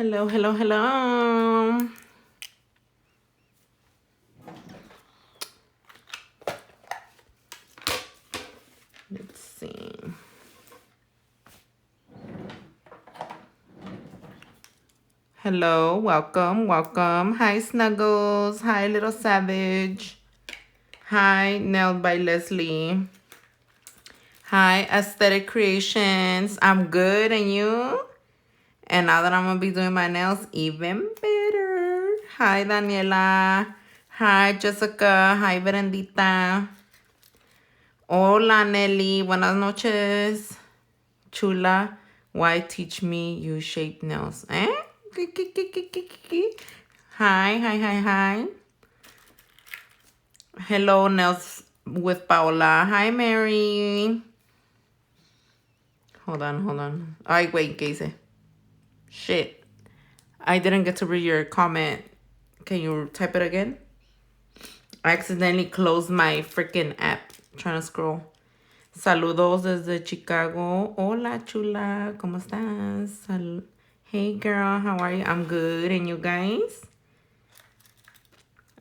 Hello, hello, hello. Let's see. Hello, welcome, welcome. Hi, Snuggles. Hi, Little Savage. Hi, Nailed by Leslie. Hi, Aesthetic Creations. I'm good, and you? And now that I'm going to be doing my nails, even better. Hi, Daniela. Hi, Jessica. Hi, Verendita. Hola, Nelly. Buenas noches. Chula, why teach me you shape nails? Eh? Hi, hi, hi, hi. Hello, Nails with Paola. Hi, Mary. Hold on. Ay, wait, ¿qué hice? Shit. I didn't get to read your comment. Can you type it again? I accidentally closed my freaking app trying to scroll. Saludos desde Chicago. Hola, chula. ¿Cómo estás? Hey, girl. How are you? I'm good. And you guys?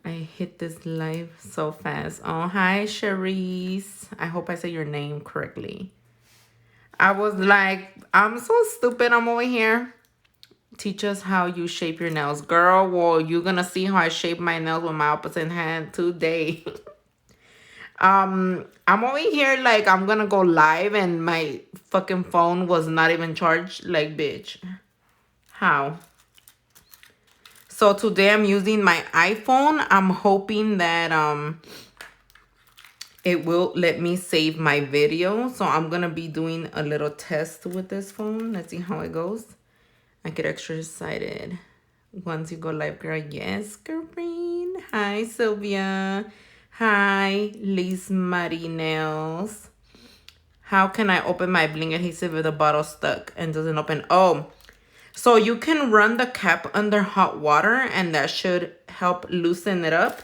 I hit this live so fast. Oh, hi, Cherise. I hope I say your name correctly. I was like, I'm so stupid. I'm over here. Teach us how you shape your nails. Girl, well, you're going to see how I shape my nails with my opposite hand today. I'm over here like I'm going to go live and my fucking phone was not even charged. Like, bitch. How? So today I'm using my iPhone. I'm hoping that it will let me save my video. So I'm going to be doing a little test with this phone. Let's see how it goes. I get extra excited once you go live, girl. Yes, girlfriend. Hi, Sylvia. Hi, Liz Marinels. How can I open my bling adhesive if the bottle stuck and doesn't open? Oh, so you can run the cap under hot water and that should help loosen it up.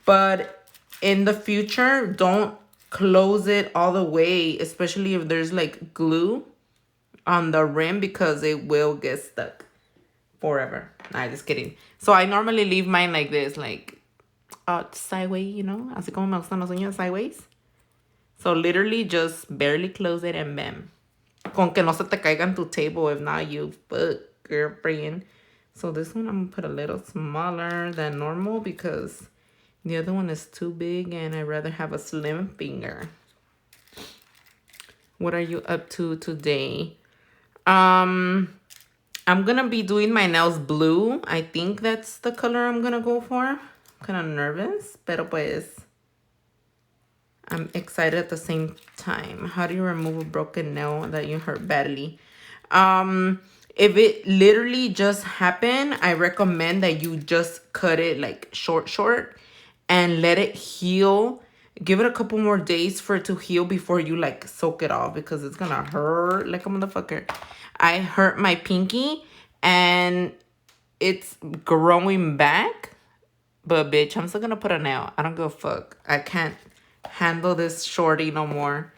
But in the future, don't close it all the way, especially if there's like glue on the rim, because it will get stuck forever. Nah, just kidding. So I normally leave mine like this, like sideways, you know, así como me gustan los uñas, sideways. So literally just barely close it and bam. Con que no se te caiga en tu table, if not, you fuck, girlfriend. So this one I'm gonna put a little smaller than normal because the other one is too big and I'd rather have a slim finger. What are you up to today? I'm gonna be doing my nails blue. I think that's the color I'm gonna go for. I'm kind of nervous, pero pues I'm excited at the same time. How do you remove a broken nail that you hurt badly? If it literally just happened, I recommend that you just cut it like short and let it heal. Give it a couple more days for it to heal before you like soak it off, because it's gonna hurt like a motherfucker. I hurt my pinky and it's growing back, but bitch, I'm still gonna put a nail. I don't give a fuck. I can't handle this shorty no more.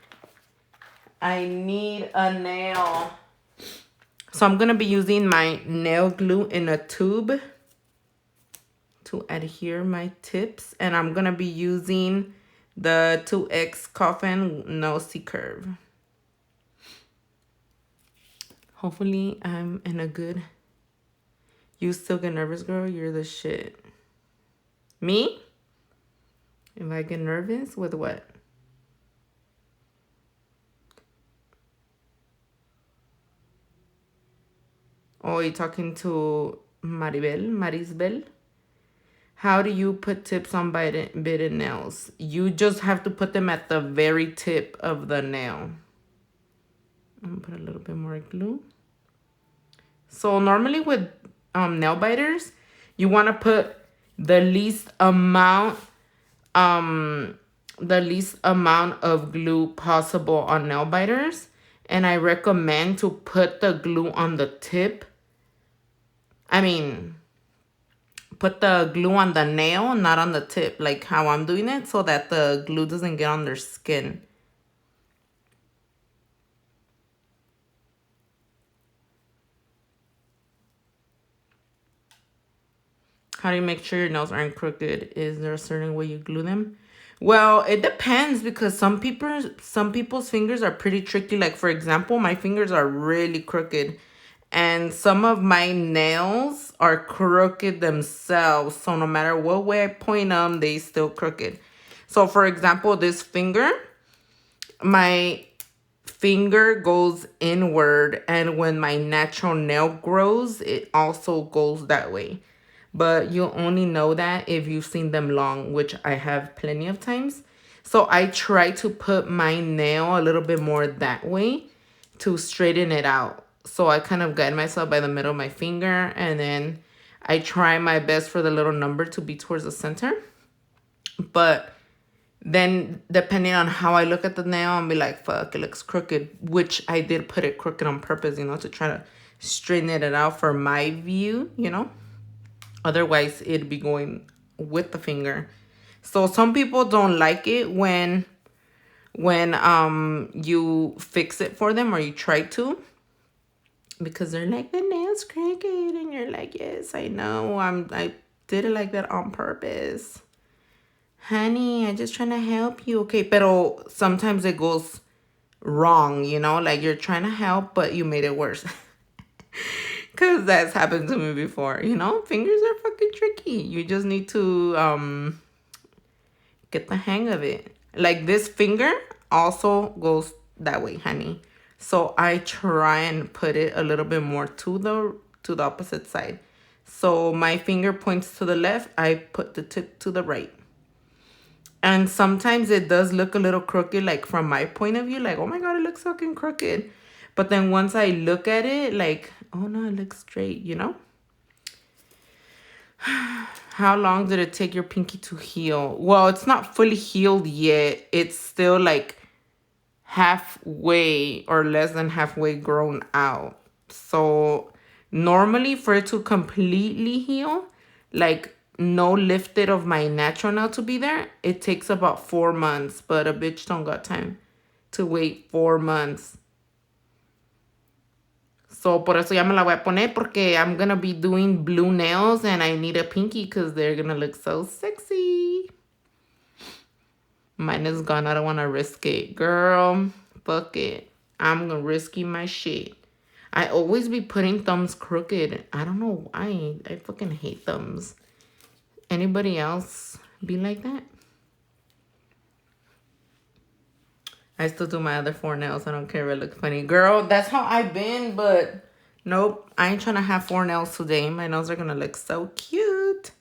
I need a nail. So I'm going to be using my nail glue in a tube to adhere my tips. And I'm going to be using the 2X Coffin No C Curve. Hopefully I'm in a good... You still get nervous, girl? You're the shit. Me? If I get nervous with what? Oh, you're talking to Marisbel? How do you put tips on beaded nails? You just have to put them at the very tip of the nail. I'm gonna put a little bit more glue. So normally with nail biters, you want to put the least amount of glue possible on nail biters. And I recommend to put the glue on the tip. Put the glue on the nail, not on the tip, like how I'm doing it, so that the glue doesn't get on their skin. How do you make sure your nails aren't crooked? Is there a certain way you glue them? Well, it depends because some people's fingers are pretty tricky. Like for example, my fingers are really crooked and some of my nails are crooked themselves. So no matter what way I point them, they still crooked. So for example, this finger, my finger goes inward, and when my natural nail grows, it also goes that way. But you'll only know that if you've seen them long, which I have plenty of times. So I try to put my nail a little bit more that way to straighten it out. So I kind of guide myself by the middle of my finger, and then I try my best for the little number to be towards the center. But then depending on how I look at the nail, I'll be like, fuck, it looks crooked, which I did put it crooked on purpose, to try to straighten it out for my view, Otherwise, it'd be going with the finger. So some people don't like it when you fix it for them or you try to, because they're like, the nail's crooked, and you're like, yes, I know, I did it like that on purpose. Honey, I'm just trying to help you. Okay, pero sometimes it goes wrong, like you're trying to help, but you made it worse. Because that's happened to me before, Fingers are fucking tricky. You just need to get the hang of it. Like this finger also goes that way, honey. So I try and put it a little bit more to the opposite side. So my finger points to the left, I put the tip to the right. And sometimes it does look a little crooked, like from my point of view, like, oh my God, it looks fucking crooked. But then once I look at it, like, oh no, it looks straight, How long did it take your pinky to heal? Well, it's not fully healed yet. It's still like halfway or less than halfway grown out. So normally for it to completely heal, like no lifted of my natural nail to be there, it takes about 4 months. But a bitch don't got time to wait 4 months. So por eso ya me la voy a poner, porque I'm gonna be doing blue nails and I need a pinky because they're gonna look so sexy. Mine is gone. I don't want to risk it. Girl, fuck it. I'm gonna risky my shit. I always be putting thumbs crooked. I don't know why. I fucking hate thumbs. Anybody else be like that? I still do my other 4 nails. I don't care if it looks funny. Girl, that's how I've been, but nope. I ain't trying to have 4 nails today. My nails are going to look so cute.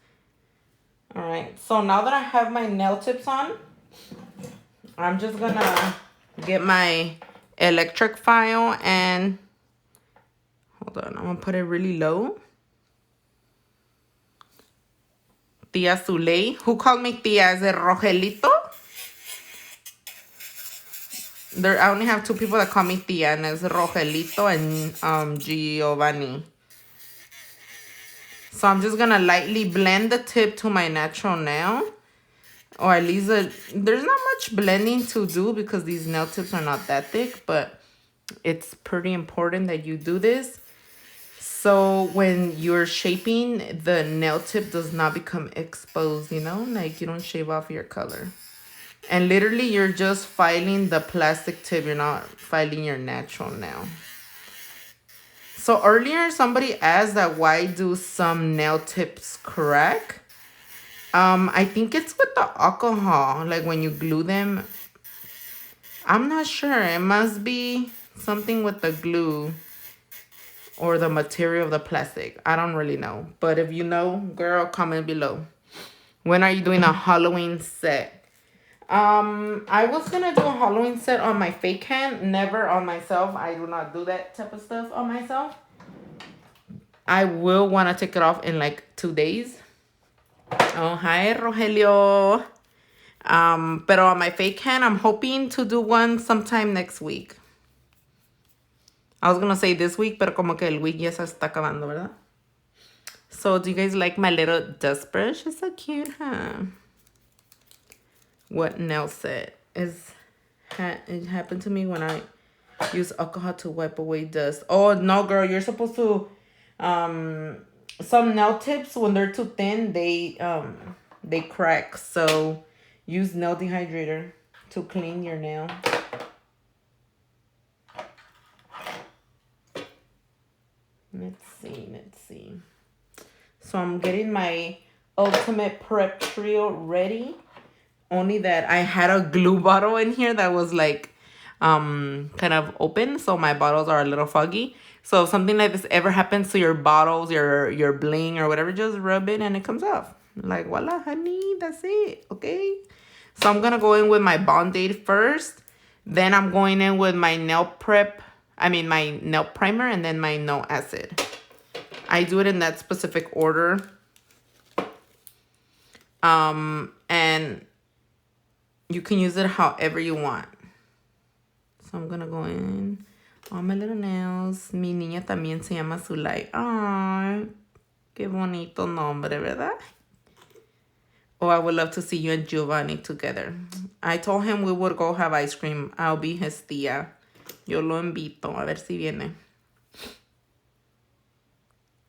All right. So now that I have my nail tips on, I'm just going to get my electric file and... Hold on. I'm going to put it really low. Tia Zuley. Who called me Tia? Is it Rogelito? I only have 2 people that call me Tia, and it's Rogelito and Giovanni. So I'm just gonna lightly blend the tip to my natural nail, or at least there's not much blending to do because these nail tips are not that thick, but it's pretty important that you do this. So when you're shaping, the nail tip does not become exposed, like you don't shave off your color. And literally, you're just filing the plastic tip. You're not filing your natural nail. So earlier, somebody asked that why do some nail tips crack? I think it's with the alcohol. Like when you glue them. I'm not sure. It must be something with the glue or the material of the plastic. I don't really know. But if you know, girl, comment below. When are you doing a Halloween set? I was gonna do a Halloween set on my fake hand, never on myself. I do not do that type of stuff on myself. I will want to take it off in like 2 days. Oh, hi, Rogelio. Pero on my fake hand, I'm hoping to do one sometime next week. I was gonna say this week, pero como que el week ya se está acabando, ¿verdad? So, do you guys like my little dust brush? It's so cute, huh? What nail set is? It happened to me when I use alcohol to wipe away dust. Oh no, girl, you're supposed to some nail tips, when they're too thin, they crack. So use nail dehydrator to clean your nail. Let's see. So I'm getting my ultimate prep trio ready. Only that I had a glue bottle in here that was like kind of open, so my bottles are a little foggy. So if something like this ever happens to your bottles, your bling or whatever, just rub it and it comes off. Like voila, honey, that's it. Okay. So I'm gonna go in with my Bond-Aid first. Then I'm going in with my nail prep. I mean my nail primer, and then my nail acid. I do it in that specific order. And you can use it however you want. So I'm gonna go in on my little nails. Mi niña también se llama Zulay. Ay, qué bonito nombre, ¿verdad? Oh, I would love to see you and Giovanni together. I told him we would go have ice cream. I'll be his tía. Yo lo invito, a ver si viene.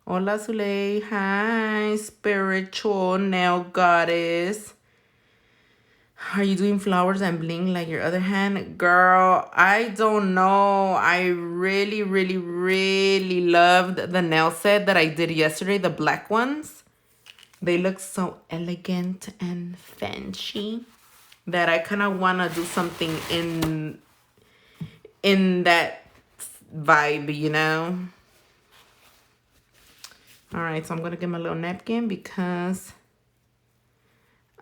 Hola, Zulay. Hi, spiritual nail goddess. Are you doing flowers and bling like your other hand? Girl, I don't know. I really, really, really loved the nail set that I did yesterday, the black ones. They look so elegant and fancy that I kind of want to do something in that vibe, you know? All right, so I'm going to get my little napkin because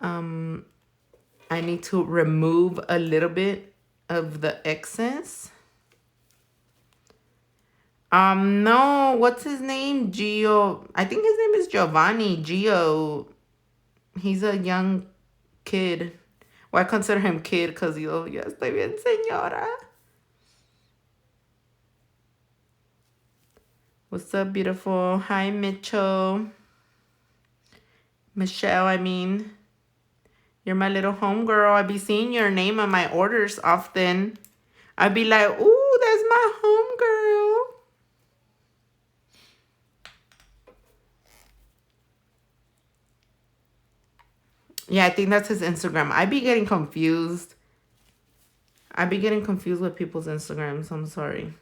I need to remove a little bit of the excess. No, what's his name? Gio. I think his name is Giovanni. Gio. He's a young kid. Well, I consider him kid because yo estoy bien, señora. What's up, beautiful? Hi, Mitchell. Michelle, I mean. You're my little homegirl. I be seeing your name on my orders often. I'd be like, ooh, that's my homegirl. Yeah, I think that's his Instagram. I be getting confused. I be getting confused with people's Instagrams. I'm sorry.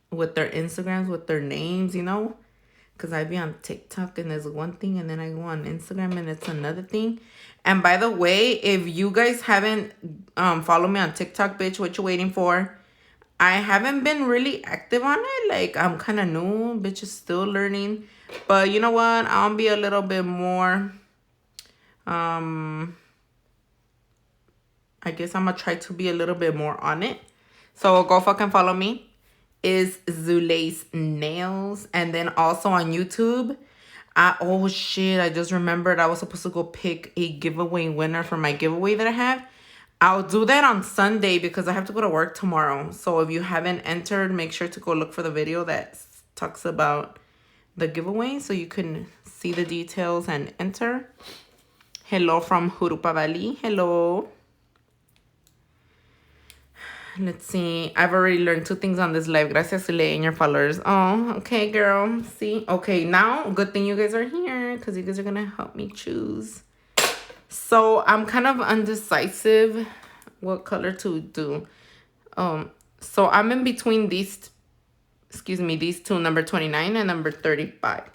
With their Instagrams, with their names, you know? Because I be on TikTok and there's one thing, and then I go on Instagram and it's another thing. And by the way, if you guys haven't followed me on TikTok, bitch, what you waiting for? I haven't been really active on it. Like, I'm kind of new. Bitch is still learning. But you know what? I'll be a little bit more... I guess I'm going to try to be a little bit more on it. So go fucking follow me. Is Zulay's Nails. And then also on YouTube, oh shit, I just remembered I was supposed to go pick a giveaway winner for my giveaway that I have. I'll do that on Sunday because I have to go to work tomorrow. So if you haven't entered, make sure to go look for the video that talks about the giveaway so you can see the details and enter. Hello from Jurupa Valley. Hello. Let's see. I've already learned 2 things on this live. Gracias, Sule, and your followers. Oh, okay, girl. See? Okay, now, good thing you guys are here because you guys are going to help me choose. So, I'm kind of undecisive what color to do. So, I'm in between these, these two, number 29 and number 35.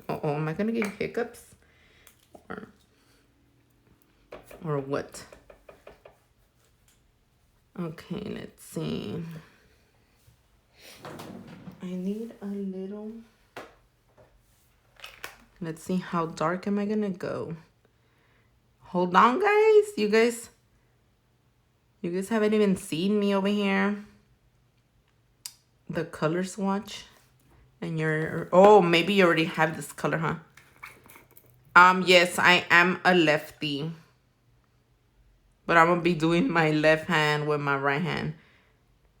Uh-oh, am I going to get hiccups? Or what? Okay, let's see. I need a little... Let's see, how dark am I gonna go? Hold on, guys. You guys haven't even seen me over here. The color swatch. And you're... Oh, maybe you already have this color, huh? Yes, I am a lefty. But I'm going to be doing my left hand with my right hand.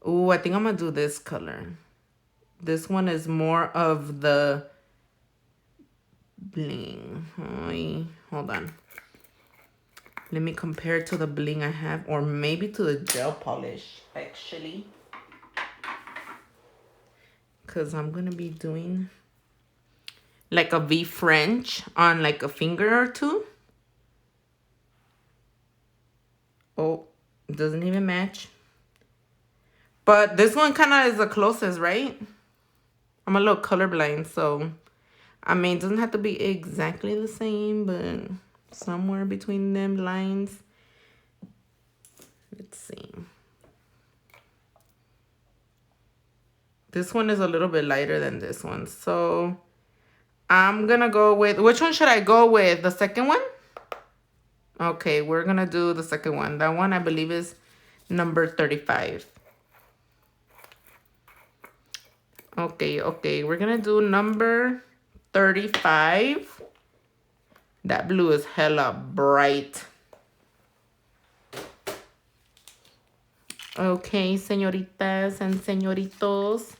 Ooh, I think I'm going to do this color. This one is more of the bling. Hold on. Let me compare it to the bling I have. Or maybe to the gel polish, actually. Because I'm going to be doing like a V French on like a finger or two. Oh, it doesn't even match. But this one kind of is the closest, right? I'm a little colorblind, so I mean, it doesn't have to be exactly the same, but somewhere between them lines. Let's see. This one is a little bit lighter than this one, so I'm gonna go with, which one should I go with? The second one? Okay, we're gonna do the second one. That one I believe is number 35. Okay, we're gonna do number 35. That blue is hella bright. Okay, señoritas and señoritos,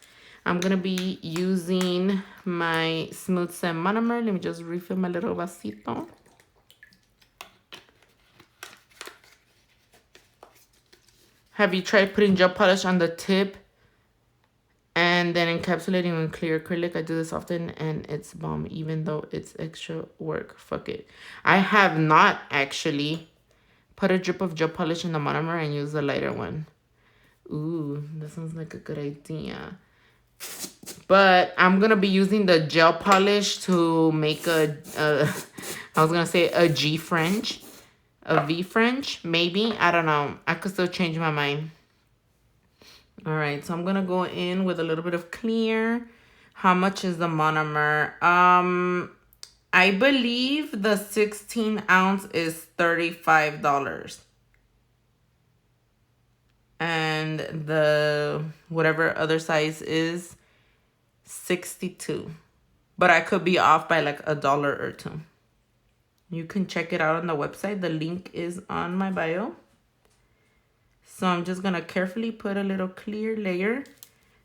I'm gonna be using my Smooth Sand Monomer. Let me just refill my little vasito. Have you tried putting gel polish on the tip and then encapsulating with clear acrylic? I do this often and it's bomb, even though it's extra work. Fuck it. I have not actually. Put a drip of gel polish in the monomer and use the lighter one. Ooh, that sounds like a good idea. But I'm going to be using the gel polish to make I was going to say a G French. A V French, maybe. I don't know. I could still change my mind. All right, so I'm going to go in with a little bit of clear. How much is the monomer? I believe the 16 ounce is $35. And the whatever other size is $62. But I could be off by like $1 or $2. You can check it out on the website. The link is on my bio. So I'm just going to carefully put a little clear layer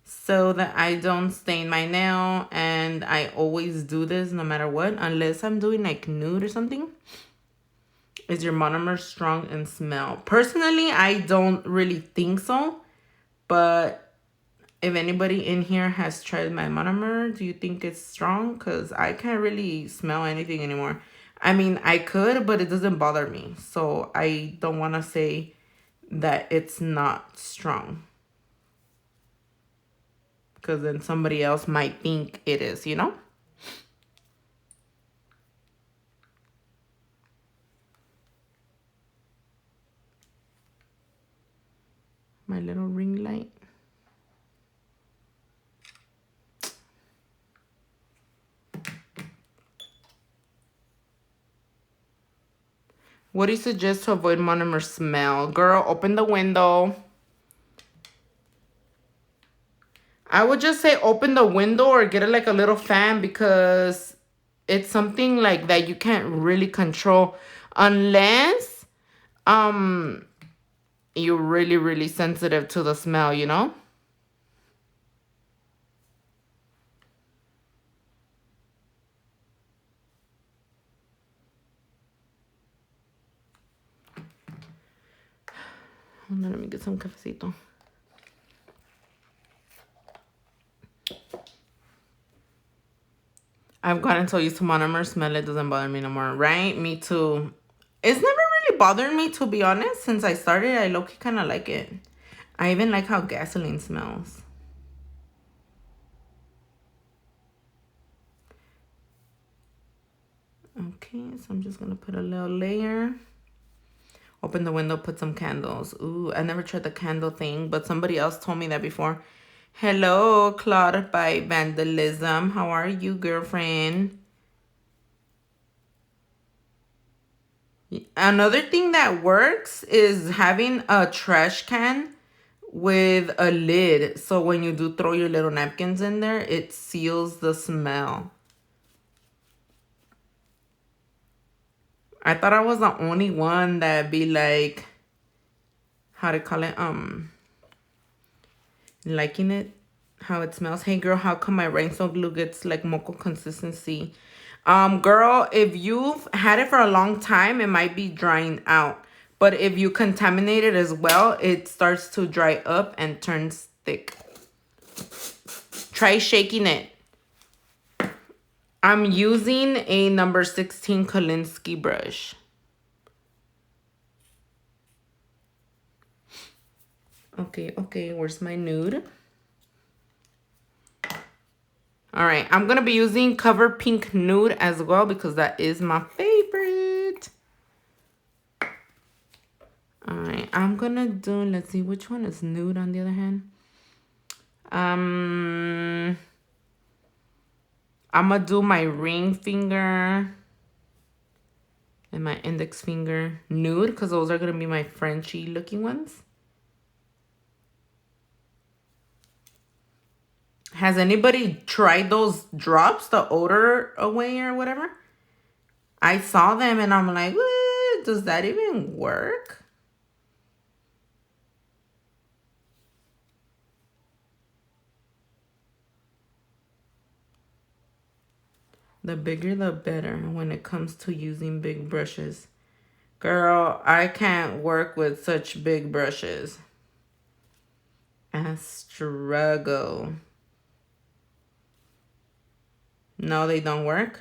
so that I don't stain my nail. And I always do this no matter what, unless I'm doing like nude or something. Is your monomer strong in smell? Personally, I don't really think so. But if anybody in here has tried my monomer, do you think it's strong? Because I can't really smell anything anymore. I mean, I could, but it doesn't bother me. So I don't want to say that it's not strong. Because then somebody else might think it is, you know? My little ring light. What do you suggest to avoid monomer smell? Girl, open the window. I would just say open the window or get it like a little fan, because it's something like that you can't really control unless you're really, really sensitive to the smell, you know? Hold on, let me get some cafecito. I've gotten so used to monomer smell, it doesn't bother me no more, right? Me too. It's never really bothered me, to be honest. Since I started, I low-key kind of like it. I even like how gasoline smells. Okay, so I'm just going to put a little layer. Open the window, put some candles. Ooh, I never tried the candle thing, but somebody else told me that before. Hello, Claude by Vandalism. How are you, girlfriend? Another thing that works is having a trash can with a lid. So when you do throw your little napkins in there, it seals the smell. I thought I was the only one that be like, how to call it, liking it, how it smells. Hey girl, how come my rhinestone glue gets like mocha consistency? Girl, if you've had it for a long time, it might be drying out. But if you contaminate it as well, it starts to dry up and turns thick. Try shaking it. I'm using a number 16 Kolinsky brush. Okay, where's my nude? All right, I'm gonna be using Cover Pink Nude as well because that is my favorite. All right, I'm gonna do, let's see, which one is nude on the other hand? I'm gonna do my ring finger and my index finger nude because those are gonna be my Frenchy looking ones. Has anybody tried those drops, the odor away or whatever? I saw them and I'm like, what? Does that even work? The bigger the better when it comes to using big brushes. Girl, I can't work with such big brushes. I struggle. No, they don't work.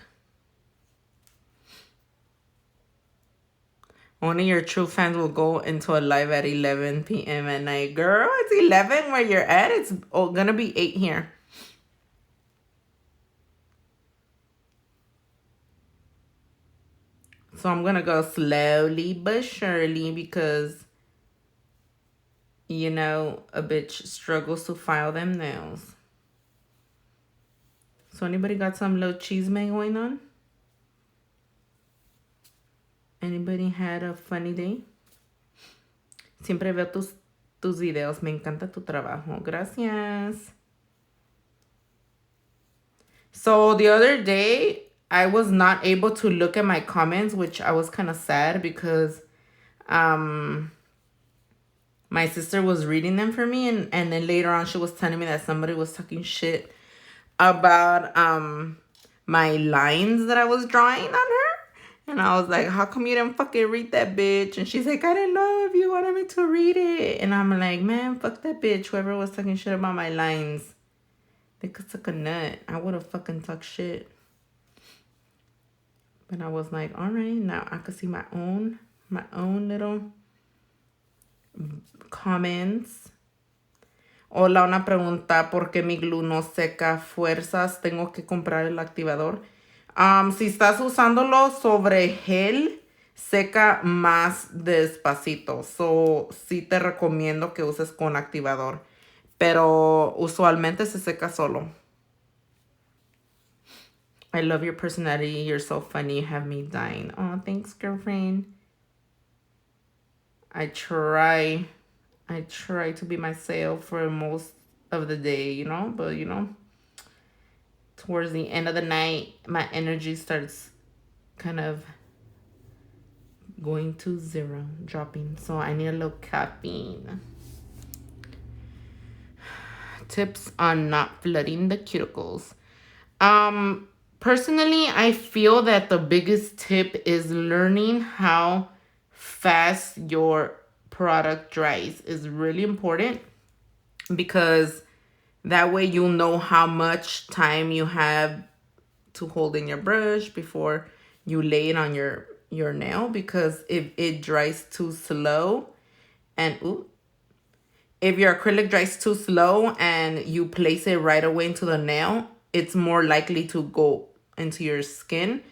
Only your true fans will go into a live at 11 p.m. at night. Girl, it's 11 where you're at. It's gonna be 8 here. So I'm gonna go slowly but surely because, you know, a bitch struggles to file them nails. So anybody got some little chisme going on? Anybody had a funny day? Siempre veo tus videos. Me encanta tu trabajo. Gracias. So the other day, I was not able to look at my comments, which I was kind of sad because my sister was reading them for me. And then later on, she was telling me that somebody was talking shit about my lines that I was drawing on her. And I was like, how come you didn't fucking read that bitch? And she's like, I didn't know if you wanted me to read it. And I'm like, man, fuck that bitch. Whoever was talking shit about my lines, they could suck a nut. I would have fucking talked shit. But I was like, all right, now I could see my own little comments. Hola, una pregunta, ¿por qué mi glue no seca fuerzas? Tengo que comprar el activador. Si estás usándolo sobre gel, seca más despacito. So, sí te recomiendo que uses con activador. Pero usualmente se seca solo. I love your personality. You're so funny. You have me dying. Oh, thanks, girlfriend. I try to be myself for most of the day, you know? But, you know, towards the end of the night, my energy starts kind of going to zero, dropping. So I need a little caffeine. Tips on not flooding the cuticles. Personally, I feel that the biggest tip is learning how fast your product dries is really important because that way you'll know how much time you have to hold in your brush before you lay it on your nail, because if it dries too slow and if your acrylic dries too slow and you place it right away into the nail, it's more likely to go into your skin,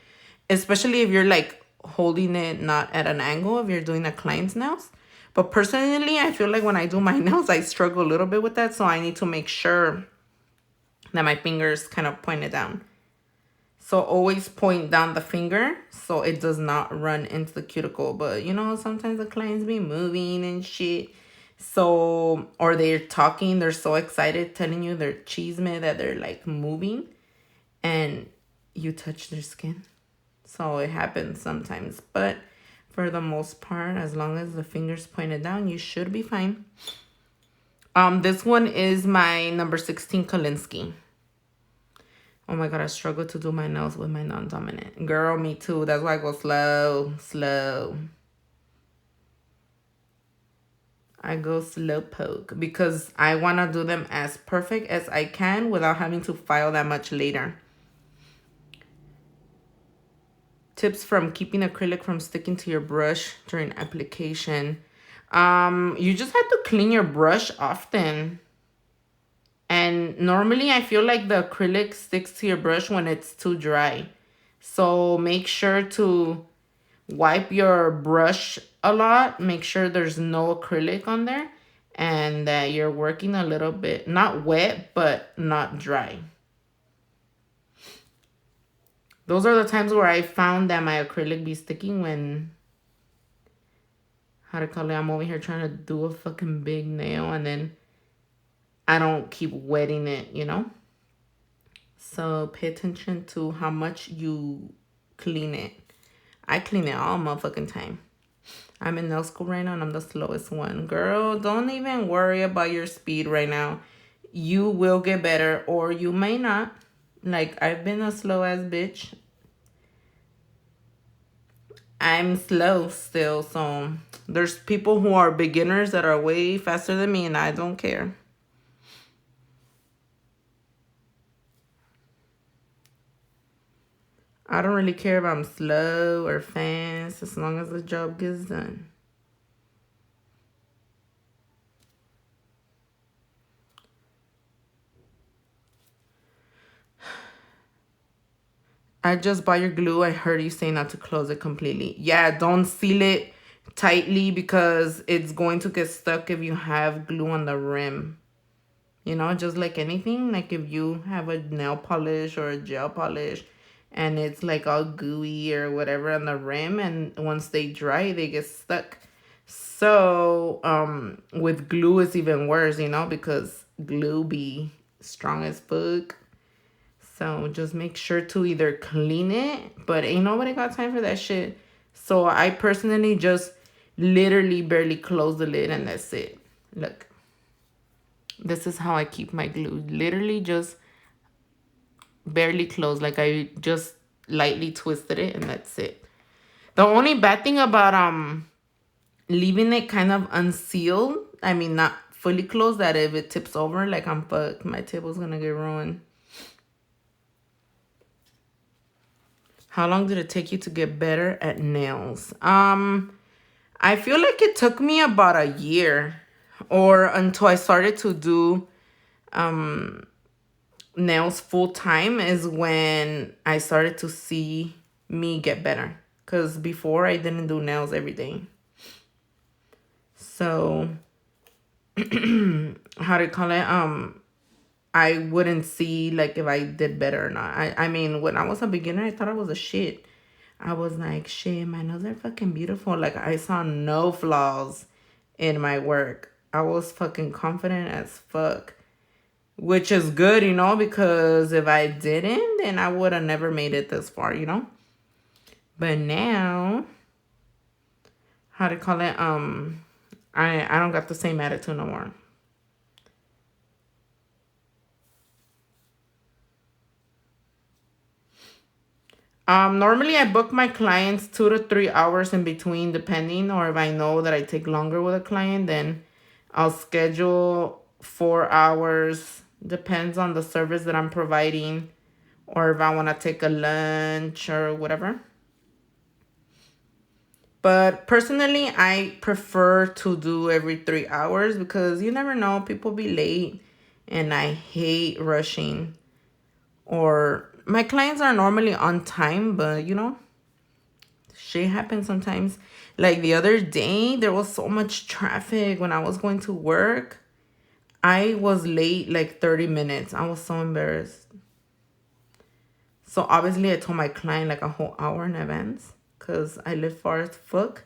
especially if you're like holding it not at an angle, if you're doing a client's nails. But personally, I feel like when I do my nails, I struggle a little bit with that. So I need to make sure that my fingers kind of pointed down. So always point down the finger so it does not run into the cuticle. But, you know, sometimes the clients be moving and shit. So, or they're talking, they're so excited telling you their chisme that they're like moving and you touch their skin. So it happens sometimes. But for the most part, as long as the finger's pointed down, you should be fine. This one is my number 16 Kolinsky. Oh my God, I struggle to do my nails with my non-dominant. Girl, me too. That's why I go slow. I go slow poke because I want to do them as perfect as I can without having to file that much later. Tips from keeping acrylic from sticking to your brush during application. You just have to clean your brush often. And normally I feel like the acrylic sticks to your brush when it's too dry. So make sure to wipe your brush a lot. Make sure there's no acrylic on there. And that you're working a little bit, not wet, but not dry. Those are the times where I found that my acrylic be sticking when, how to call it, I'm over here trying to do a fucking big nail and then I don't keep wetting it, you know? So pay attention to how much you clean it. I clean it all motherfucking time. I'm in nail school right now and I'm the slowest one. Girl, don't even worry about your speed right now. You will get better or you may not. Like, I've been a slow ass bitch. I'm slow still, so there's people who are beginners that are way faster than me and I don't care. I don't really care if I'm slow or fast as long as the job gets done. I just bought your glue. I heard you say not to close it completely. Yeah, don't seal it tightly because it's going to get stuck if you have glue on the rim. You know, just like anything, like if you have a nail polish or a gel polish and it's like all gooey or whatever on the rim, and once they dry, they get stuck. So with glue, it's even worse, you know, because glue be strong as fuck. So just make sure to either clean it, but ain't nobody got time for that shit. So I personally just literally barely close the lid and that's it. Look. This is how I keep my glue. Literally just barely closed. Like I just lightly twisted it and that's it. The only bad thing about leaving it kind of unsealed, I mean not fully closed, that if it tips over, like I'm fucked. My table's gonna get ruined. How long did it take you to get better at nails? I feel like it took me about a year or until I started to do nails full time is when I started to see me get better. Because before I didn't do nails every day. So, how to call it? I wouldn't see like if I did better or not. I mean, when I was a beginner, I thought I was a shit. I was like, shit, my nails are fucking beautiful. Like, I saw no flaws in my work. I was fucking confident as fuck. Which is good, you know, because if I didn't, then I would have never made it this far, you know? But now, how to call it? I don't got the same attitude no more. Normally I book my clients 2 to 3 hours in between, depending, or if I know that I take longer with a client, then I'll schedule 4 hours. Depends on the service that I'm providing, or if I want to take a lunch or whatever. But personally, I prefer to do every 3 hours because you never know, people be late and I hate rushing. Or my clients are normally on time, but you know, shit happens sometimes. Like the other day, there was so much traffic when I was going to work. I was late like 30 minutes. I was so embarrassed. So obviously I told my client like a whole hour in advance because I live far as fuck.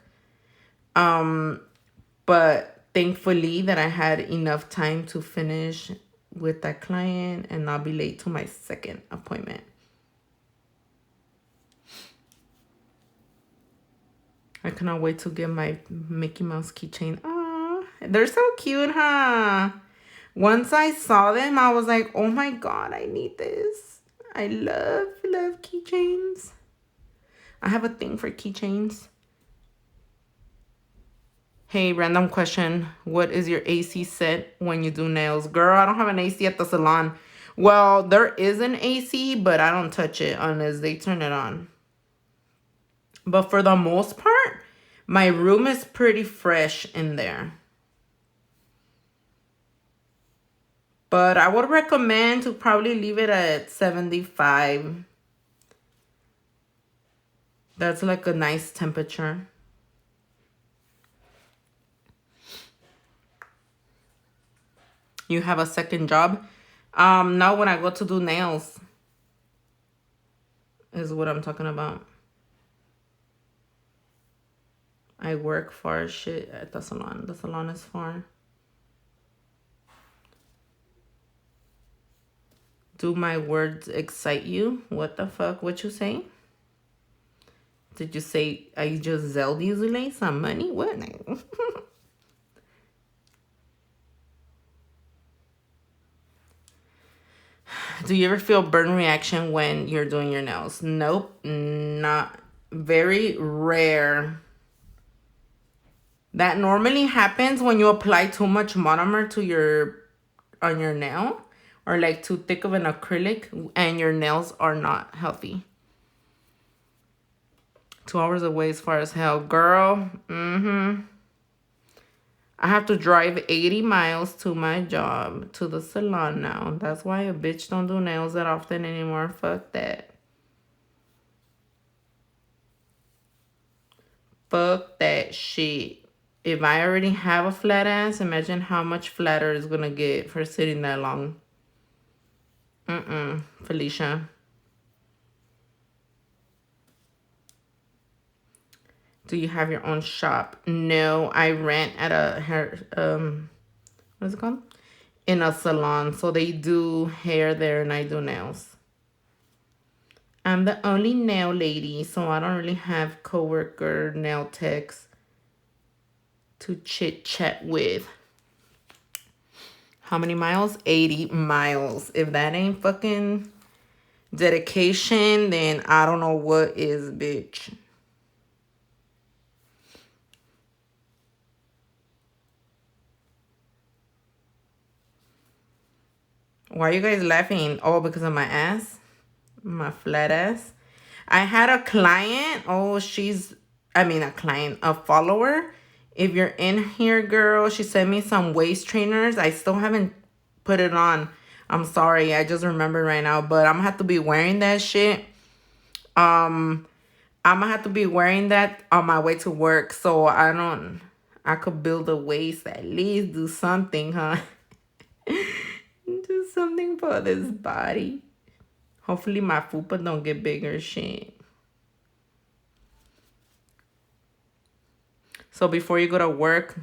But thankfully that I had enough time to finish with that client and not be late to my second appointment. I cannot wait to get my Mickey Mouse keychain. Aww, they're so cute, huh? Once I saw them, I was like, oh my God, I need this. I love keychains. I have a thing for keychains. Hey, random question. What is your AC set when you do nails? Girl, I don't have an AC at the salon. Well, there is an AC, but I don't touch it unless they turn it on. But for the most part, my room is pretty fresh in there. But I would recommend to probably leave it at 75. That's like a nice temperature. You have a second job? No, when I go to do nails is what I'm talking about. I work far as shit at the salon. The salon is far. Do my words excite you? What the fuck? What you say? Did you say I just zelled you Zule some money? What? Do you ever feel burn reaction when you're doing your nails? Nope, not. Very rare. That normally happens when you apply too much monomer to on your nail, or like too thick of an acrylic, and your nails are not healthy. 2 hours away is far as hell, girl. I have to drive 80 miles to my job, to the salon now. That's why a bitch don't do nails that often anymore. Fuck that. Fuck that shit. If I already have a flat ass, imagine how much flatter it's gonna get for sitting that long. Felicia. Do you have your own shop? No, I rent at a hair, what is it called? In a salon. So they do hair there and I do nails. I'm the only nail lady, so I don't really have coworker nail techs to chit chat with. How many miles? 80 miles. If that ain't fucking dedication, then I don't know what is, bitch. Why are you guys laughing? Oh, because of my ass? My flat ass? I had a client. Oh, a follower. If you're in here, girl, she sent me some waist trainers. I still haven't put it on. I'm sorry. I just remembered right now. But I'm going to have to be wearing that shit. I'm going to have to be wearing that on my way to work. So I could build a waist, at least do something, huh? Do something for this body. Hopefully my fupa don't get bigger, shit. So before you go to work,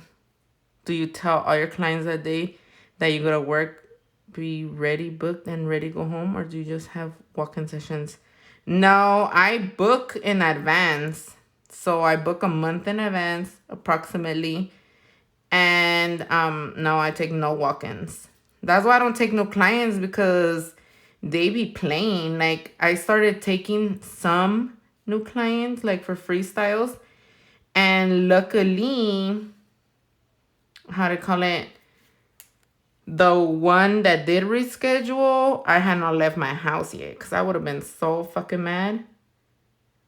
do you tell all your clients that day that you go to work, be ready, booked, and ready to go home? Or do you just have walk-in sessions? No, I book in advance. So I book a month in advance, approximately. And no, I take no walk-ins. That's why I don't take no clients, because they be playing. Like, I started taking some new clients, like for freestyles. And luckily, how to call it, the one that did reschedule, I had not left my house yet, because I would have been so fucking mad.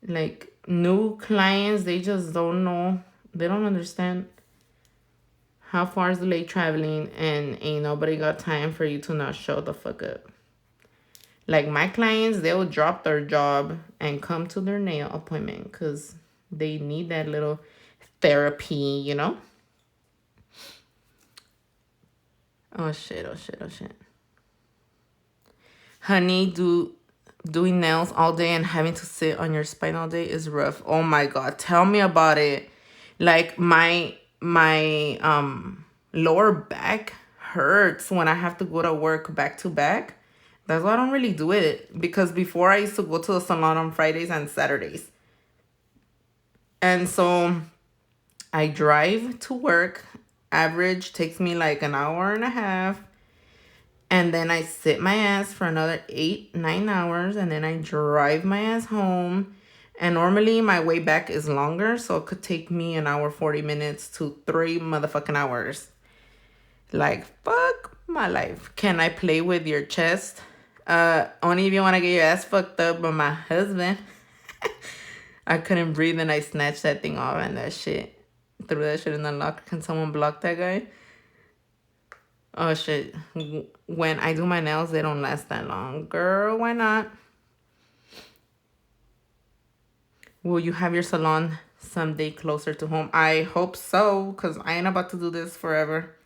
Like, new clients, they just don't know. They don't understand how far is the late traveling, and ain't nobody got time for you to not show the fuck up. Like, my clients, they'll drop their job and come to their nail appointment because they need that little therapy, you know? Oh, shit, oh, shit, oh, shit. Honey, doing nails all day and having to sit on your spine all day is rough. Oh, my God. Tell me about it. Like, my lower back hurts when I have to go to work back to back. That's why I don't really do it, because before I used to go to the salon on Fridays and Saturdays. And so I drive to work. Average takes me like an hour and a half. And then I sit my ass for another 8-9 hours. And then I drive my ass home. And normally my way back is longer. So it could take me an hour, 40 minutes to 3 motherfucking hours. Like, fuck my life. Can I play with your chest? Only if you want to get your ass fucked up by my husband. I couldn't breathe and I snatched that thing off and that shit. Threw that shit in the locker. Can someone block that guy? Oh shit. When I do my nails, they don't last that long. Girl, why not? Will you have your salon someday closer to home? I hope so, because I ain't about to do this forever.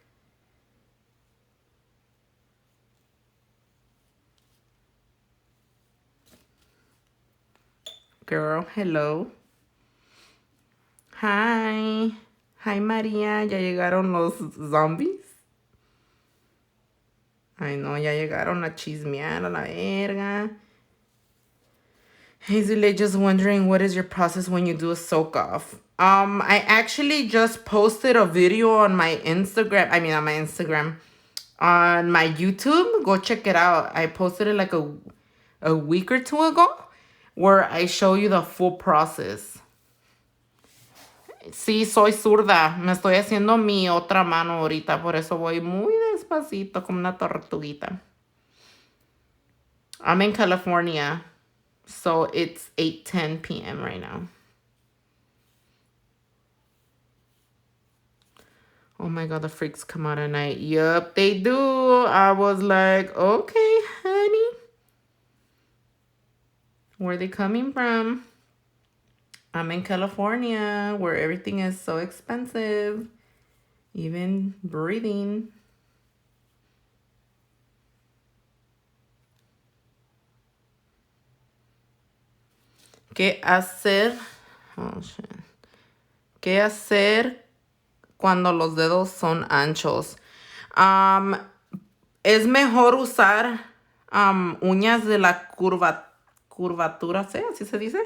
Girl, hello. Hi. Hi, María. ¿Ya llegaron los zombies? Ay, no, ya llegaron a chismear a la verga. Hazel, just wondering, what is your process when you do a soak off? I actually just posted a video on my Instagram. I mean, on my Instagram. On my YouTube. Go check it out. I posted it like a week or two ago, where I show you the full process. Sí, soy zurda. Me estoy haciendo mi otra mano ahorita. Por eso voy muy despacito, como una tortuguita. I'm in California. So it's 8:10 p.m. right now. Oh my God, the freaks come out at night. Yup, they do. I was like, okay, honey. Where are they coming from? I'm in California, where everything is so expensive. Even breathing. ¿Qué hacer? Oh, shit. ¿Qué hacer cuando los dedos son anchos? Es mejor usar uñas de la curvatura, ¿sí? ¿Así se dice?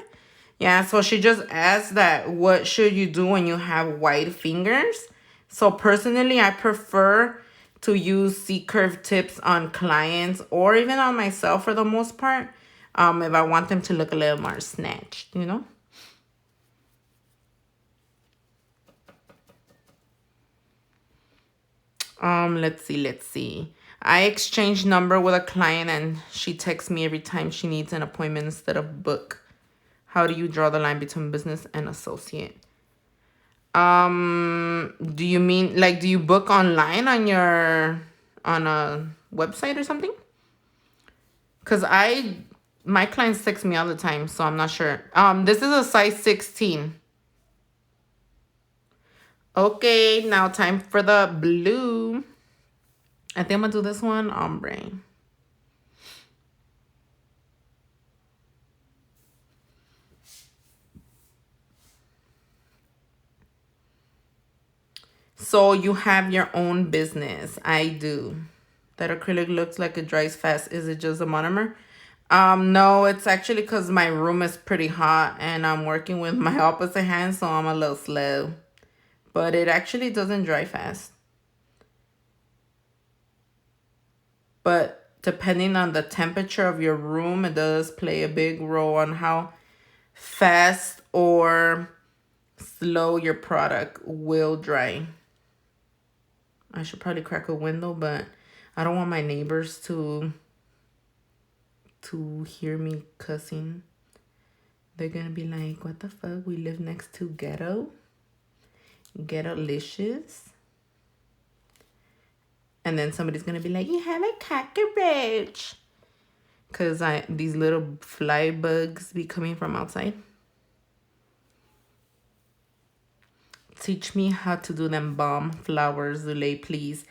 Yeah, so she just asked that what should you do when you have wide fingers? So personally, I prefer to use C-curve tips on clients or even on myself for the most part. If I want them to look a little more snatched, you know? Let's see. I exchanged number with a client and she texts me every time she needs an appointment instead of book. How do you draw the line between business and associate? Do you mean like, do you book online on a website or something? Because my clients text me all the time, so I'm not sure. This is a size 16. Okay, now time for the blue. I think I'm gonna do this one ombre. So you have your own business. I do. That acrylic looks like it dries fast. Is it just a monomer? No, it's actually because my room is pretty hot and I'm working with my opposite hand, so I'm a little slow. But it actually doesn't dry fast. But depending on the temperature of your room, it does play a big role on how fast or slow your product will dry. I should probably crack a window, but I don't want my neighbors to hear me cussing. They're gonna be like, what the fuck? We live next to ghetto? Ghetto-licious? And then somebody's gonna be like, you have a cockroach. Because these little fly bugs be coming from outside. Teach me how to do them bomb flowers, Zule, please.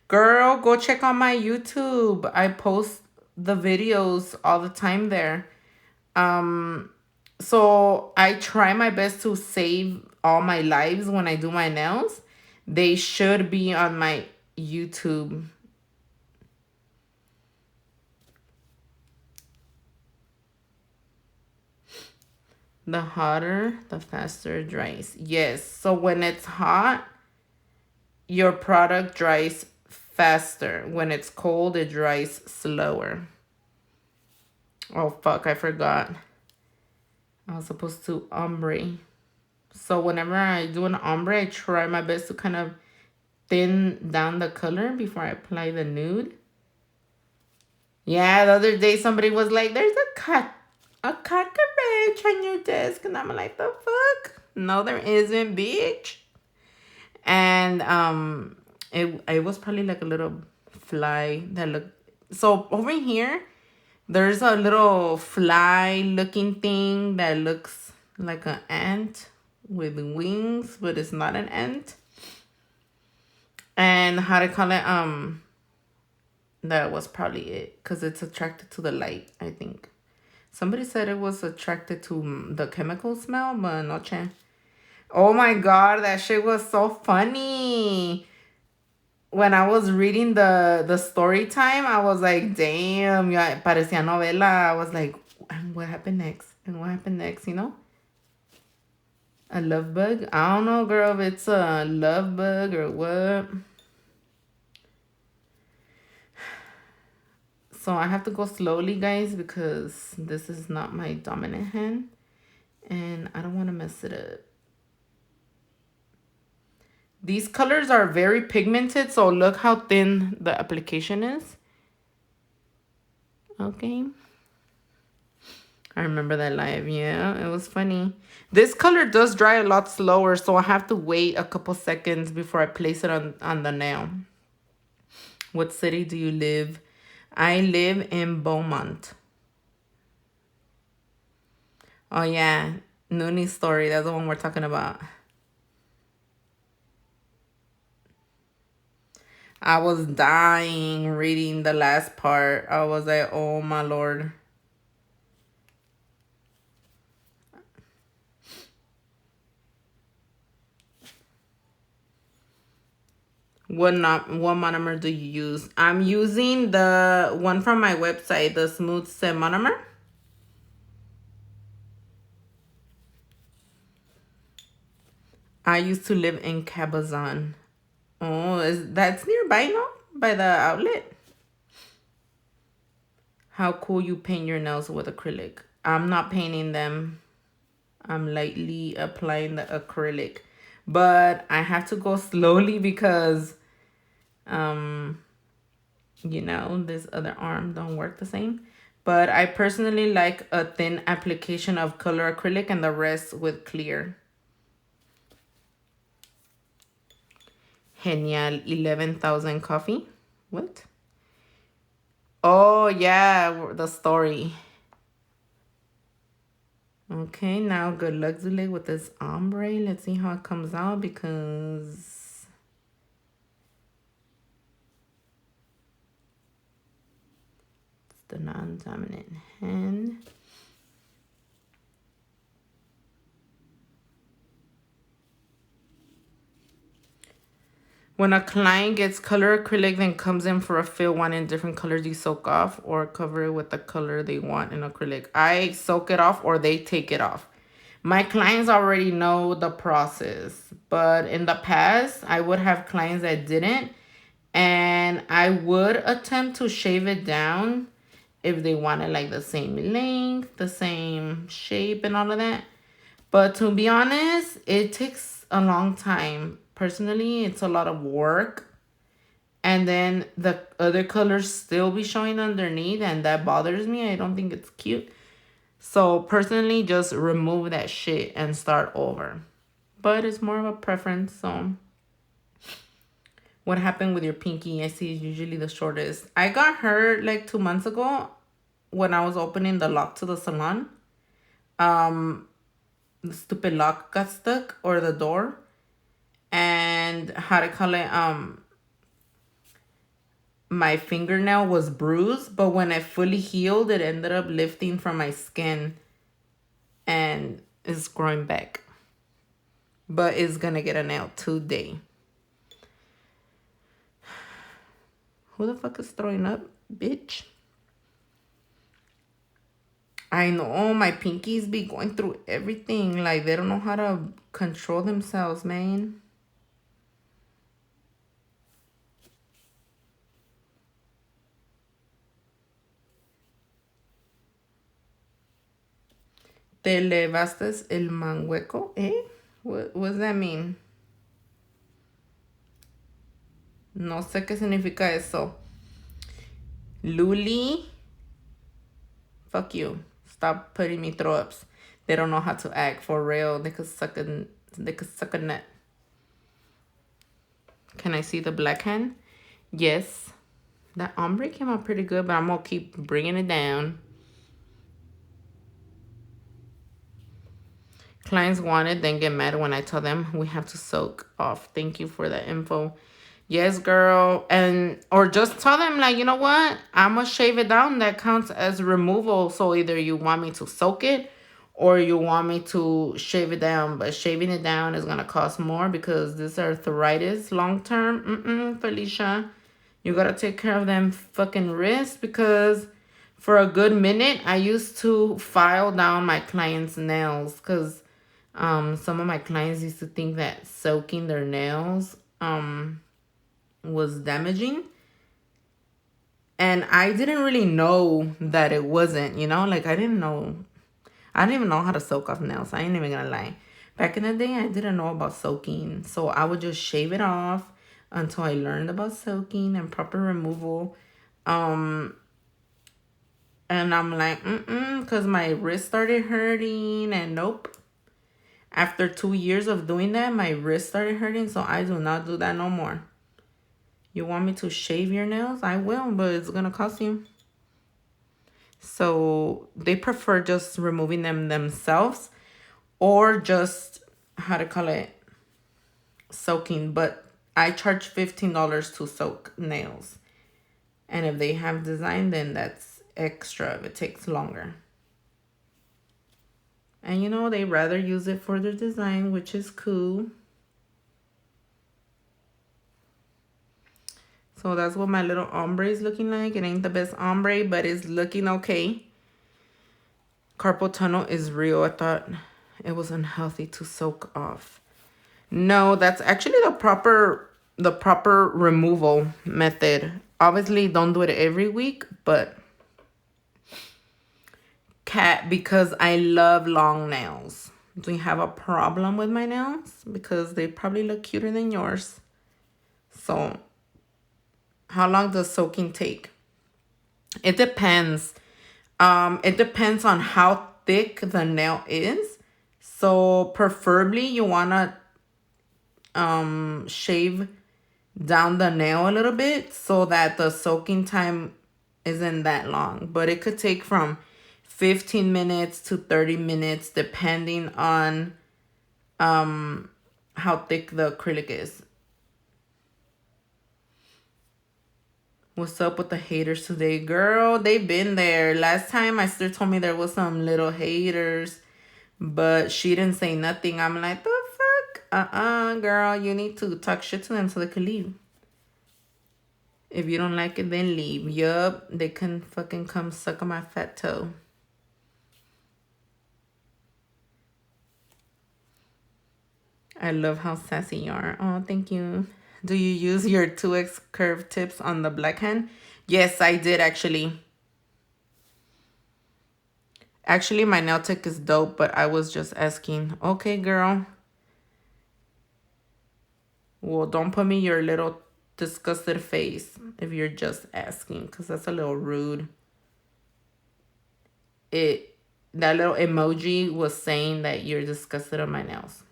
Girl, go check on my YouTube. I post the videos all the time there. So I try my best to save all my lives when I do my nails. They should be on my YouTube. The hotter, the faster it dries. Yes, so when it's hot, your product dries faster. When it's cold, it dries slower. Oh, fuck, I forgot. I was supposed to ombre. So whenever I do an ombre, I try my best to kind of thin down the color before I apply the nude. Yeah, the other day somebody was like, there's a a cockroach on your desk. And I'm like, the fuck? No, there isn't, bitch. And it was probably like a little fly that looked. So over here, there's a little fly looking thing that looks like an ant with wings, but it's not an ant. And how to call it, that was probably it, because it's attracted to the light, I think. Somebody said it was attracted to the chemical smell, but no chance. Oh my god, that shit was so funny. When I was reading the story time, I was like, damn, yeah, parecía novela. I was like, and what happened next? And what happened next, you know? A love bug? I don't know, girl, if it's a love bug or what. So I have to go slowly, guys, because this is not my dominant hand. And I don't want to mess it up. These colors are very pigmented, so look how thin the application is. Okay. I remember that live. Yeah, it was funny. This color does dry a lot slower, so I have to wait a couple seconds before I place it on the nail. What city do you live? I live in Beaumont. Oh, yeah. Nooney's story. That's the one we're talking about. I was dying reading the last part. I was like, oh, my Lord. What monomer do you use? I'm using the one from my website, the Smooth Set Monomer. I used to live in Cabazon. Oh, that's nearby, no? By the outlet. How cool you paint your nails with acrylic. I'm not painting them. I'm lightly applying the acrylic. But I have to go slowly because, you know, this other arm don't work the same. But I personally like a thin application of color acrylic and the rest with clear. Genial. 11,000 coffee. What? Oh, yeah, the story. Okay, now good luck, Zule, with this ombre. Let's see how it comes out because it's the non-dominant hand. When a client gets color acrylic, then comes in for a fill wanting different colors, you soak off or cover it with the color they want in acrylic. I soak it off or they take it off. My clients already know the process, but in the past, I would have clients that didn't, and I would attempt to shave it down if they wanted like the same length, the same shape and all of that. But to be honest, it takes a long time. Personally, it's a lot of work. And then the other colors still be showing underneath, and that bothers me. I don't think it's cute. So personally, just remove that shit and start over. But it's more of a preference, so. What happened with your pinky? I see it's usually the shortest. I got hurt like 2 months ago when I was opening the lock to the salon. The stupid lock got stuck, or the door. And how to call it, my fingernail was bruised, but when I fully healed, it ended up lifting from my skin and it's growing back. But it's gonna get a nail today. Who the fuck is throwing up, bitch? I know, my pinkies be going through everything. Like, they don't know how to control themselves, man. Te levaste el mangueco, eh? What does that mean? No sé qué significa eso. Luli, fuck you. Stop putting me throw ups. They don't know how to act for real. They could suck a nut. Can I see the black hand? Yes. That ombre came out pretty good, but I'm gonna keep bringing it down. Clients want it, then get mad when I tell them we have to soak off. Thank you for the info. Yes, girl. And or just tell them, like, you know what? I'm gonna shave it down. That counts as removal. So either you want me to soak it or you want me to shave it down. But shaving it down is gonna cost more because this arthritis long term. Felicia. You gotta take care of them fucking wrists because for a good minute I used to file down my clients' nails because some of my clients used to think that soaking their nails was damaging. And I didn't really know that it wasn't, you know? Like I didn't even know how to soak off nails. I ain't even gonna lie. Back in the day, I didn't know about soaking. So I would just shave it off until I learned about soaking and proper removal. And I'm like, because my wrist started hurting and nope. After 2 years of doing that, my wrist started hurting. So I do not do that no more. You want me to shave your nails? I will, but it's going to cost you. So they prefer just removing them themselves or just, how to call it, soaking. But I charge $15 to soak nails. And if they have design, then that's extra if it takes longer. And you know, they rather use it for their design, which is cool. So that's what my little ombre is looking like. It ain't the best ombre, but it's looking okay. Carpal tunnel is real. I thought it was unhealthy to soak off. No, that's actually the proper removal method. Obviously, don't do it every week, but because I love long nails. Do you have a problem with my nails? Because they probably look cuter than yours. So, how long does soaking take? It depends. It depends on how thick the nail is. So, preferably, you want to shave down the nail a little bit so that the soaking time isn't that long. But it could take from 15 minutes to 30 minutes depending on how thick the acrylic is. What's up with the haters today? Girl, they've been there. Last time my sister told me there was some little haters, but she didn't say nothing. I'm like, the fuck? Girl, you need to talk shit to them so they can leave. If you don't like it, then leave. Yup, they can fucking come suck on my fat toe. I love how sassy you are. Oh, thank you. Do you use your 2x curve tips on the black hand? Yes, I did actually. Actually, my nail tech is dope, but I was just asking. Okay, girl. Well, don't put me your little disgusted face if you're just asking, because that's a little rude. That little emoji was saying that you're disgusted on my nails.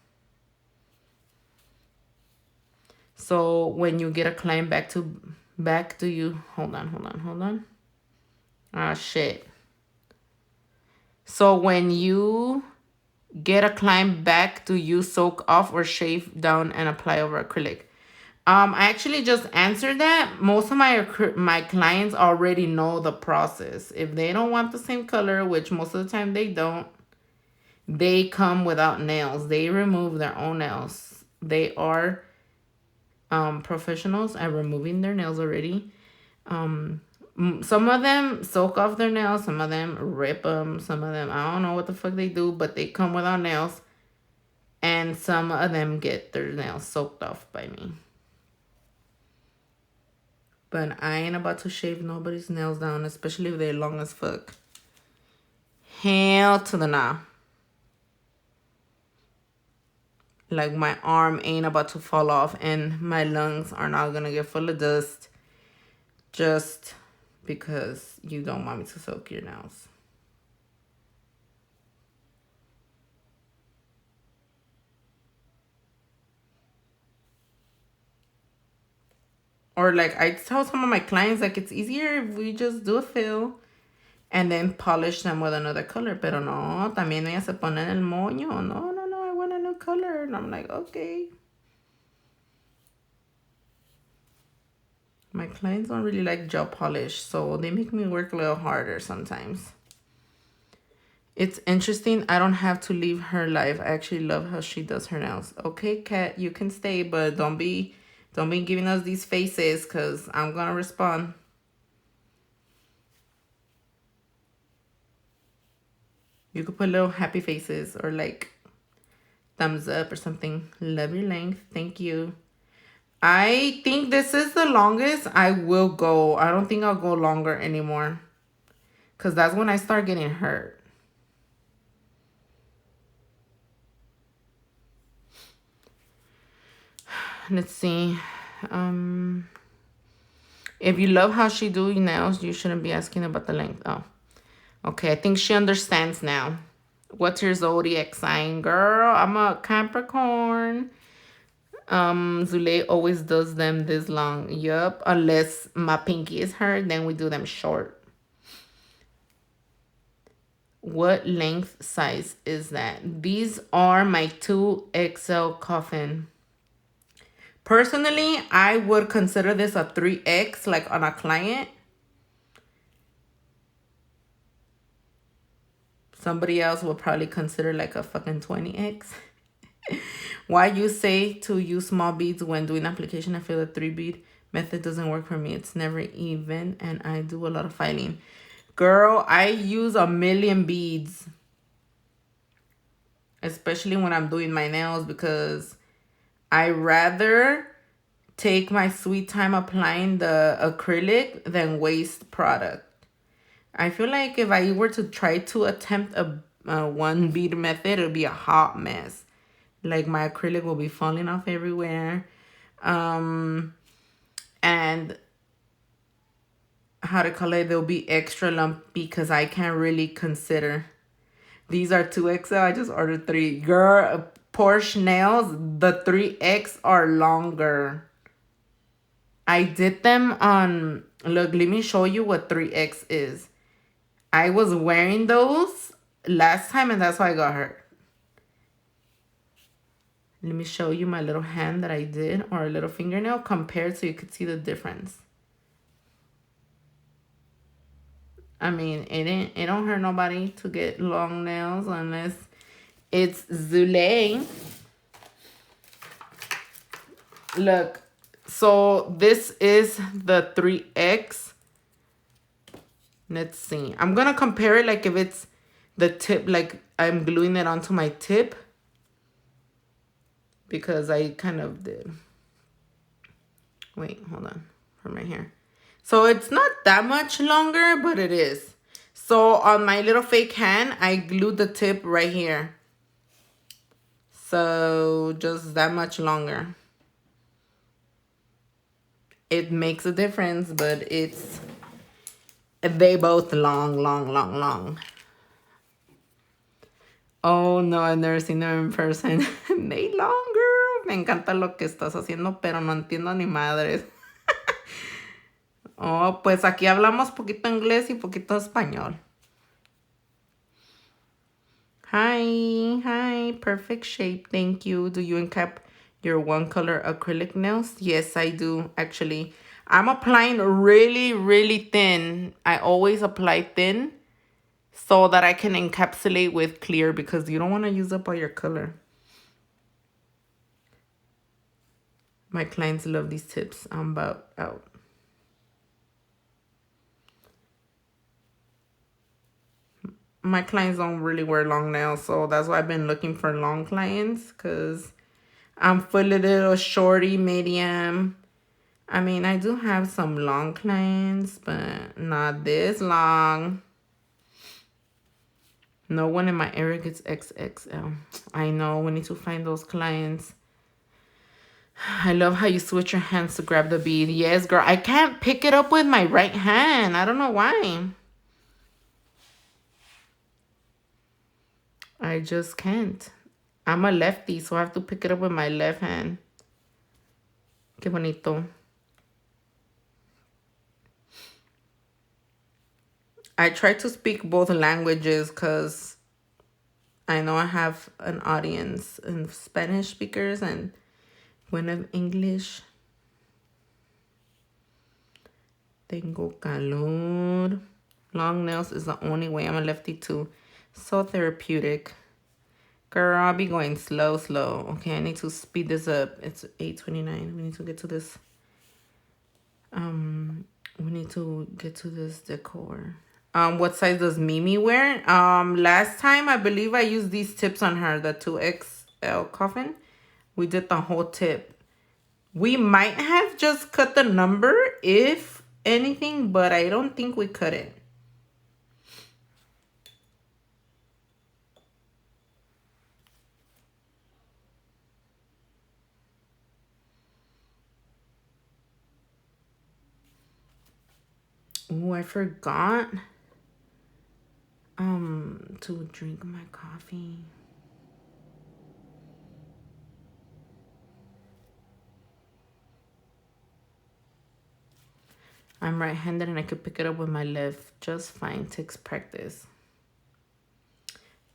So when you get a client back to you, hold on. Ah, shit. So when you get a client back, do you soak off or shave down and apply over acrylic? I actually just answered that. Most of my clients already know the process. If they don't want the same color, which most of the time they don't, they come without nails. They remove their own nails. They are professionals at removing their nails already. Some of them soak off their nails. Some of them rip them. Some of them, I don't know what the fuck they do, but they come without nails. And some of them get their nails soaked off by me. But I ain't about to shave nobody's nails down, especially if they're long as fuck. Hell to the nah. Like my arm ain't about to fall off and my lungs are not gonna get full of dust just because you don't want me to soak your nails. Or like I tell some of my clients, like it's easier if we just do a fill and then polish them with another color. Pero no, también ellas se ponen el moño. No, no, no, I want a new color. And I'm like, okay. My clients don't really like gel polish, so they make me work a little harder sometimes. It's interesting. I don't have to leave her life. I actually love how she does her nails. Okay, Kat, you can stay, but don't be giving us these faces because I'm gonna respond. You could put little happy faces or like thumbs up or something. Love your length. Thank you. I think this is the longest I will go. I don't think I'll go longer anymore. Because that's when I start getting hurt. Let's see. If you love how she do nails, you shouldn't be asking about the length. Oh. Okay, I think she understands now. What's your zodiac sign? Girl, I'm a Capricorn. Zule always does them this long. Yup, unless my pinky is hurt, then we do them short. What length size is that? These are my 2XL coffin. Personally, I would consider this a 3X, like on a client. Somebody else would probably consider like a fucking 20X. Why you say to use small beads when doing application? I feel the 3 bead method doesn't work for me. It's never even, and I do a lot of filing. Girl, I use a million beads. Especially when I'm doing my nails because I rather take my sweet time applying the acrylic than waste product. I feel like if I were to try to attempt a 1 bead method, it would be a hot mess. Like my acrylic will be falling off everywhere. And how to call it, they'll be extra lumpy because I can't really consider. These are 2XL. I just ordered 3. Girl, Porsche nails, the 3X are longer. I did them on, look, let me show you what 3X is. I was wearing those last time and that's why I got hurt. Let me show you my little hand that I did, or a little fingernail compared so you could see the difference. I mean, it don't hurt nobody to get long nails unless it's Zule. Look, so this is the 3X. Let's see. I'm going to compare it like if it's the tip, like I'm gluing it onto my tip. Because I kind of did. Wait, hold on. From right here. So it's not that much longer, but it is. So on my little fake hand, I glued the tip right here. So just that much longer. It makes a difference, but they both long. Oh, no, I've never seen them in person. They longer. Me encanta lo que estás haciendo, pero no entiendo ni madres. Oh, pues aquí hablamos poquito inglés y poquito español. Hi, perfect shape. Thank you. Do you encap your one color acrylic nails? Yes, I do, actually. I'm applying really thin. I always apply thin so that I can encapsulate with clear because you don't want to use up all your color. My clients love these tips. I'm about out. My clients don't really wear long nails, so that's why I've been looking for long clients because I'm full of little shorty, medium. I mean, I do have some long clients, but not this long. No one in my area gets XXL. I know, we need to find those clients. I love how you switch your hands to grab the bead. Yes, girl, I can't pick it up with my right hand. I don't know why. I just can't. I'm a lefty, so I have to pick it up with my left hand. Qué bonito. I try to speak both languages because I know I have an audience in Spanish speakers and one of English. Tengo calor. Long nails is the only way. I'm a lefty too. So therapeutic. Girl, I'll be going slow, slow. Okay, I need to speed this up. It's 8:29. We need to get to this. We need to get to this decor. What size does Mimi wear? Last time I believe I used these tips on her, the 2XL coffin. We did the whole tip. We might have just cut the number if anything, but I don't think we cut it. Oh, I forgot to drink my coffee. I'm right-handed and I could pick it up with my left just fine. Takes practice.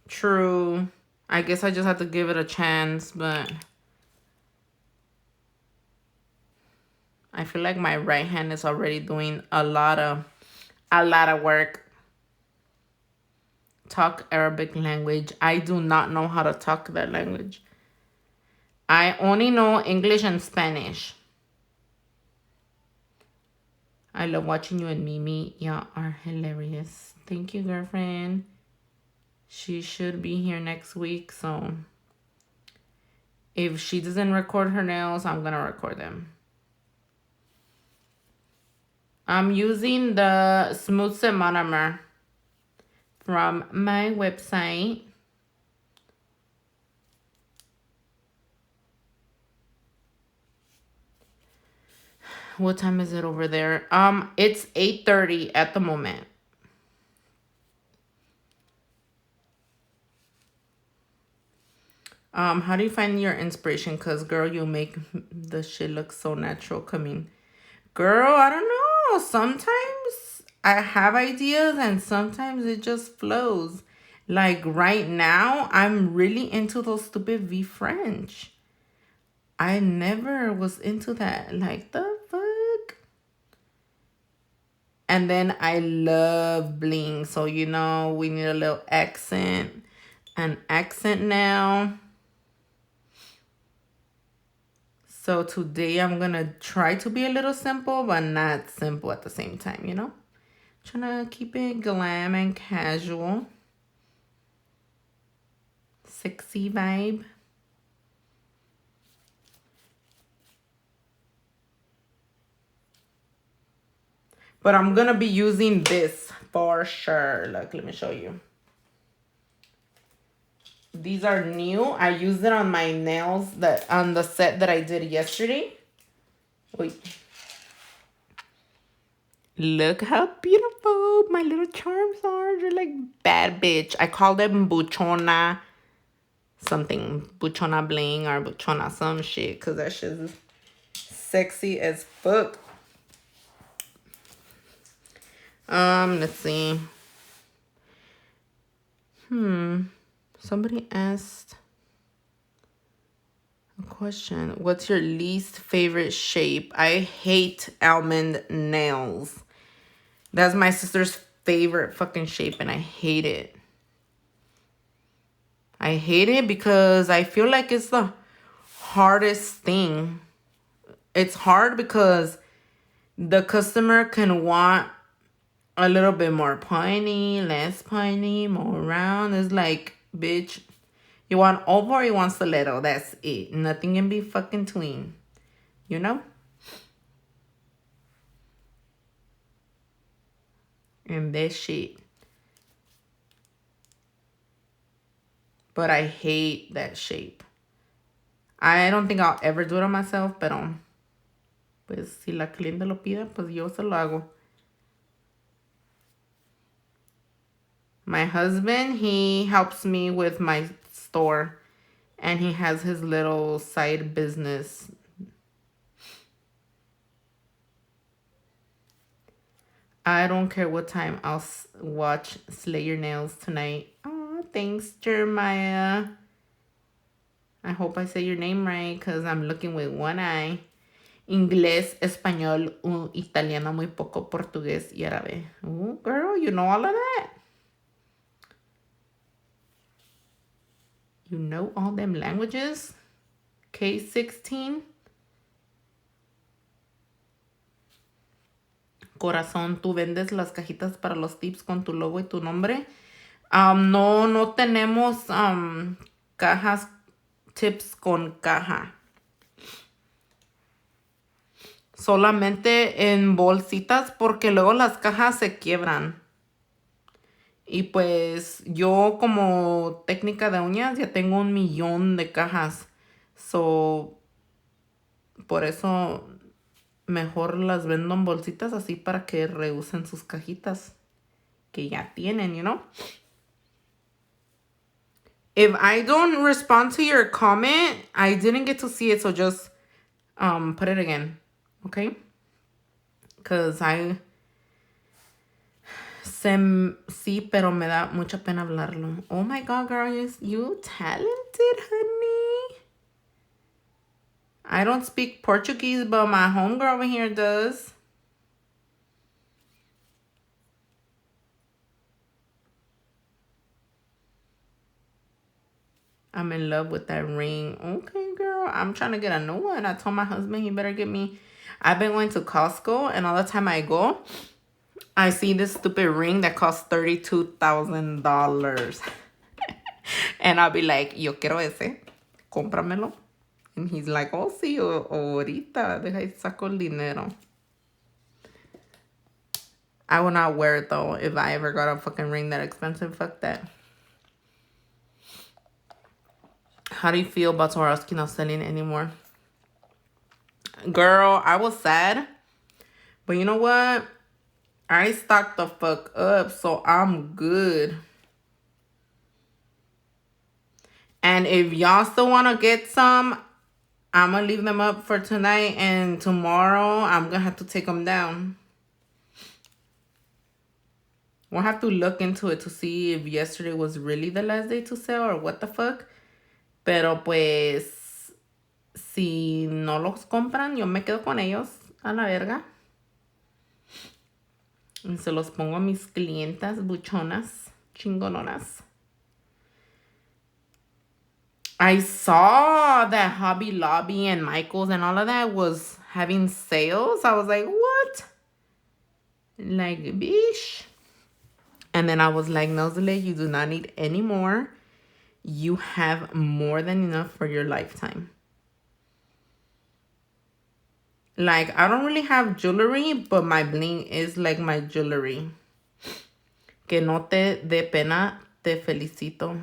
True. I guess I just have to give it a chance, but I feel like my right hand is already doing a lot of work. Talk Arabic language. I do not know how to talk that language. I only know English and Spanish. I love watching you and Mimi. Y'all are hilarious. Thank you, girlfriend. She should be here next week, so if she doesn't record her nails, I'm gonna record them. I'm using the Smooth Set Monomer from my website. What time is it over there? It's 8:30 at the moment. How do you find your inspiration? Cause girl, you make the shit look so natural coming. Girl, I don't know. Sometimes I have ideas and sometimes it just flows. Like right now, I'm really into those stupid V French. I never was into that. Like the fuck? And then I love bling. So, you know, we need a little accent. An accent now. So today I'm going to try to be a little simple, but not simple at the same time, you know? Trying to keep it glam and casual. Sexy vibe. But I'm going to be using this for sure. Look, let me show you. These are new. I used it on my nails on the set that I did yesterday. Wait. Look how beautiful my little charms are. They're like bad bitch. I call them buchona something. Buchona bling or buchona some shit. Because that shit is sexy as fuck. Let's see. Somebody asked a question. What's your least favorite shape? I hate almond nails. That's my sister's favorite fucking shape and I hate it. I hate it because I feel like it's the hardest thing. It's hard because the customer can want a little bit more pointy, less pointy, more round. It's like, bitch, you want oval or you want stiletto. That's it. Nothing can be fucking tween. You know? And that shit. But I hate that shape. I don't think I'll ever do it on myself, pero pues si la cliente lo pide, pues yo se lo hago. My husband, he helps me with my store and he has his little side business. I don't care what time. I'll watch Slay Your Nails tonight. Oh, thanks, Jeremiah. I hope I say your name right because I'm looking with one eye. Inglés, español, italiano, muy poco, portugués y árabe. Oh, girl, you know all of that. You know all them languages? K16. Corazón, ¿tú vendes las cajitas para los tips con tu logo y tu nombre? No tenemos cajas, tips con caja. Solamente en bolsitas porque luego las cajas se quiebran. Y pues yo como técnica de uñas ya tengo 1,000,000 de cajas. So, por eso mejor las vendo en bolsitas así para que reusen sus cajitas que ya tienen, you know? If I don't respond to your comment, I didn't get to see it, so just put it again, okay? Because sí, pero me da mucha pena hablarlo. Oh my God, girl, you talented, honey. I don't speak Portuguese, but my homegirl over here does. I'm in love with that ring. Okay, girl, I'm trying to get a new one. I told my husband he better get me. I've been going to Costco, and all the time I go, I see this stupid ring that costs $32,000. And I'll be like, yo quiero ese. Cómpramelo. And he's like, oh, sí, ahorita. Deja y saco el dinero. I will not wear it, though. If I ever got a fucking ring that expensive, fuck that. How do you feel about Swarovski not selling anymore? Girl, I was sad. But you know what? I stocked the fuck up, so I'm good. And if y'all still want to get some, I'm going to leave them up for tonight. And tomorrow, I'm going to have to take them down. We'll have to look into it to see if yesterday was really the last day to sell or what the fuck. Pero pues, si no los compran, yo me quedo con ellos a la verga. Y se los pongo a mis clientas buchonas, chingononas. I saw that Hobby Lobby and Michael's and all of that was having sales. I was like, what? Like, bish. And then I was like, no, Zule, you do not need any more. You have more than enough for your lifetime. Like, I don't really have jewelry, but my bling is like my jewelry. Que no te dé pena, te felicito.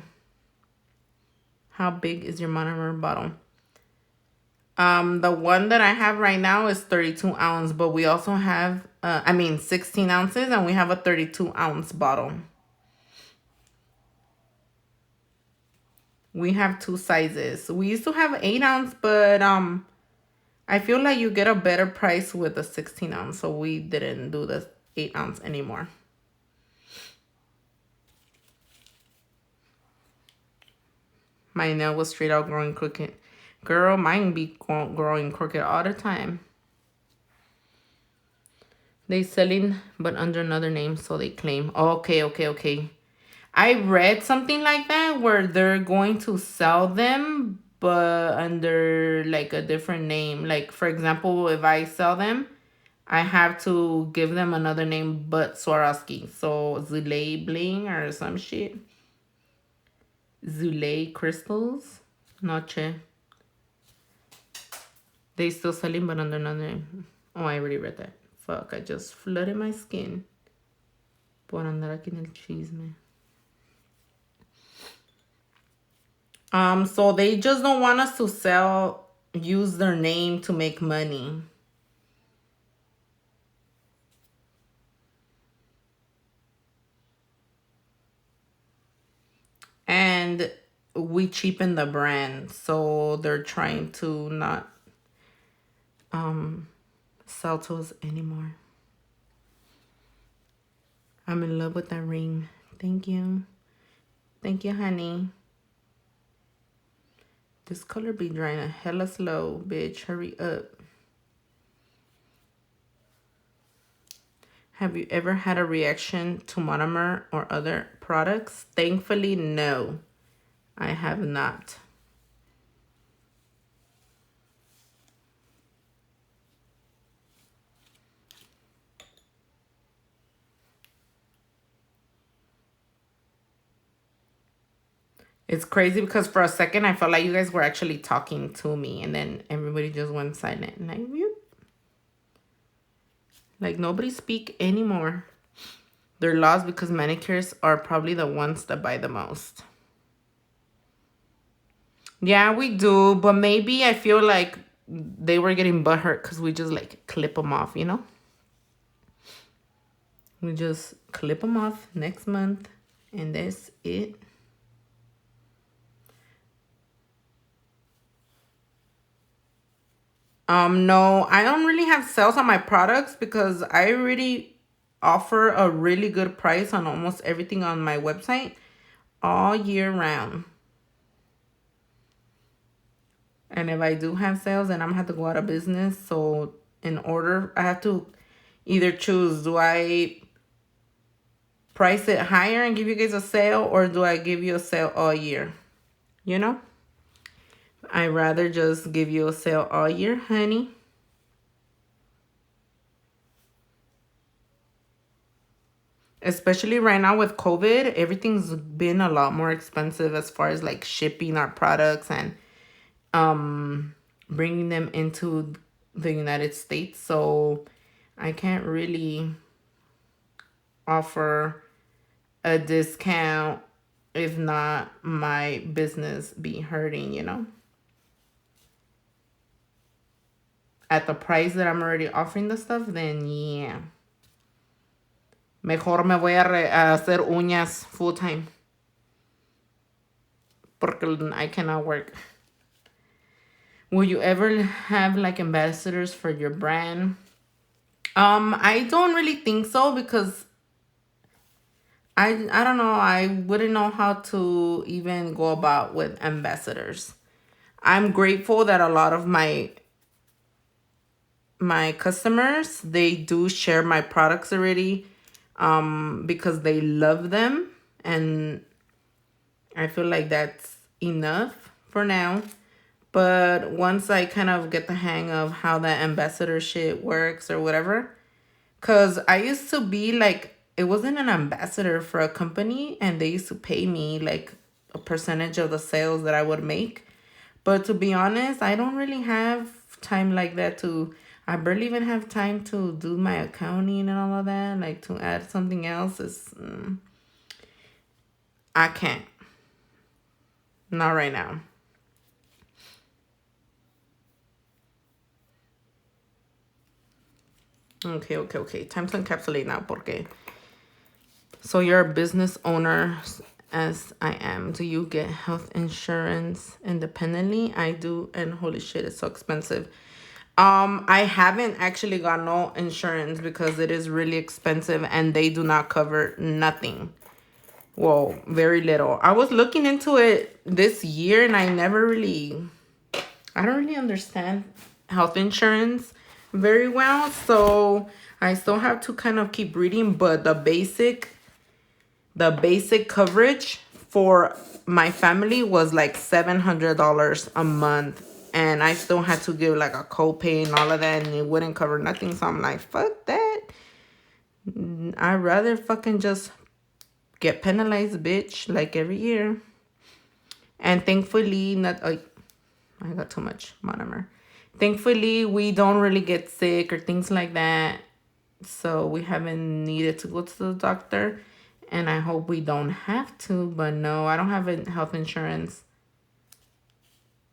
How big is your Monomer bottle? The one that I have right now is 32 ounce, but we also have, 16 ounces, and we have a 32 ounce bottle. We have 2 sizes. We used to have 8 ounce, but I feel like you get a better price with the 16 ounce, so we didn't do the 8 ounce anymore. My nail was straight out growing crooked. Girl, mine be growing crooked all the time. They selling, but under another name, so they claim. Okay. I read something like that where they're going to sell them, but under like a different name. Like, for example, if I sell them, I have to give them another name but Swarovski. So Zule Bling or some shit. Zule Crystals. Noche. They still selling but under another name. Oh, I already read that. Fuck, I just flooded my skin. Por andar aquí en el chisme. So they just don't want us to use their name to make money. And we cheapen the brand, so they're trying to not sell to us anymore. I'm in love with that ring. Thank you. Thank you, honey. This color be drying a hella slow, bitch. Hurry up. Have you ever had a reaction to Monomer or other products? Thankfully, no. I have not. It's crazy because for a second I felt like you guys were actually talking to me, and then everybody just went silent. And like nobody speak anymore. They're lost because manicures are probably the ones that buy the most. Yeah, we do, but maybe I feel like they were getting butthurt because we just like clip them off, you know? We just clip them off next month, and that's it. No, I don't really have sales on my products because I already offer a really good price on almost everything on my website all year round. And if I do have sales, then I'm gonna have to go out of business. So in order, I have to either choose, do I price it higher and give you guys a sale, or do I give you a sale all year? You know? I'd rather just give you a sale all year, honey. Especially right now with COVID, everything's been a lot more expensive as far as like shipping our products and bringing them into the United States. So I can't really offer a discount if not my business be hurting, you know? At the price that I'm already offering the stuff, then yeah. Mejor me voy a hacer uñas full time. Porque I cannot work. Will you ever have like ambassadors for your brand? I don't really think so because I don't know. I wouldn't know how to even go about with ambassadors. I'm grateful that a lot of my customers, they do share my products already because they love them, and I feel like that's enough for now. But once I kind of get the hang of how that ambassador shit works or whatever, because I used to be like, it wasn't an ambassador for a company, and they used to pay me like a percentage of the sales that I would make. But to be honest, I don't really have time like that to, I barely even have time to do my accounting and all of that. Like to add something else is, I can't. Not right now. Okay. Time to encapsulate now, porque. So you're a business owner, as I am. Do you get health insurance independently? I do, and holy shit, it's so expensive. I haven't actually got no insurance because it is really expensive and they do not cover nothing. Well, very little. I was looking into it this year and I don't really understand health insurance very well. So I still have to kind of keep reading, but the basic coverage for my family was like $700 a month. And I still had to give like a copay and all of that, and it wouldn't cover nothing. So I'm like, fuck that. I'd rather fucking just get penalized, bitch, like every year. And thankfully, I got too much monomer. Thankfully, we don't really get sick or things like that. So we haven't needed to go to the doctor. And I hope we don't have to. But no, I don't have health insurance.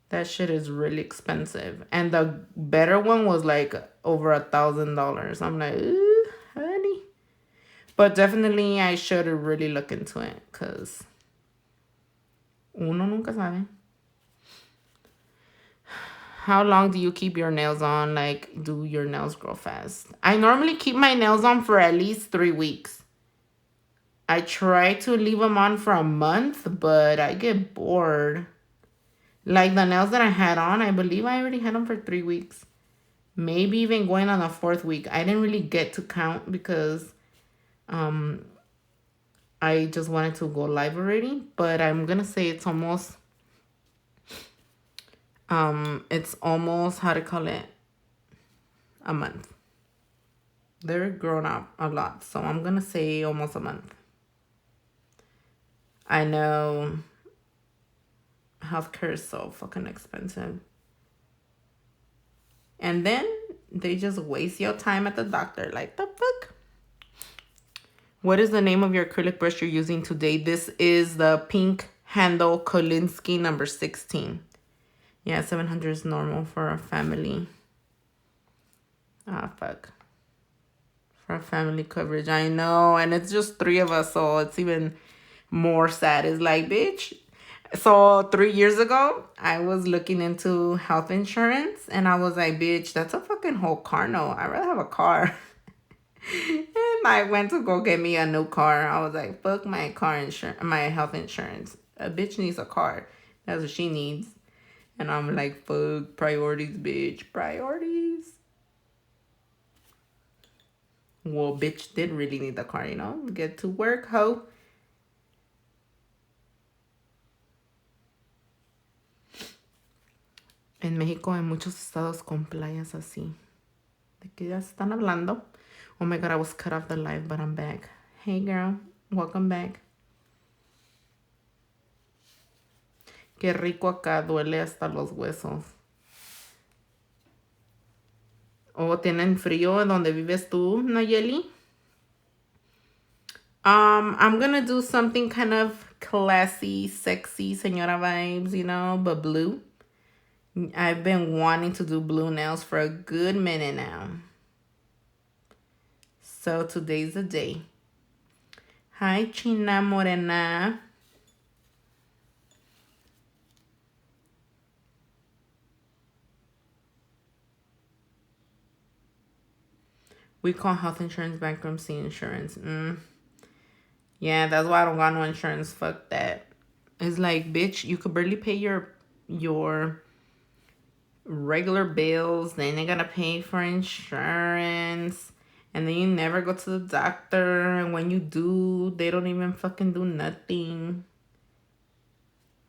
That shit is really expensive. And the better one was like over $1,000. I'm like, ooh, honey. But definitely I should really look into it. Because uno nunca sabe. How long do you keep your nails on? Like, do your nails grow fast? I normally keep my nails on for at least 3 weeks. I try to leave them on for a month, but I get bored. Like the nails that I had on, I believe I already had them for 3 weeks. Maybe even going on the 4th week. I didn't really get to count because I just wanted to go live already. But I'm gonna say it's almost, how to call it, a month. They're grown up a lot, so I'm gonna say almost a month. I know healthcare is so fucking expensive. And then they just waste your time at the doctor. Like, the fuck? What is the name of your acrylic brush you're using today? This is the pink handle Kolinsky number 16. Yeah, 700 is normal for a family. Ah, fuck. For a family coverage. I know. And it's just 3 of us, so it's even more sad. It's like, bitch. So 3 years ago, I was looking into health insurance, and I was like, bitch, that's a fucking whole car note. I'd rather have a car. And I went to go get me a new car. I was like, fuck my car insurance, my health insurance. A bitch needs a car. That's what she needs. And I'm like, fuck, priorities, bitch. Priorities. Well, bitch did really need the car, you know? Get to work, ho. En México hay muchos estados con playas así. ¿De qué ya están hablando? Oh my god, I was cut off the live, but I'm back. Hey girl, welcome back. Qué rico acá, duele hasta los huesos. ¿O tienen frío donde vives tú, Nayeli? I'm gonna do something kind of classy, sexy, señora vibes, you know, but blue. I've been wanting to do blue nails for a good minute now. So today's the day. Hi, China Morena. We call health insurance bankruptcy insurance. Yeah, that's why I don't got no insurance. Fuck that. It's like, bitch, you could barely pay your regular bills. Then you gotta pay for insurance. And then you never go to the doctor. And when you do, they don't even fucking do nothing.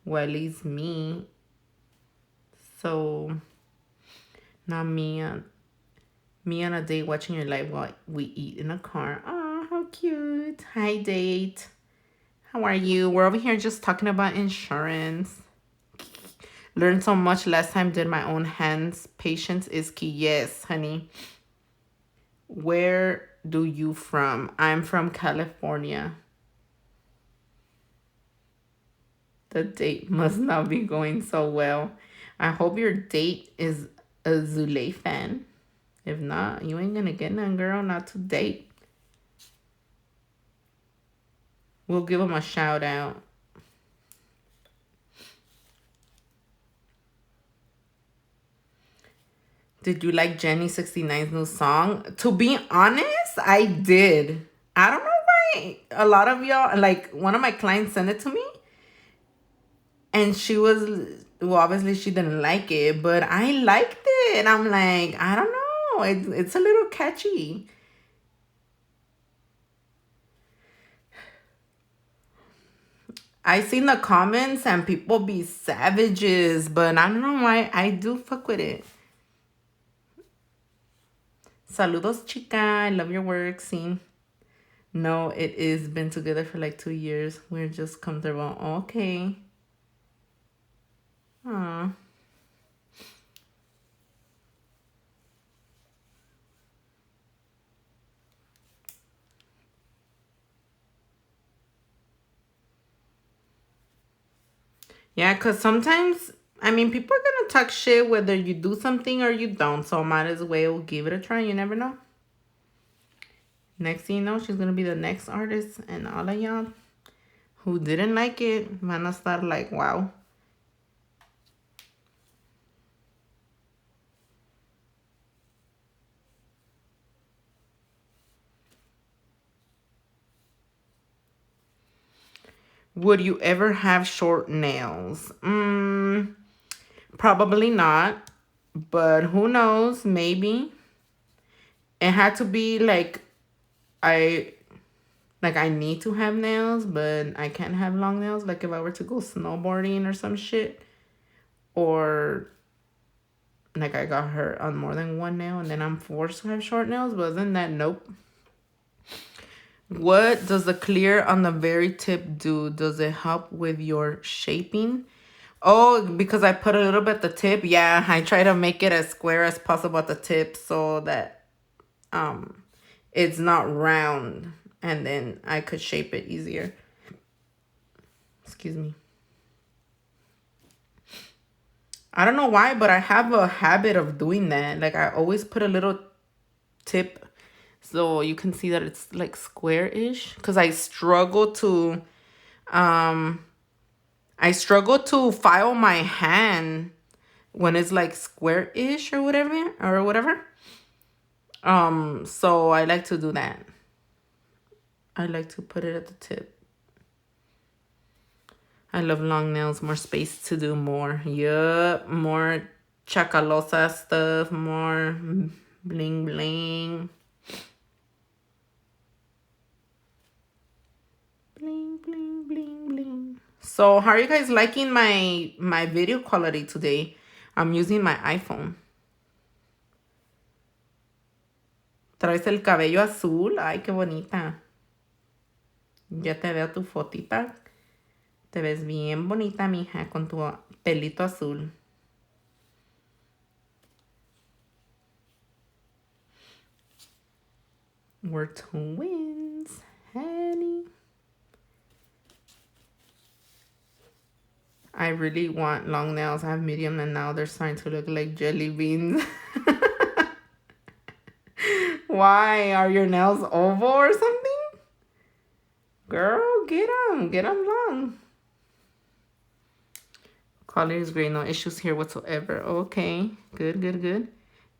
Well, at least me. So, not me. Me on a date watching your live while we eat in a car. Oh, how cute. Hi, date. How are you? We're over here just talking about insurance. Learned so much last time, did my own hands. Patience is key. Yes, honey. Where do you from? I'm from California. The date must not be going so well. I hope your date is a Zule fan. If not, you ain't gonna get none, girl. Not to date. We'll give him a shout out. Did you like Jenny 69's new song? To be honest, I did. I don't know why a lot of y'all, like one of my clients sent it to me. And she was, well, obviously she didn't like it, but I liked it. I'm like, I don't know. It's a little catchy. I seen the comments and people be savages, but I don't know why. I do fuck with it. Saludos, chica. I love your work. See? No, it is been together for like 2 years. We're just comfortable. Okay. Aw. Yeah, because sometimes, I mean, people are going to talk shit whether you do something or you don't. So might as well give it a try. You never know. Next thing you know, she's going to be the next artist. And all of y'all who didn't like it, van a estar like, wow. Would you ever have short nails? Probably not, but who knows? Maybe. It had to be like I I need to have nails, but I can't have long nails. Like if I were to go snowboarding or some shit, or like I got hurt on more than one nail and then I'm forced to have short nails. But other than that, nope. What does the clear on the very tip do? Does it help with your shaping? Oh, because I put a little bit at the tip. Yeah, I try to make it as square as possible at the tip so that it's not round, and then I could shape it easier. Excuse me. I don't know why, but I have a habit of doing that. Like I always put a little tip so you can see that it's like square-ish, because I struggle to file my hand when it's like square-ish or whatever. So I like to do that. I like to put it at the tip. I love long nails, more space to do more. Yup, more chacalosa stuff, more bling bling. Bling bling bling bling. So how are you guys liking my video quality today? I'm using my iPhone. Traes el cabello azul. Ay, qué bonita. Ya te veo tu fotita. Te ves bien bonita, mija, con tu pelito azul. We're twins, honey. I really want long nails. I have medium and now they're starting to look like jelly beans. Why? Are your nails oval or something? Girl, get them. Get them long. Quality is great. No issues here whatsoever. Okay. Good, good, good.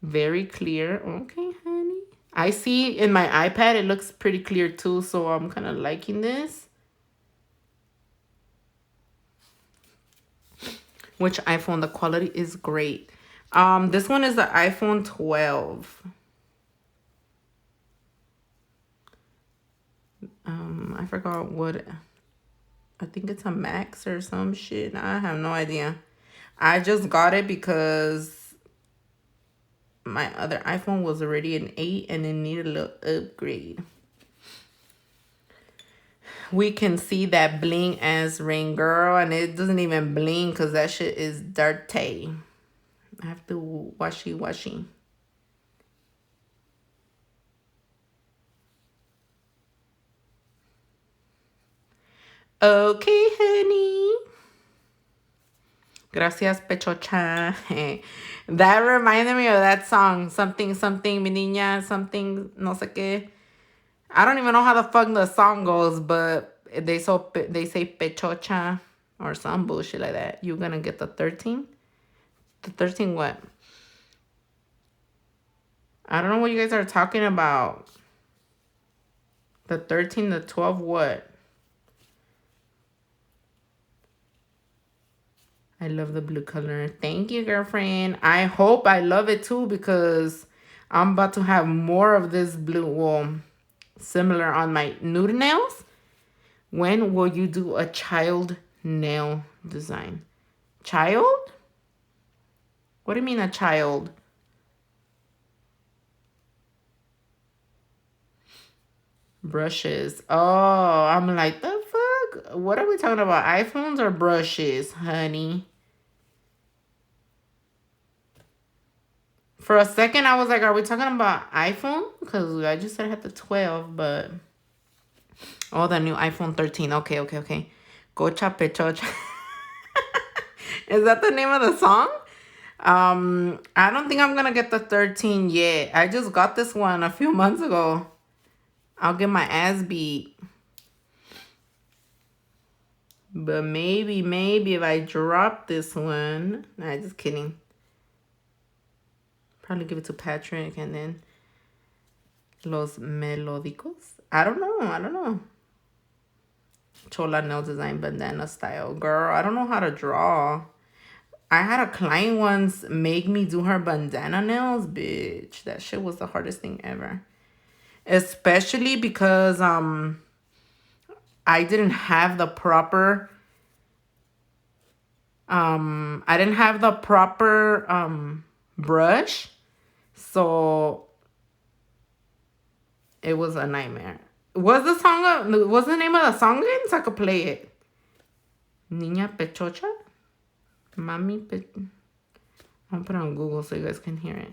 Very clear. Okay, honey. I see in my iPad it looks pretty clear too, so I'm kind of liking this. Which iPhone? The quality is great. This one is the iPhone 12. I forgot what. I think it's a Max or some shit. I have no idea. I just got it because my other iPhone was already an 8 and it needed a little upgrade. We can see that bling as rain, girl, and it doesn't even bling because that shit is dirty. I have to washy. Okay, honey. Gracias, Pechocha. That reminded me of that song. Something, mi niña, something, no sé qué. I don't even know how the fuck the song goes, but they say Pechocha or some bullshit like that. You're gonna get the 13? The 13 what? I don't know what you guys are talking about. The 13, the 12 what? I love the blue color. Thank you, girlfriend. I hope I love it too because I'm about to have more of this blue, well, similar on my nude nails. When will you do a child nail design? Child? What do you mean a child? Brushes. Oh, I'm like, the fuck? What are we talking about? iPhones or brushes, honey? For a second, I was like, are we talking about iPhone? Because I just said I had the 12, but... Oh, the new iPhone 13. Okay. Gocha Pechocha. Is that the name of the song? I don't think I'm going to get the 13 yet. I just got this one a few months ago. I'll get my ass beat. But maybe if I drop this one... Nah, just kidding. Probably give it to Patrick and then... Los Melódicos. I don't know. Chola nail design bandana style. Girl, I don't know how to draw. I had a client once make me do her bandana nails. Bitch, that shit was the hardest thing ever. Especially because I didn't have the proper brush. So it was a nightmare. Was the name of the song again? So I could play it. Niña Pechocha? Mami I'm gonna put it on Google so you guys can hear it.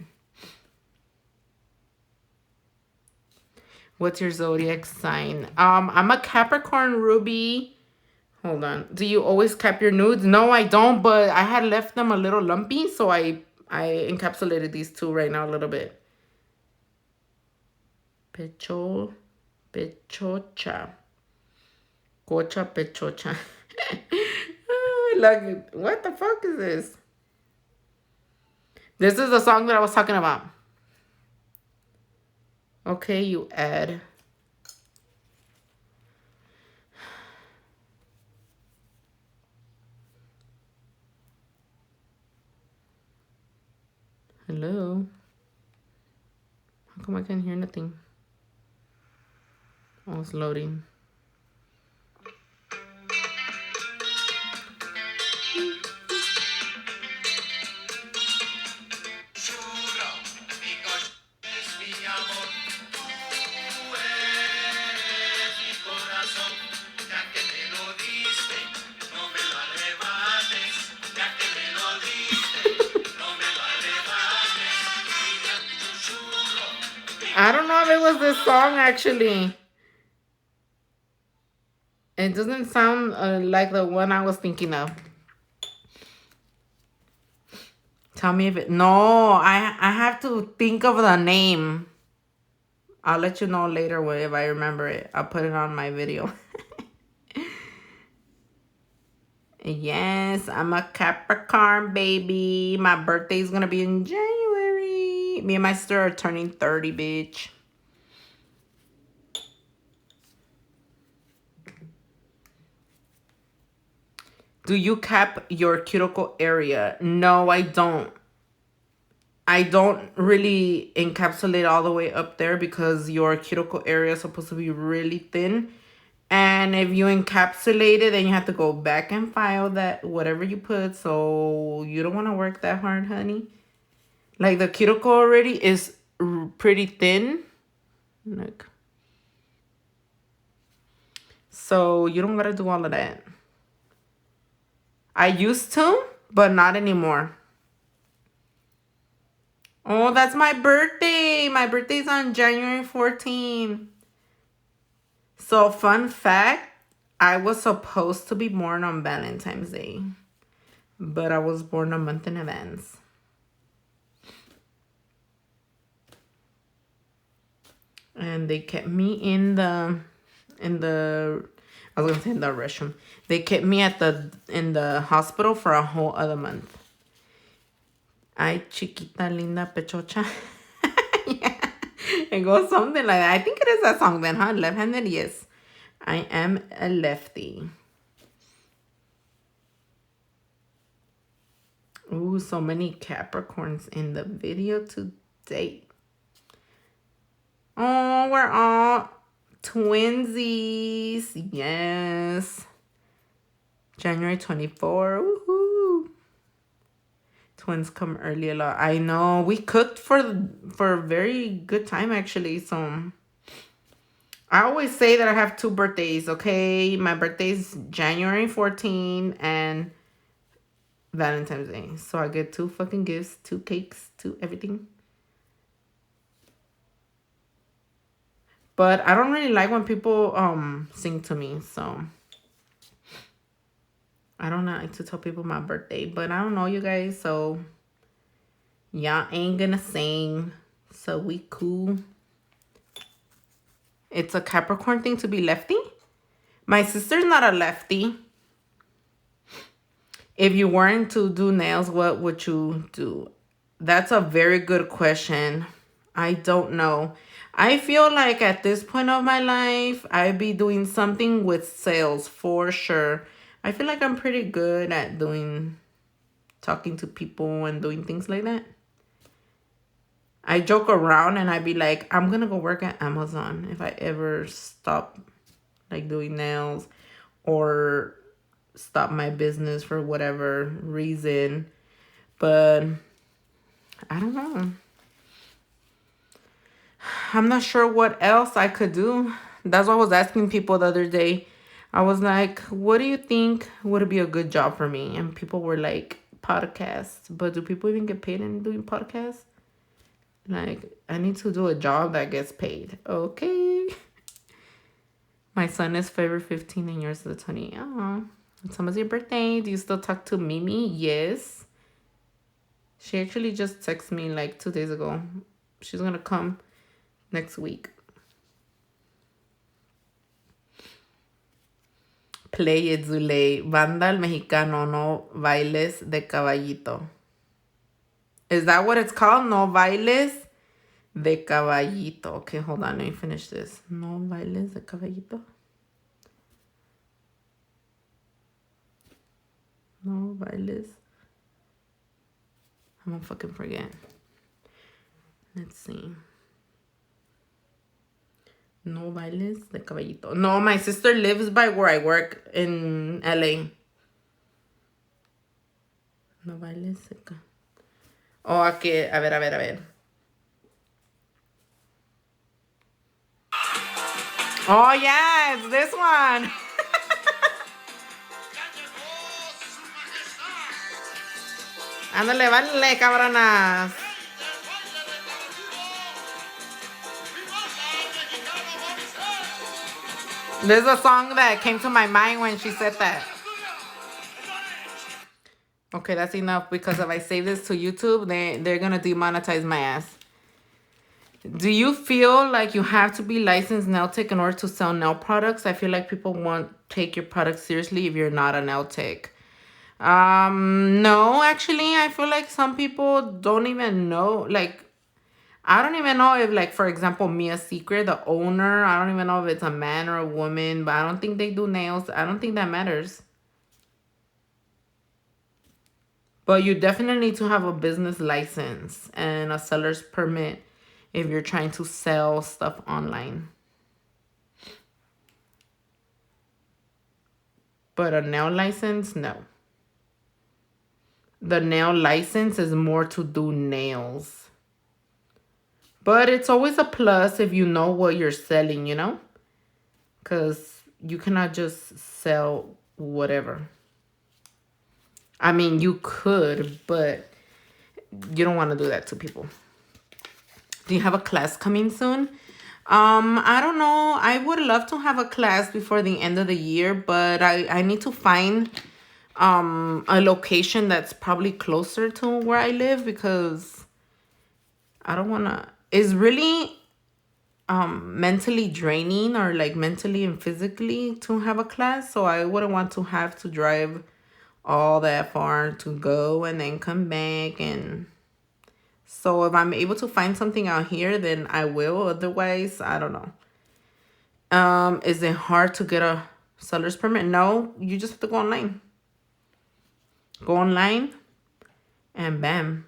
What's your zodiac sign? I'm a Capricorn, Ruby. Hold on. Do you always cap your nudes? No, I don't, but I had left them a little lumpy, so I encapsulated these two right now a little bit. Pechocha. Cocha pechocha. Like, what the fuck is this? This is the song that I was talking about. Okay, you add. Hello? How come I can't hear nothing? Oh, it's loading. I don't know if it was this song, actually. It doesn't sound like the one I was thinking of. Tell me if it... No, I have to think of the name. I'll let you know later if I remember it. I'll put it on my video. Yes, I'm a Capricorn, baby. My birthday's gonna be in January. Me and my sister are turning 30, bitch. Do you cap your cuticle area? No, I don't. I don't really encapsulate all the way up there because your cuticle area is supposed to be really thin. And if you encapsulate it, then you have to go back and file that whatever you put. So you don't want to work that hard, honey. Like the cuticle already is pretty thin. Look. So you don't got to do all of that. I used to, but not anymore. Oh, that's my birthday. My birthday's on January 14th. So, fun fact, I was supposed to be born on Valentine's Day, but I was born a month in advance. And they kept me in the I was gonna say in the restroom. They kept me in the hospital for a whole other month. Ay, chiquita linda pechocha. Yeah. It goes something like that. I think it is that song then, huh? Left-handed, yes. I am a lefty. Ooh, so many Capricorns in the video today. Oh, we're all twinsies. Yes. January 24. Woohoo. Twins come early a lot. I know. We cooked for a very good time, actually. So I always say that I have 2 birthdays, okay? My birthday's January 14 and Valentine's Day. So I get 2 fucking gifts, 2 cakes, 2 everything. But I don't really like when people sing to me, so I don't like to tell people my birthday. But I don't know you guys, so y'all ain't gonna sing. So we cool. It's a Capricorn thing to be lefty. My sister's not a lefty. If you weren't to do nails, what would you do? That's a very good question. I don't know. I feel like at this point of my life, I'd be doing something with sales for sure. I feel like I'm pretty good at talking to people and doing things like that. I joke around and I'd be like, I'm gonna go work at Amazon if I ever stop like doing nails or stop my business for whatever reason. But I don't know. I'm not sure what else I could do. That's what I was asking people the other day. I was like, what do you think would be a good job for me? And people were like, podcasts. But do people even get paid in doing podcasts? Like, I need to do a job that gets paid. Okay. My son is February 15 and yours is the 20. Oh, it's almost your birthday. Do you still talk to Mimi? Yes. She actually just texted me like 2 days ago. She's going to come next week. Play it, Zuley. Banda el mexicano, no bailes de caballito. Is that what it's called? No bailes de caballito. Okay, hold on. Let me finish this. No bailes de caballito. No bailes. I'm gonna fucking forget. Let's see. No bailes de caballito. No, my sister lives by where I work in LA. No bailes de caballito. Oh, aquí. A ver. Oh, yeah, it's this one. Ándale, vale, cabronas. This is a song that came to my mind when she said that. Okay, that's enough because if I save this to YouTube, they're gonna demonetize my ass. Do you feel like you have to be licensed nail tech in order to sell nail products? I feel like people won't take your product seriously if you're not a nail tech. No, actually, I feel like some people don't even know. Like, I don't even know if, like, for example, Mia Secret, the owner, I don't even know if it's a man or a woman, but I don't think they do nails. I don't think that matters. But you definitely need to have a business license and a seller's permit if you're trying to sell stuff online. But a nail license, no. The nail license is more to do nails. But it's always a plus if you know what you're selling, you know? Because you cannot just sell whatever. I mean, you could, but you don't want to do that to people. Do you have a class coming soon? I don't know. I would love to have a class before the end of the year, but I need to find a location that's probably closer to where I live because I don't want to. It's really mentally draining or like mentally and physically to have a class, so I wouldn't want to have to drive all that far to go and then come back. And so if I'm able to find something out here, then I will. Otherwise, I don't know. Is it hard to get a seller's permit? No, you just have to go online. Go online and bam.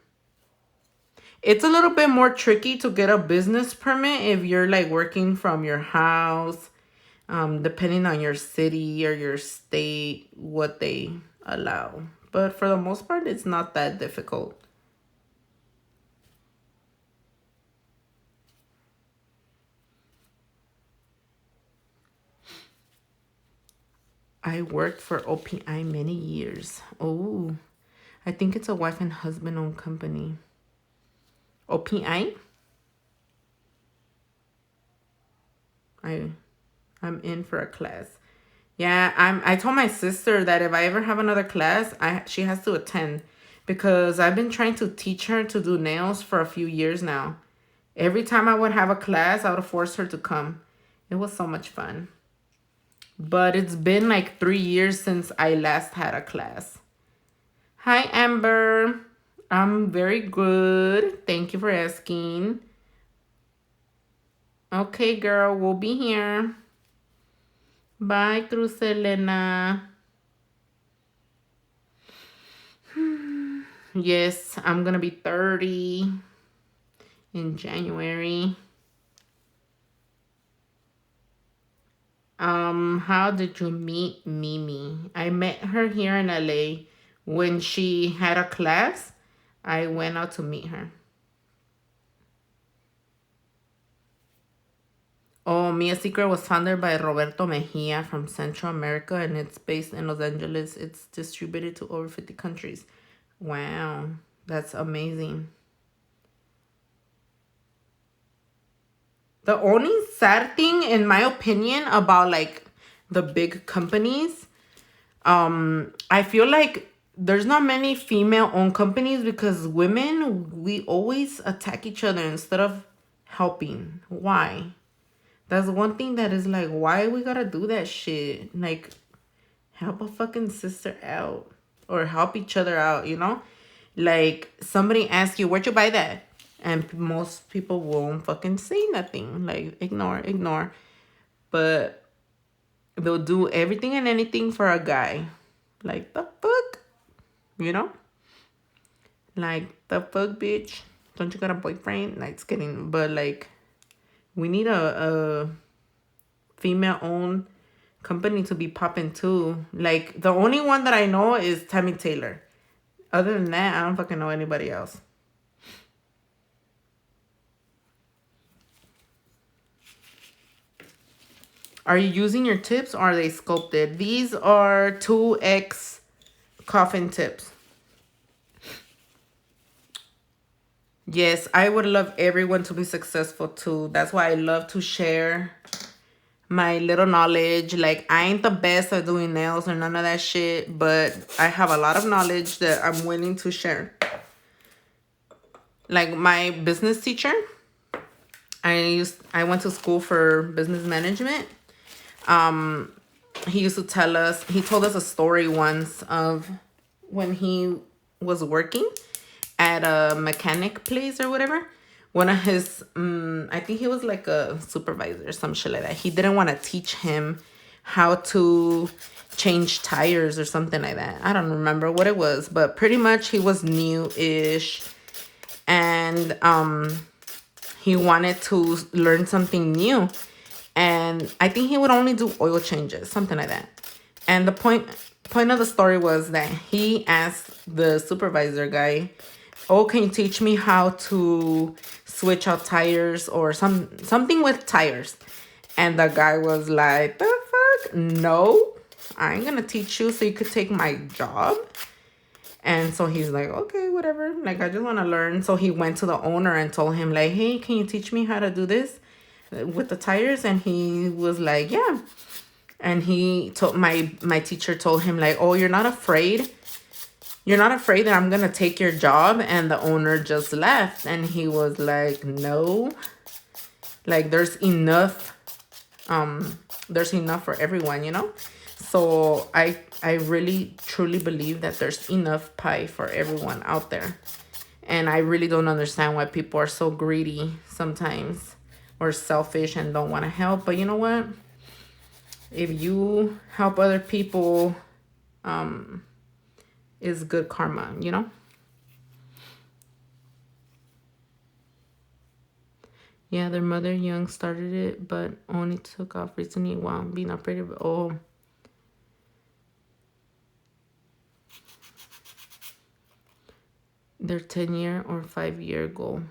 It's a little bit more tricky to get a business permit if you're like working from your house, depending on your city or your state, what they allow. But for the most part, it's not that difficult. I worked for OPI many years. Oh, I think it's a wife and husband owned company. OPI? I'm in for a class. Yeah, I told my sister that if I ever have another class, she has to attend because I've been trying to teach her to do nails for a few years now. Every time I would have a class, I would force her to come. It was so much fun. But it's been like 3 years since I last had a class. Hi, Amber. I'm very good. Thank you for asking. Okay, girl, we'll be here. Bye, Cruz Elena. Yes, I'm gonna be 30 in January. How did you meet Mimi? I met her here in LA when she had a class. I went out to meet her. Oh, Mia Secret was founded by Roberto Mejia from Central America, and it's based in Los Angeles. It's distributed to over 50 countries. Wow, that's amazing. The only sad thing, in my opinion, about like the big companies, I feel like there's not many female-owned companies because women, we always attack each other instead of helping. Why? That's one thing that is like, why we gotta do that shit? Like, help a fucking sister out or help each other out, you know? Like, somebody asks you, where'd you buy that? And most people won't fucking say nothing. Like, ignore. But they'll do everything and anything for a guy. Like, the fuck? You know? Like, the fuck, bitch? Don't you got a boyfriend? Like, it's kidding. But, like, we need a female-owned company to be popping too. Like, the only one that I know is Tammy Taylor. Other than that, I don't fucking know anybody else. Are you using your tips or are they sculpted? These are 2X coffin tips. Yes, I would love everyone to be successful too. That's why I love to share my little knowledge. Like, I ain't the best at doing nails or none of that shit, but I have a lot of knowledge that I'm willing to share. Like, my business teacher, I went to school for business management. He used to tell us, he told us a story once of when he was working at a mechanic place or whatever. One of his, I think he was like a supervisor or some shit like that. He didn't want to teach him how to change tires or something like that. I don't remember what it was, but pretty much he was new-ish. And he wanted to learn something new. And I think he would only do oil changes, something like that. And the point of the story was that he asked the supervisor guy, oh, can you teach me how to switch out tires or something with tires? And the guy was like, the fuck? No, I ain't gonna teach you so you could take my job. And so he's like, okay, whatever. Like, I just want to learn. So he went to the owner and told him, like, hey, can you teach me how to do this with the tires? And he was like, yeah. And he told my teacher told him, like, oh, you're not afraid that I'm gonna take your job? And the owner just left. And he was like, no, like, there's enough for everyone, you know? So I really truly believe that there's enough pie for everyone out there. And I really don't understand why people are so greedy sometimes or selfish and don't want to help. But you know what? If you help other people, is good karma, you know? Yeah, their mother young started it, but only took off recently while being operated. Oh, their 10-year or 5-year goal.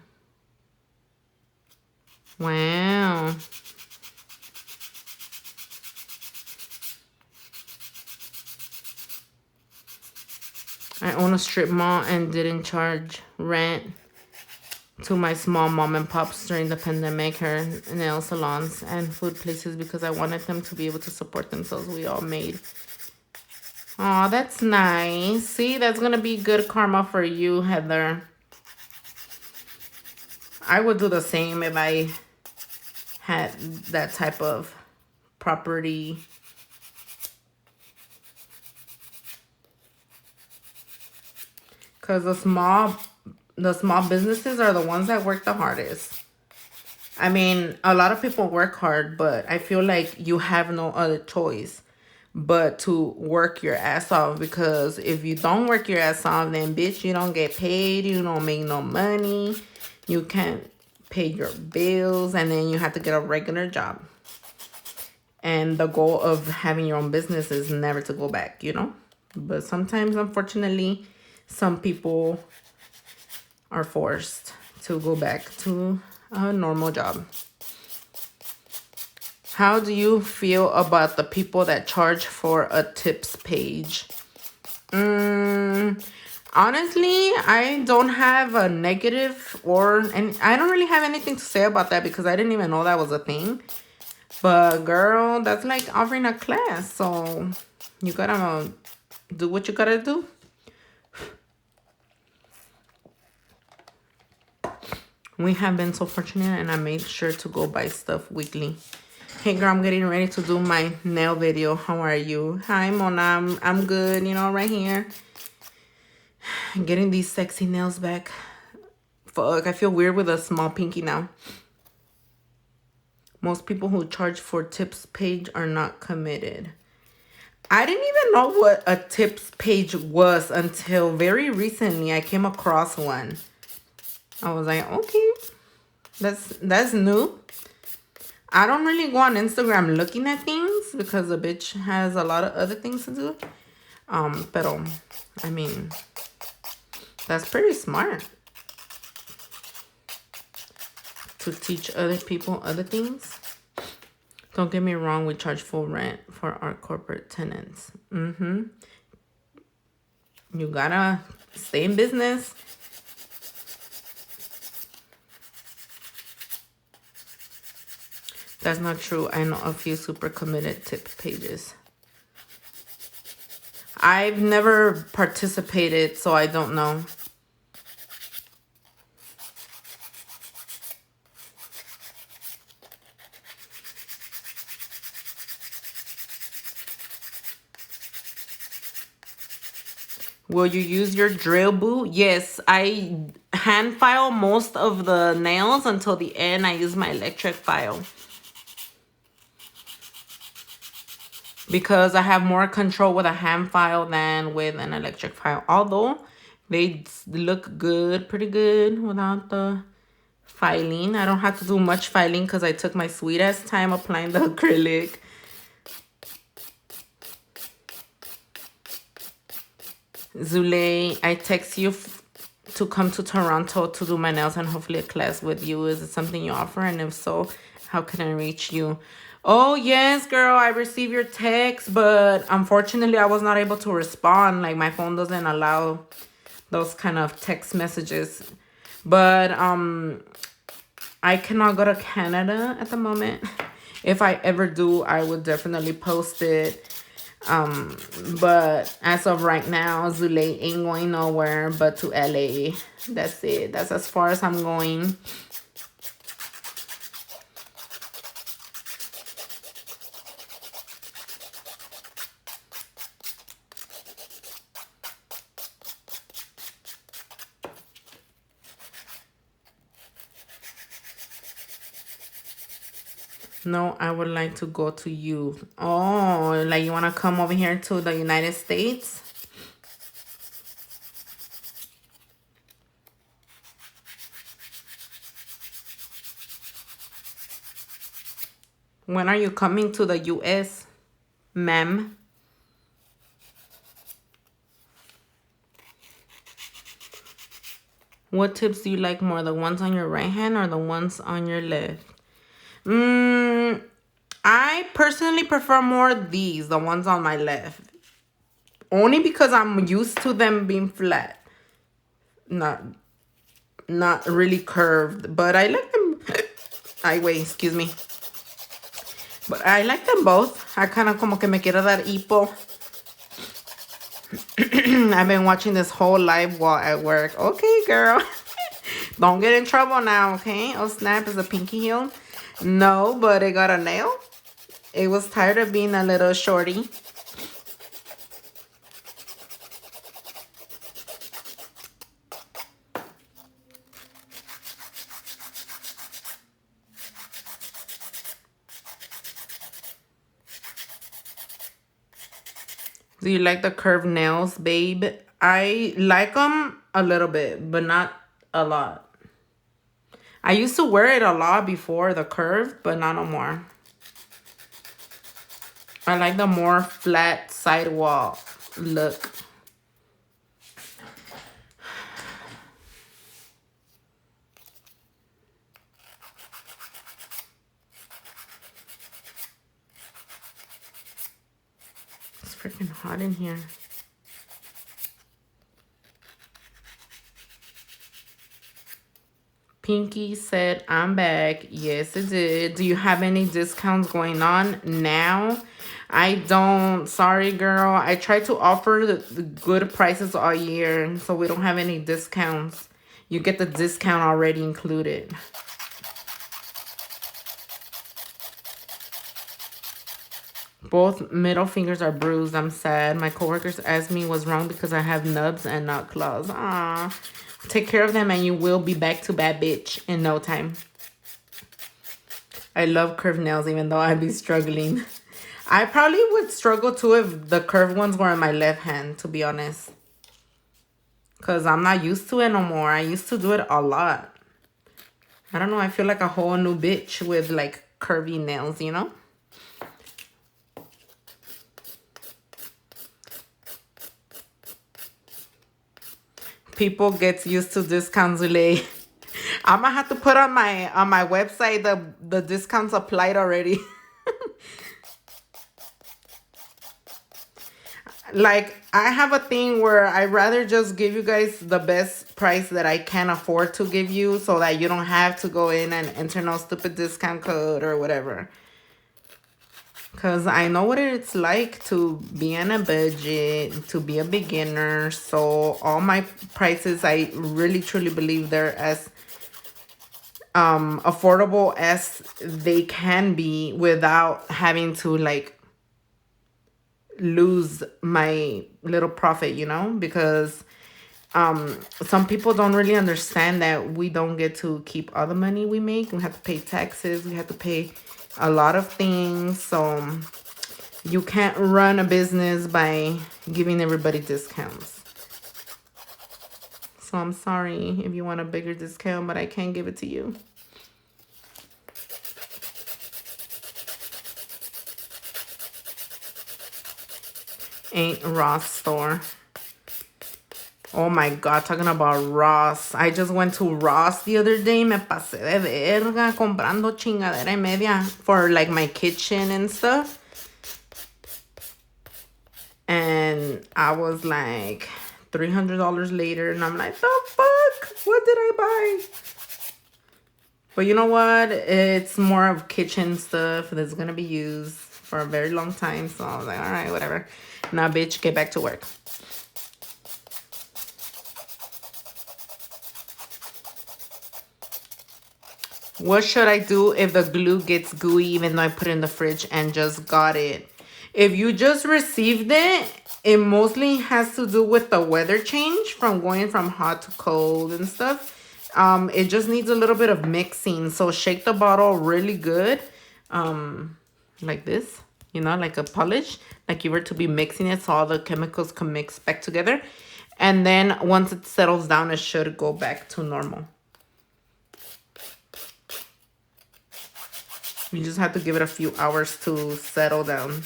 Wow. I own a strip mall and didn't charge rent to my small mom and pops during the pandemic, her nail salons and food places, because I wanted them to be able to support themselves. We all made. Oh, that's nice. See, that's going to be good karma for you, Heather. I would do the same if I had that type of property. Because the small businesses are the ones that work the hardest. I mean, a lot of people work hard, but I feel like you have no other choice but to work your ass off, because if you don't work your ass off, then bitch, you don't get paid, you don't make no money, you can't pay your bills, and then you have to get a regular job. And the goal of having your own business is never to go back, you know? But sometimes, unfortunately, some people are forced to go back to a normal job. How do you feel about the people that charge for a tips page? Honestly, I don't have a negative and I don't really have anything to say about that because I didn't even know that was a thing. But girl, that's like offering a class, so you gotta do what you gotta do. We have been so fortunate, and I made sure to go buy stuff weekly. Hey girl, I'm getting ready to do my nail video. How are you? Hi Mona, I'm good, you know, right here. Getting these sexy nails back. Fuck, I feel weird with a small pinky now. Most people who charge for tips page are not committed. I didn't even know what a tips page was until very recently. I came across one. I was like, okay, that's new. I don't really go on Instagram looking at things because the bitch has a lot of other things to do. Pero, I mean, that's pretty smart to teach other people other things. Don't get me wrong, we charge full rent for our corporate tenants. You gotta stay in business. That's not true. I know a few super committed tip pages. I've never participated, so I don't know. Will you use your drill boot? Yes, I hand file most of the nails until the end. I use my electric file because I have more control with a hand file than with an electric file. Although they look good, pretty good without the filing. I don't have to do much filing because I took my sweet ass time applying the acrylic. Zule, I text you to come to Toronto to do my nails and hopefully a class with you. Is it something you offer? And if so, how can I reach you? Oh, yes, girl, I received your text, but unfortunately, I was not able to respond. Like, my phone doesn't allow those kind of text messages. But I cannot go to Canada at the moment. If I ever do, I would definitely post it. But as of right now, Zule ain't going nowhere but to LA. That's it. That's as far as I'm going. No, I would like to go to you. Oh, like you want to come over here to the United States? When are you coming to the US, ma'am? What tips do you like more, the ones on your right hand or the ones on your left? I personally prefer more these, the ones on my left. Only because I'm used to them being flat. Not really curved, but I like them. Wait, excuse me. But I like them both. I kind of como que me quiero dar hipo. I've been watching this whole live while at work. Okay, girl. Don't get in trouble now, okay? Oh, snap, is a pinky heel? No, but it got a nail. It was tired of being a little shorty. Do you like the curved nails, babe? I like them a little bit, but not a lot. I used to wear it a lot before, the curved, but not no more. I like the more flat sidewall look. It's freaking hot in here. Pinky said, I'm back. Yes, it did. Do you have any discounts going on now? I don't. Sorry, girl. I try to offer the good prices all year, so we don't have any discounts. You get the discount already included. Both middle fingers are bruised. I'm sad. My coworkers asked me what's wrong because I have nubs and not claws. Ah. Take care of them and you will be back to bad bitch in no time. I love curved nails even though I'd be struggling. I probably would struggle too if the curved ones were in my left hand, to be honest. Because I'm not used to it no more. I used to do it a lot. I don't know. I feel like a whole new bitch with like curvy nails, you know? People get used to discounts late. I'm gonna have to put on my website the discounts applied already. Like, I have a thing where I rather just give you guys the best price that I can afford to give you so that you don't have to go in and enter no stupid discount code or whatever. Because I know what it's like to be on a budget, to be a beginner. So all my prices, I really truly believe they're as affordable as they can be without having to like lose my little profit, you know, because some people don't really understand that we don't get to keep all the money we make. We have to pay taxes, we have to pay a lot of things. So you can't run a business by giving everybody discounts. So I'm sorry if you want a bigger discount, but I can't give it to you. Ain't Ross store. Oh my God, talking about Ross. I just went to Ross the other day. Me pasé de verga comprando chingadera y media for like my kitchen and stuff. And I was like $300 later. And I'm like, the fuck? What did I buy? But you know what? It's more of kitchen stuff that's going to be used for a very long time. So I was like, all right, whatever. Now, bitch, get back to work. What should I do if the glue gets gooey even though I put it in the fridge and just got it? If you just received it, it mostly has to do with the weather change from going from hot to cold and stuff. It just needs a little bit of mixing. So shake the bottle really good. Like this, you know, like a polish. Like you were to be mixing it so all the chemicals can mix back together. And then once it settles down, it should go back to normal. You just have to give it a few hours to settle down.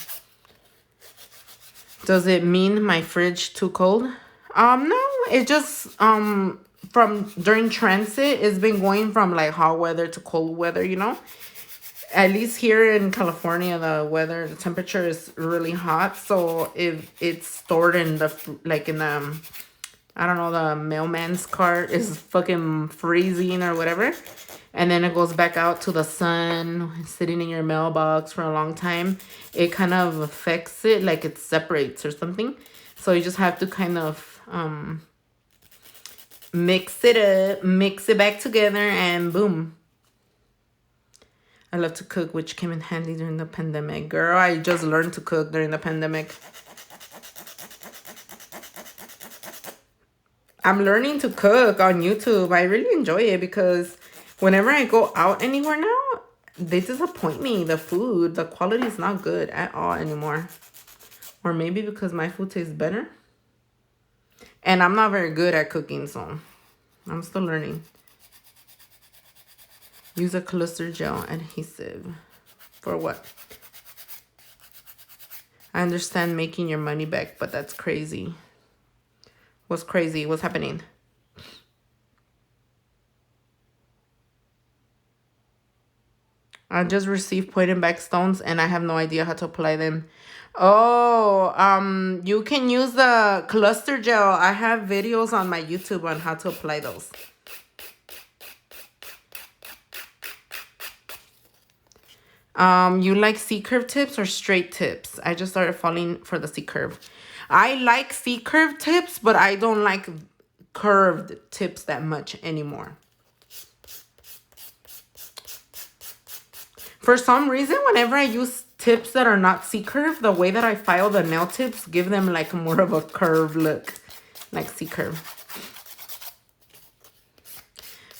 Does it mean my fridge too cold? No, it just, from during transit, it's been going from like hot weather to cold weather, you know? At least here in California, the temperature is really hot. So if it's stored in the, like in the, I don't know, the mailman's cart is fucking freezing or whatever. And then it goes back out to the sun, sitting in your mailbox for a long time. It kind of affects it, like it separates or something. So you just have to kind of mix it up, mix it back together, and boom. I love to cook, which came in handy during the pandemic. Girl, I just learned to cook during the pandemic. I'm learning to cook on YouTube. I really enjoy it because whenever I go out anywhere now, they disappoint me. The food, the quality is not good at all anymore. Or maybe because my food tastes better. And I'm not very good at cooking, so I'm still learning. Use a cluster gel adhesive. For what? I understand making your money back, but that's crazy. What's crazy? What's happening? I just received point and back stones and I have no idea how to apply them. Oh, you can use the cluster gel. I have videos on my YouTube on how to apply those. You like C-curve tips or straight tips? I just started falling for the C-curve. I like C-curve tips, but I don't like curved tips that much anymore. For some reason, whenever I use tips that are not C-curve, the way that I file the nail tips give them like more of a curve look, like C-curve.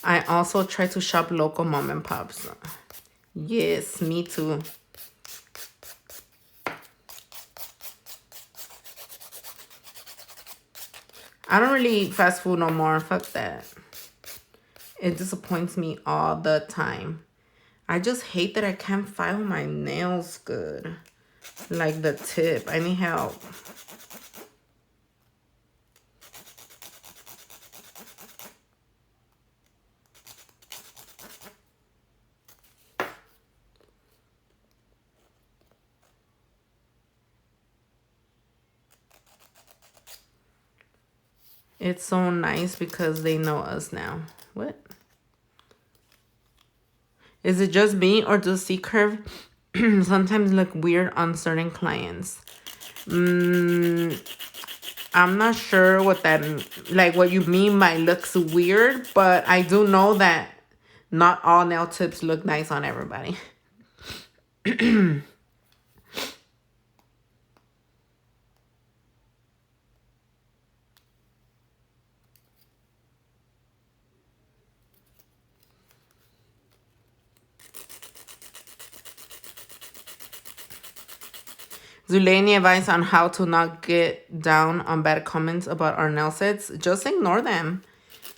I also try to shop local mom and pops. Yes, me too. I don't really eat fast food no more. Fuck that. It disappoints me all the time. I just hate that I can't file my nails good. Like the tip. I need help. It's so nice because they know us now. What? Is it just me or does C-curve sometimes look weird on certain clients? I'm not sure what that, like what you mean by looks weird, but I do know that not all nail tips look nice on everybody. Zule, any advice on how to not get down on bad comments about our nail sets? Just ignore them.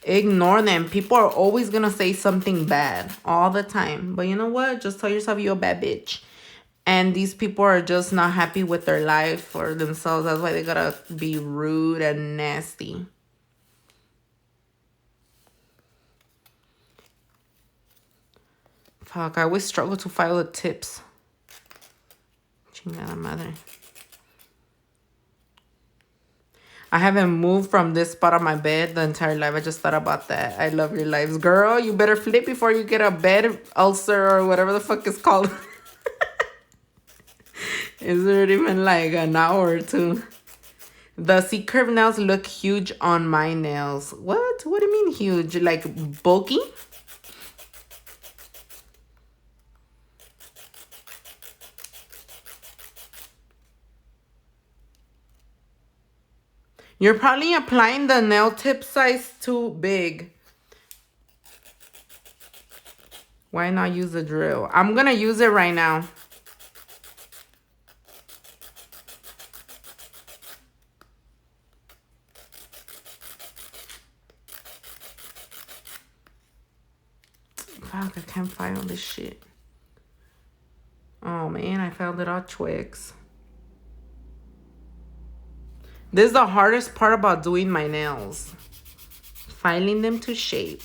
Ignore them. People are always going to say something bad all the time. But you know what? Just tell yourself you're a bad bitch. And these people are just not happy with their life or themselves. That's why they gotta be rude and nasty. Fuck, I always struggle to file the tips. Chingada madre. I haven't moved from this spot on my bed the entire life. I just thought about that. I love your lives. Girl, you better flip before you get a bed ulcer or whatever the fuck it's called. It's already been like an hour or two. The C-curve nails look huge on my nails. What? What do you mean huge? Like bulky? You're probably applying the nail tip size too big. Why not use a drill? I'm gonna use it right now. Fuck, I can't file this shit. Oh man, I filed it all Twix. This is the hardest part about doing my nails. Filing them to shape.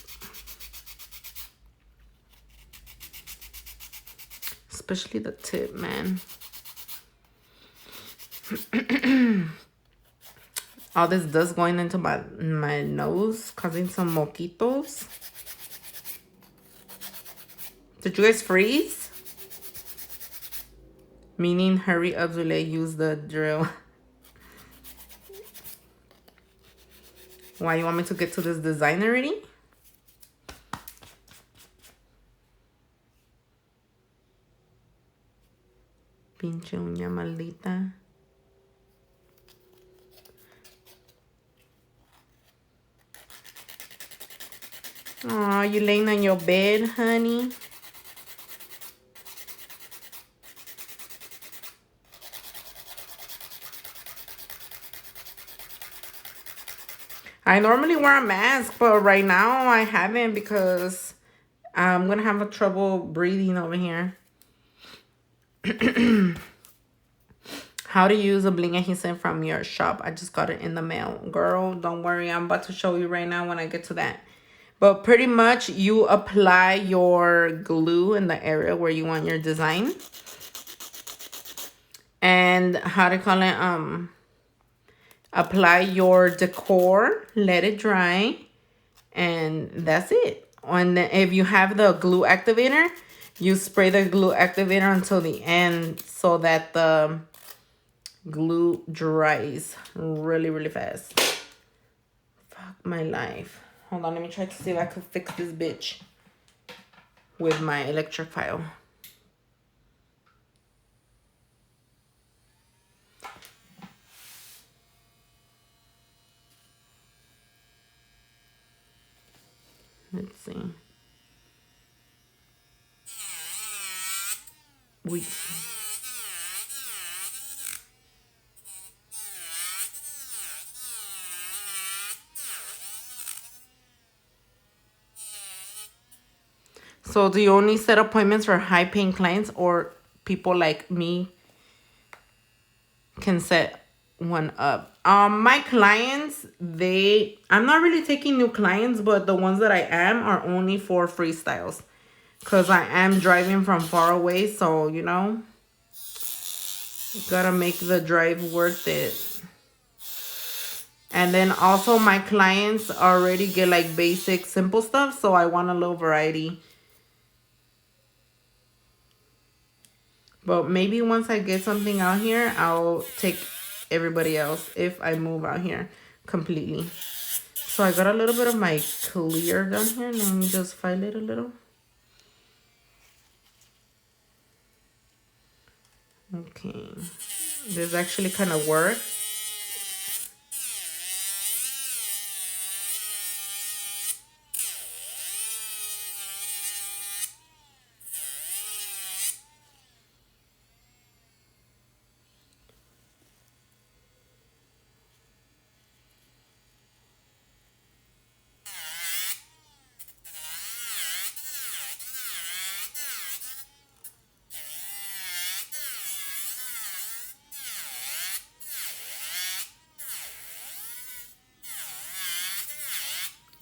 Especially the tip, man. All this dust going into my nose, causing some moquitos. Did you guys freeze? Meaning, hurry up, Zule, use the drill. Why, you want me to get to this design already? Pinche uña maldita. Aw, you laying on your bed, honey? I normally wear a mask, but right now I haven't because I'm gonna have a trouble breathing over here. How to use a bling adhesive from your shop. I just got it in the mail. Girl, don't worry. I'm about to show you right now when I get to that. But pretty much you apply your glue in the area where you want your design. And how to call it, apply your decor, let it dry, and that's it. And if you have the glue activator, you spray the glue activator until the end so that the glue dries really, really fast. Fuck my life. Hold on, let me try to see if I could fix this bitch with my electric file. Let's see. So do you only set appointments for high-paying clients, or people like me can set one up? My clients, I'm not really taking new clients, but the ones that I am are only for freestyles. Because I am driving from far away, so, you know, gotta make the drive worth it. And then also my clients already get like basic, simple stuff, so I want a little variety. But maybe once I get something out here, I'll take everybody else if I move out here completely. So I got a little bit of my clear down here. Let me just file it a little. Okay. This actually kind of works.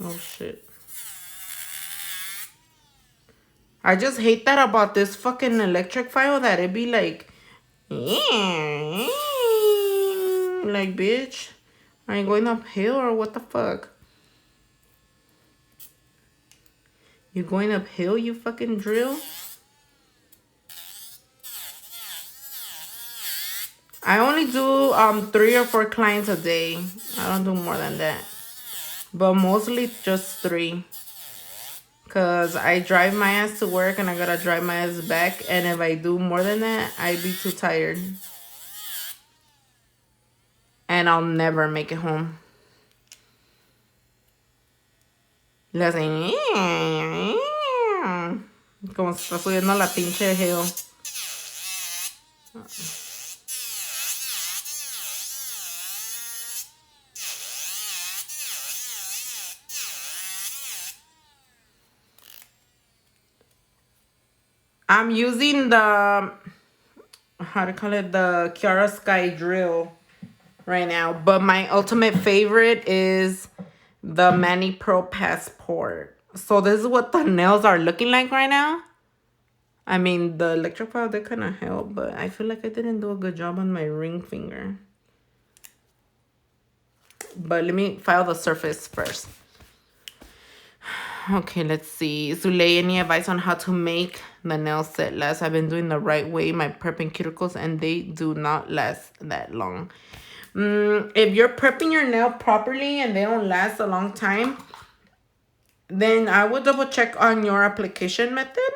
Oh shit. I just hate that about this fucking electric file, that it be like, like, bitch, are you going uphill or what the fuck? You going uphill, you fucking drill? I only do 3 or 4 clients a day. I don't do more than that. But mostly just 3. Cause I drive my ass to work and I gotta drive my ass back. And if I do more than that, I'd be too tired. And I'll never make it home. Le hacen como se está subiendo la pinche hill. I'm using the, how to call it, the Kiara Sky drill right now. But my ultimate favorite is the Mani Pro Passport. So this is what the nails are looking like right now. I mean, the electric file did kind of help, but I feel like I didn't do a good job on my ring finger. But let me file the surface first. Okay, let's see. Zulay, any advice on how to make the nails set last? I've been doing the right way, my prepping cuticles, and they do not last that long. If you're prepping your nail properly and they don't last a long time, then I would double check on your application method.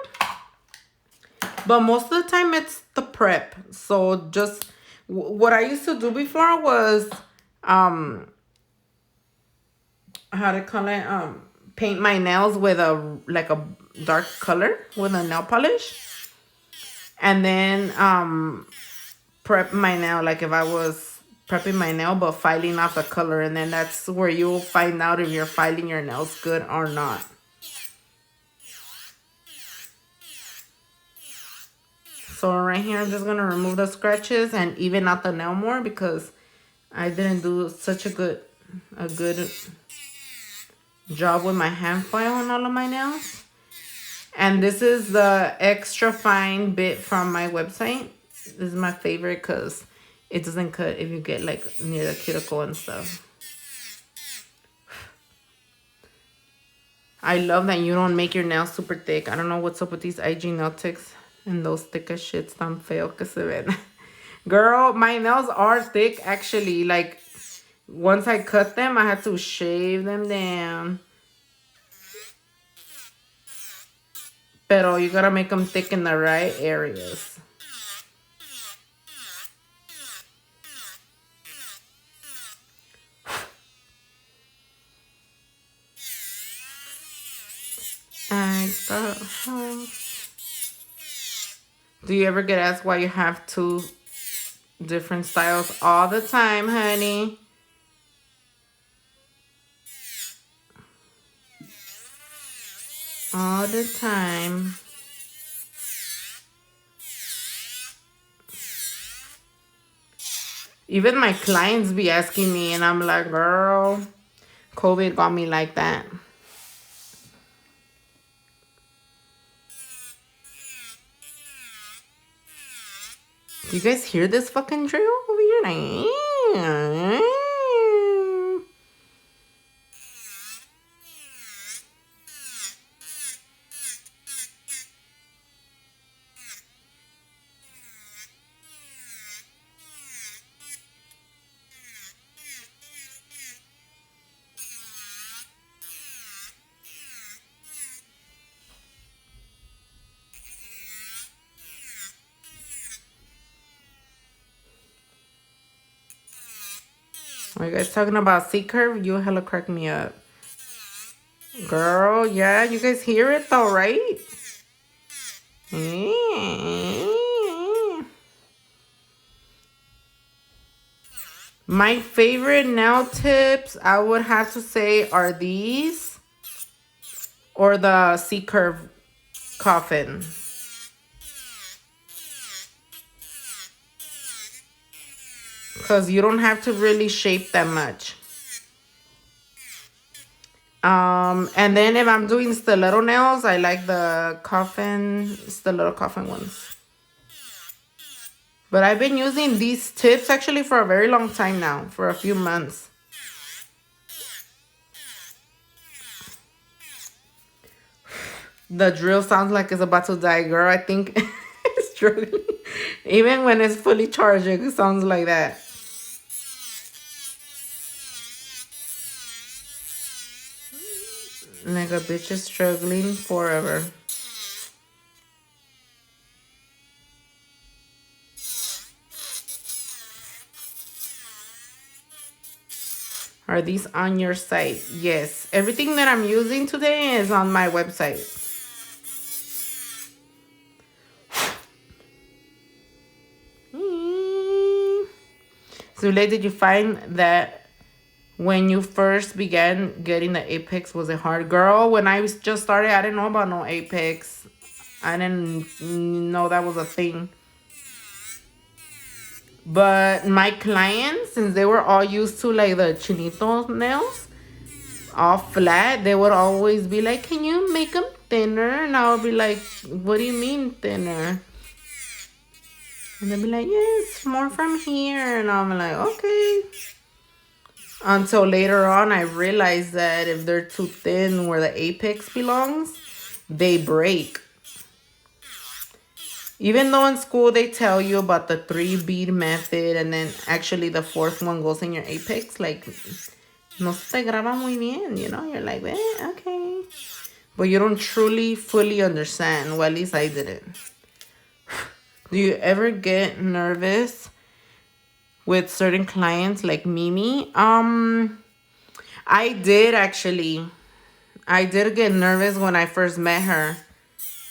But most of the time it's the prep. So just what I used to do before was how to call it, paint my nails with a dark color with a nail polish, and then prep my nail. Like if I was prepping my nail, but filing off the color. And then that's where you'll find out if you're filing your nails good or not. So right here, I'm just going to remove the scratches and even out the nail more because I didn't do such a good job with my hand file on all of my nails. And this is the extra fine bit from my website. This is my favorite because it doesn't cut if you get like near the cuticle and stuff. I love that you don't make your nails super thick. I don't know what's up with these IG nail ticks and those thick as shits tan feo que se ven. Girl, my nails are thick actually. Like once I cut them, I had to shave them down. Pero you gotta make them thick in the right areas. Do you ever get asked why you have two different styles all the time, honey? All the time. Even my clients be asking me, and I'm like, girl, COVID got me like that. Do you guys hear this fucking drill over here? Like, are you guys talking about C-curve? You hella crack me up. Girl, yeah, you guys hear it though, right? My favorite nail tips, I would have to say, are these or the C-curve coffin. Because you don't have to really shape that much. And then if I'm doing stiletto nails, I like the stiletto coffin ones. But I've been using these tips actually for a very long time now, for a few months. The drill sounds like it's about to die, girl. I think it's struggling. Even when it's fully charged, it sounds like that. Like a bitch is struggling forever. Are these on your site? Yes. Everything that I'm using today is on my website. Zule, did you find that when you first began getting the Apex, was it hard? Girl, when I just started, I didn't know about no Apex. I didn't know that was a thing. But my clients, since they were all used to like the chinito nails, all flat, they would always be like, can you make them thinner? And I would be like, what do you mean thinner? And they'd be like, yes, more from here. And I'm like, okay. Until later on, I realized that if they're too thin where the apex belongs, they break. Even though in school they tell you about the 3 bead method and then actually the 4th one goes in your apex, like, no se graba muy bien, you know? You're like, okay. But you don't truly, fully understand. Well, at least I didn't. Do you ever get nervous with certain clients like Mimi? I did actually. I did get nervous when I first met her.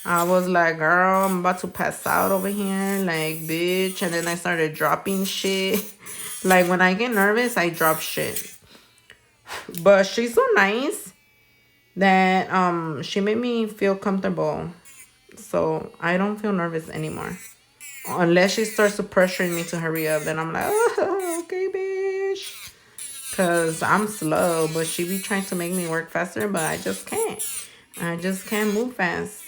I was like, girl, I'm about to pass out over here. Like, bitch. And then I started dropping shit. Like, when I get nervous, I drop shit. But she's so nice that she made me feel comfortable. So I don't feel nervous anymore. Unless she starts to pressuring me to hurry up, then I'm like, oh, okay, bitch. Because I'm slow, but she be trying to make me work faster, but I just can't. I just can't move fast.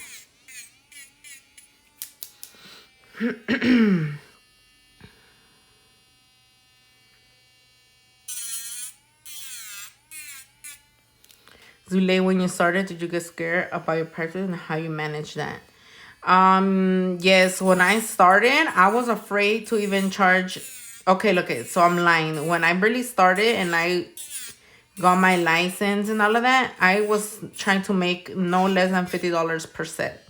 Zule, when you started, did you get scared about your practice and how you manage that? Yes, when I started, I was afraid to even charge. Okay, look it. So I'm lying. When I barely started and I got my license and all of that, I was trying to make no less than $50 per set.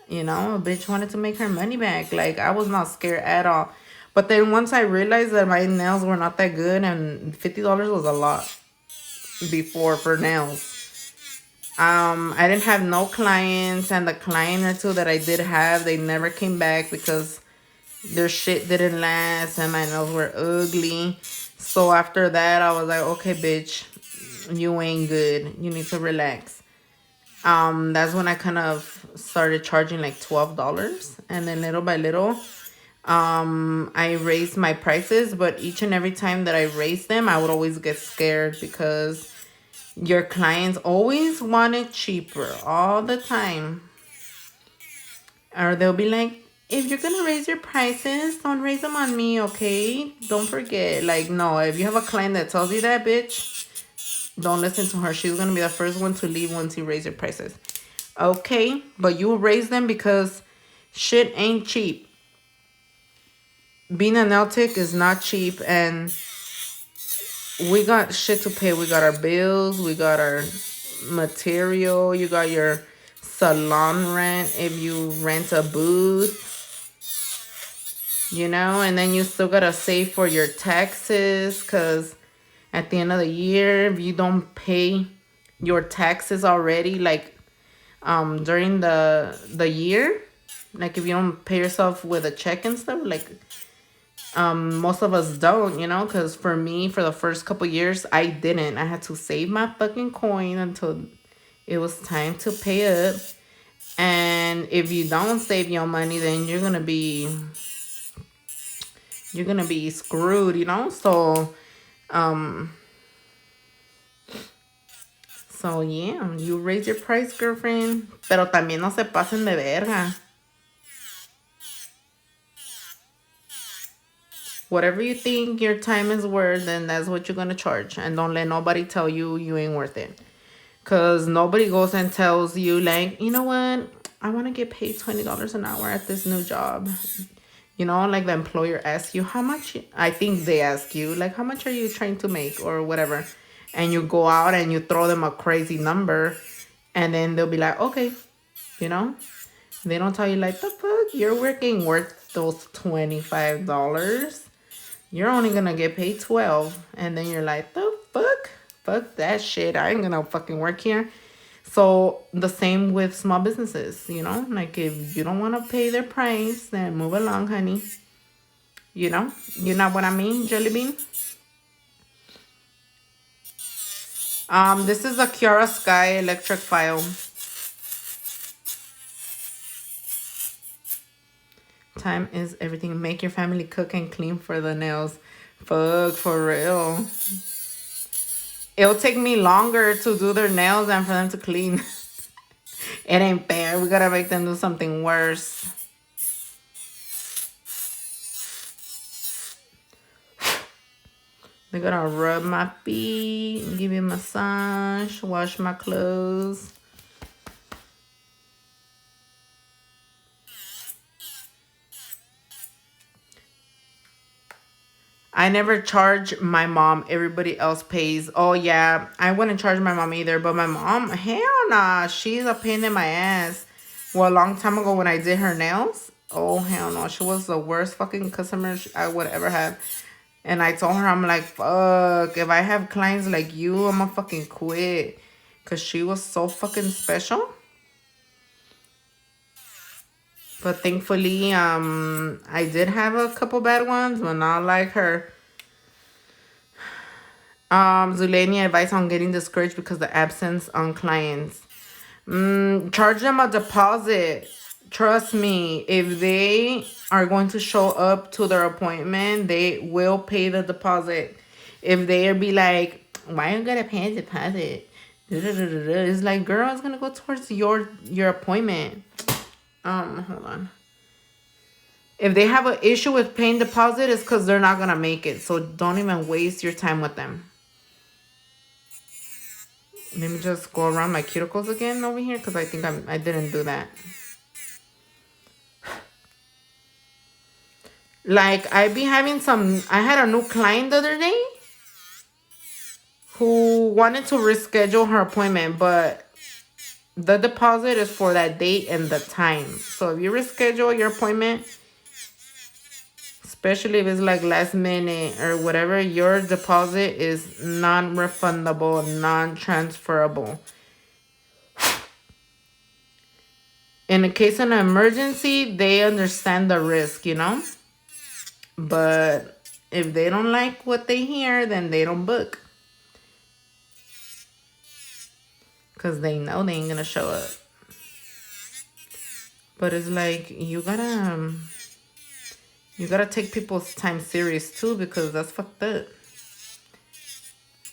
You know, a bitch wanted to make her money back. Like, I was not scared at all. But then once I realized that my nails were not that good and $50 was a lot before for nails. I didn't have no clients, and the client or two that I did have, they never came back because their shit didn't last and my nails were ugly. So after that, I was like, okay, bitch, you ain't good. You need to relax. That's when I kind of started charging like $12, and then little by little, I raised my prices. But each and every time that I raised them, I would always get scared because your clients always want it cheaper all the time. Or they'll be like, if you're gonna raise your prices, don't raise them on me, okay? Don't forget. Like, no, if you have a client that tells you that, bitch, don't listen to her. She's gonna be the first one to leave once you raise your prices. Okay? But you raise them because shit ain't cheap. Being a nail tech is not cheap, and we got shit to pay. We got our bills, we got our material, you got your salon rent if you rent a booth, you know, and then you still gotta save for your taxes, because at the end of the year, if you don't pay your taxes already, like during the year, like if you don't pay yourself with a check and stuff, like most of us don't, you know, because for me, for the first couple years, I didn't. I had to save my fucking coin until it was time to pay up. And if you don't save your money, then you're gonna be screwed, you know. So yeah, you raise your price, girlfriend, pero también no se pasen de verga. Whatever you think your time is worth, then that's what you're gonna charge. And don't let nobody tell you you ain't worth it. Because nobody goes and tells you, like, you know what? I want to get paid $20 an hour at this new job. You know, like the employer asks you how much. I think they ask you, like, how much are you trying to make or whatever. And you go out and you throw them a crazy number. And then they'll be like, okay, you know. They don't tell you, like, the fuck? You're working worth those $25. You're only going to get paid $12. And then you're like, the fuck? Fuck that shit. I ain't going to fucking work here. So the same with small businesses, you know, like if you don't want to pay their price, then move along, honey. You know what I mean, Jelly Bean? This is a Kiara Sky electric file. Time is everything. Make your family cook and clean for the nails. Fuck, for real. It'll take me longer to do their nails than for them to clean. It ain't fair. We gotta make them do something worse. They're gonna rub my feet, give me a massage, wash my clothes. I never charge my mom. Everybody else pays. Oh, yeah. I wouldn't charge my mom either. But my mom, hell nah. She's a pain in my ass. Well, a long time ago when I did her nails. Oh, hell no. She was the worst fucking customer I would ever have. And I told her, I'm like, fuck. If I have clients like you, I'm gonna fucking quit. Because she was so fucking special. But thankfully, I did have a couple bad ones, but not like her. Zulenia advice on getting discouraged because the absence on clients. Charge them a deposit. Trust me, if they are going to show up to their appointment, they will pay the deposit. If they be like, why are you gonna pay a deposit? It's like, girl, it's gonna go towards your appointment. Hold on. If they have an issue with paying deposit, it's because they're not gonna make it. So don't even waste your time with them. Let me just go around my cuticles again over here because I think I didn't do that. Like, I had a new client the other day who wanted to reschedule her appointment, but the deposit is for that date and the time. So if you reschedule your appointment, especially if it's like last minute or whatever, your deposit is non-refundable, non-transferable. In a case of an emergency, they understand the risk, you know? But if they don't like what they hear, then they don't book. Because they know they ain't going to show up. But it's like, you gotta take people's time serious too, because that's fucked up.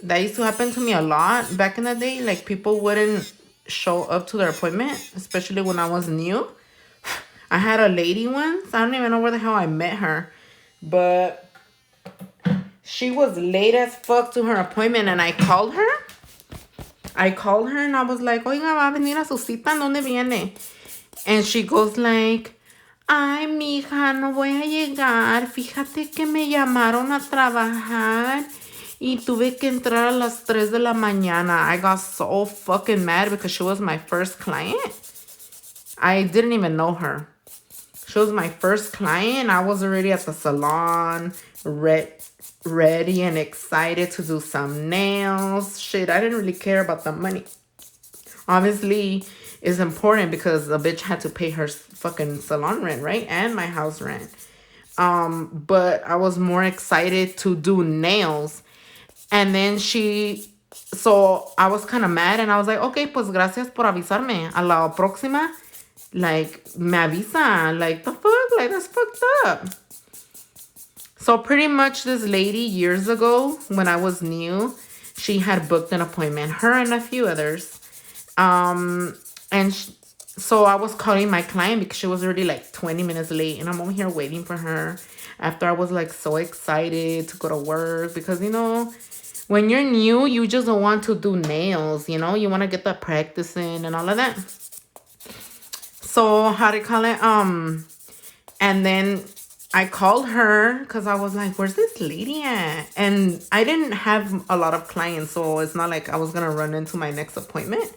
That used to happen to me a lot back in the day. Like, people wouldn't show up to their appointment, especially when I was new. I had a lady once. I don't even know where the hell I met her. But she was late as fuck to her appointment, and I called her. And I was like, oiga, va a venir a su cita, ¿dónde viene? And she goes like, ay, mija, no voy a llegar. Fíjate que me llamaron a trabajar y tuve que entrar a las 3 de la mañana. I got so fucking mad because she was my first client. I didn't even know her. She was my first client. I was already at the salon, ready and excited to do some nails. Shit, I didn't really care about the money. Obviously, it's important because the bitch had to pay her fucking salon rent, right? And my house rent. But I was more excited to do nails. And then so I was kind of mad, and I was like, okay, pues gracias por avisarme. A la próxima, like, me avisa. Like, the fuck? Like, that's fucked up. So pretty much this lady, years ago, when I was new, she had booked an appointment. Her and a few others. So I was calling my client because she was already like 20 minutes late. And I'm over here waiting for her after I was like so excited to go to work. Because, you know, when you're new, you just don't want to do nails, you know? You want to get that practice in and all of that. So, how do you call it? And then I called her because I was like, where's this lady at? And I didn't have a lot of clients, so it's not like I was going to run into my next appointment.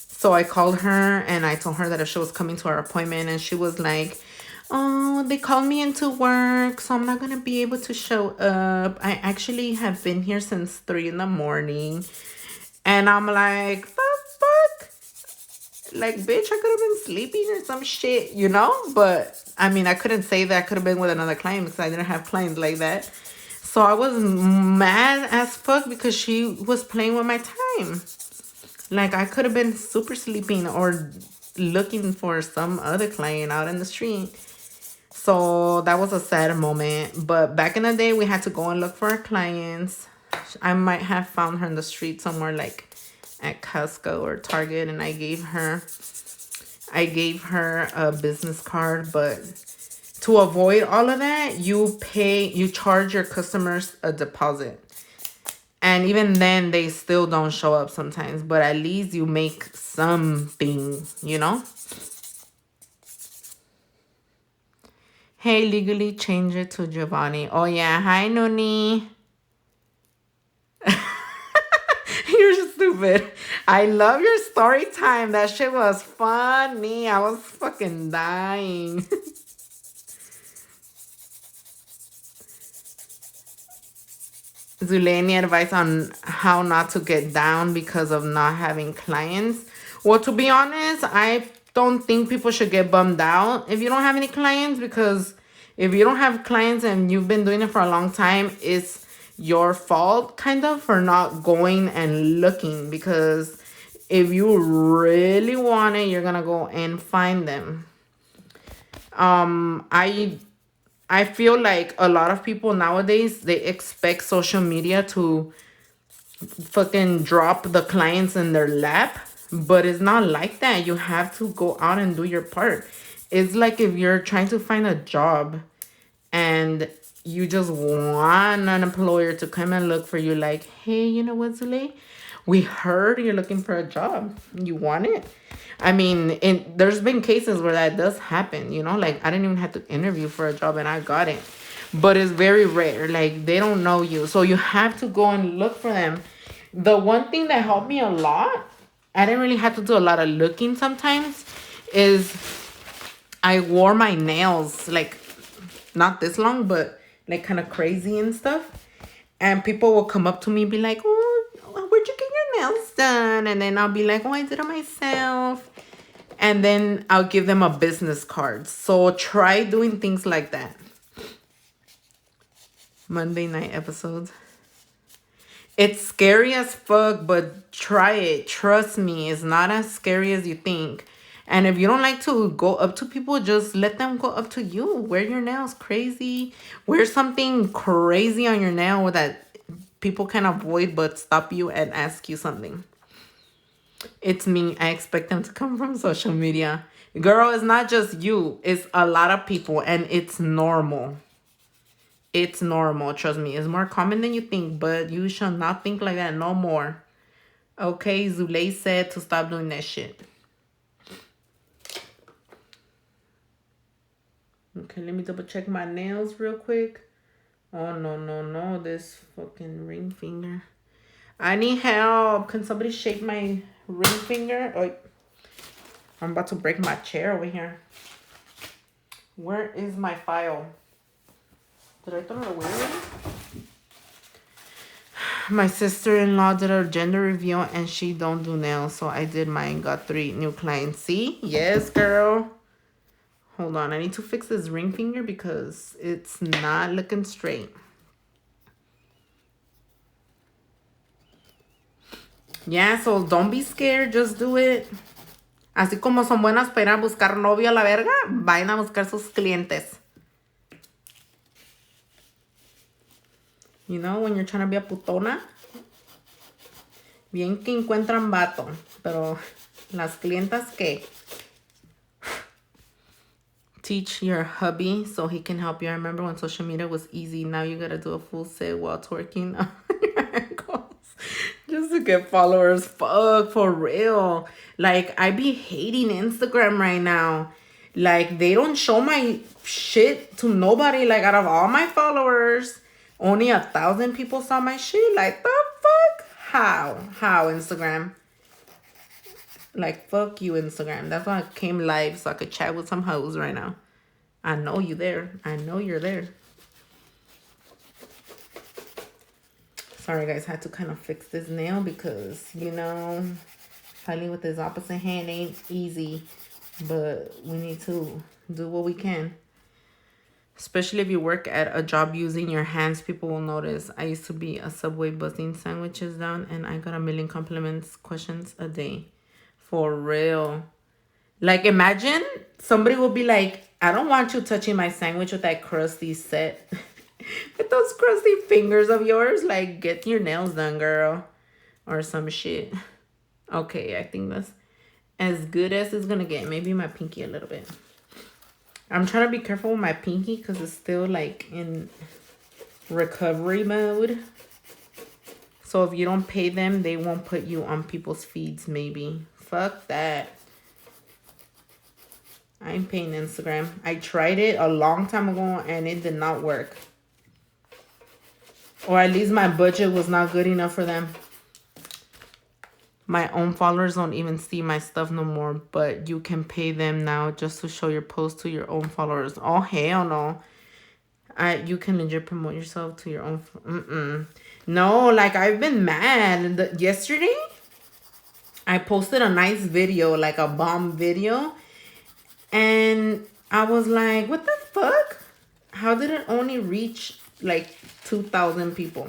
So I called her and I told her that she was coming to our appointment, and she was like, oh, they called me into work, so I'm not going to be able to show up. I actually have been here since 3 in the morning. And I'm like, the fuck? Like, bitch, I could have been sleeping or some shit, you know? But, I mean, I couldn't say that I could have been with another client because I didn't have clients like that. So I was mad as fuck because she was playing with my time. Like, I could have been super sleeping or looking for some other client out in the street. So that was a sad moment. But back in the day, we had to go and look for our clients. I might have found her in the street somewhere, like at Costco or Target, and I gave her a business card. But to avoid all of that, you charge your customers a deposit. And even then, they still don't show up sometimes. But at least you make something, you know? Hey, legally change it to Giovanni. Oh, yeah. Hi, Nuni. You're stupid. I love your story time. That shit was funny. I was fucking dying. Zuleni advice on how not to get down because of not having clients. Well, to be honest, I don't think people should get bummed out if you don't have any clients, because if you don't have clients and you've been doing it for a long time, it's your fault kind of for not going and looking, because if you really want it, you're gonna go and find them. I feel like a lot of people nowadays, they expect social media to fucking drop the clients in their lap, but it's not like that. You have to go out and do your part. It's like if you're trying to find a job and you just want an employer to come and look for you, like, hey, you know what, Zule? We heard you're looking for a job. You want it? I mean, there's been cases where that does happen, you know? Like, I didn't even have to interview for a job and I got it. But it's very rare. Like, they don't know you. So you have to go and look for them. The one thing that helped me a lot, I didn't really have to do a lot of looking sometimes, is I wore my nails, like, not this long, but like kind of crazy and stuff. And people will come up to me and be like, oh, where'd you get your nails done? And then I'll be like, oh, I did it myself. And then I'll give them a business card. So try doing things like that. Monday night episodes. It's scary as fuck, but try it. Trust me, it's not as scary as you think. And if you don't like to go up to people, just let them go up to you. Wear your nails crazy. Wear something crazy on your nail that people can avoid but stop you and ask you something. It's me. I expect them to come from social media. Girl, it's not just you. It's a lot of people, and it's normal. It's normal. Trust me. It's more common than you think, but you shall not think like that no more. Okay, Zule said to stop doing that shit. Okay, let me double check my nails real quick. Oh, no. This fucking ring finger. I need help. Can somebody shake my ring finger? Oh, I'm about to break my chair over here. Where is my file? Did I throw it away already? My sister-in-law did a gender reveal and she don't do nails. So I did mine. Got 3 new clients. See? Yes, girl. Hold on, I need to fix this ring finger because it's not looking straight. Yeah, so don't be scared, just do it. Así como son buenas para ir a buscar novio a la verga, vayan a buscar sus clientes. You know, when you're trying to be a putona, bien que encuentran vato, pero las clientas que... Teach your hubby so he can help you. I remember when social media was easy. Now you gotta do a full set while twerking on your ankles just to get followers. Fuck, for real. Like, I be hating Instagram right now. Like, they don't show my shit to nobody. Like, out of all my followers, only 1,000 people saw my shit. Like, the fuck? How, Instagram? Like, fuck you, Instagram. That's why I came live, so I could chat with some hoes right now. I know you there. I know you're there. Sorry, guys. I had to kind of fix this nail because, you know, fighting with this opposite hand ain't easy. But we need to do what we can. Especially if you work at a job using your hands, people will notice. I used to be a Subway buzzing sandwiches down, and I got a million compliments, questions a day. For real. Like, imagine somebody will be like, I don't want you touching my sandwich with that crusty set. With those crusty fingers of yours. Like, get your nails done, girl. Or some shit. Okay, I think that's as good as it's gonna get. Maybe my pinky a little bit. I'm trying to be careful with my pinky because it's still, like, in recovery mode. So if you don't pay them, they won't put you on people's feeds, maybe. Fuck that. I ain't paying Instagram. I tried it a long time ago and it did not work. Or at least my budget was not good enough for them. My own followers don't even see my stuff no more. But you can pay them now just to show your post to your own followers. Oh, hell no. You can legit promote yourself to your own... No, like, I've been mad. Yesterday, I posted a nice video, like a bomb video. And I was like, what the fuck? How did it only reach like 2,000 people?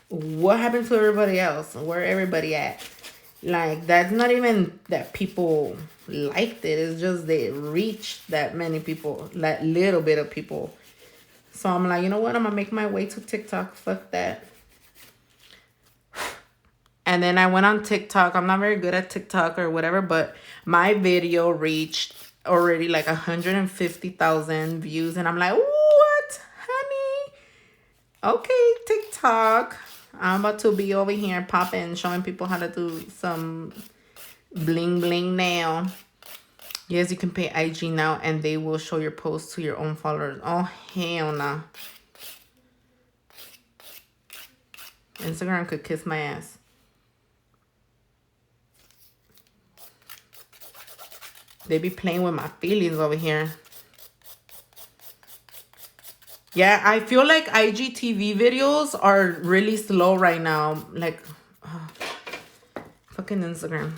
What happened to everybody else? Where everybody at? Like, that's not even that people liked it. It's just they reached that many people, that little bit of people. So I'm like, you know what? I'm gonna make my way to TikTok. Fuck that. And then I went on TikTok. I'm not very good at TikTok or whatever, but my video reached already like 150,000 views. And I'm like, what, honey? Okay, TikTok. I'm about to be over here popping, showing people how to do some bling bling now. Yes, you can pay IG now and they will show your posts to your own followers. Oh, hell no. Instagram could kiss my ass. They be playing with my feelings over here. Yeah, I feel like IGTV videos are really slow right now. Like, fucking Instagram.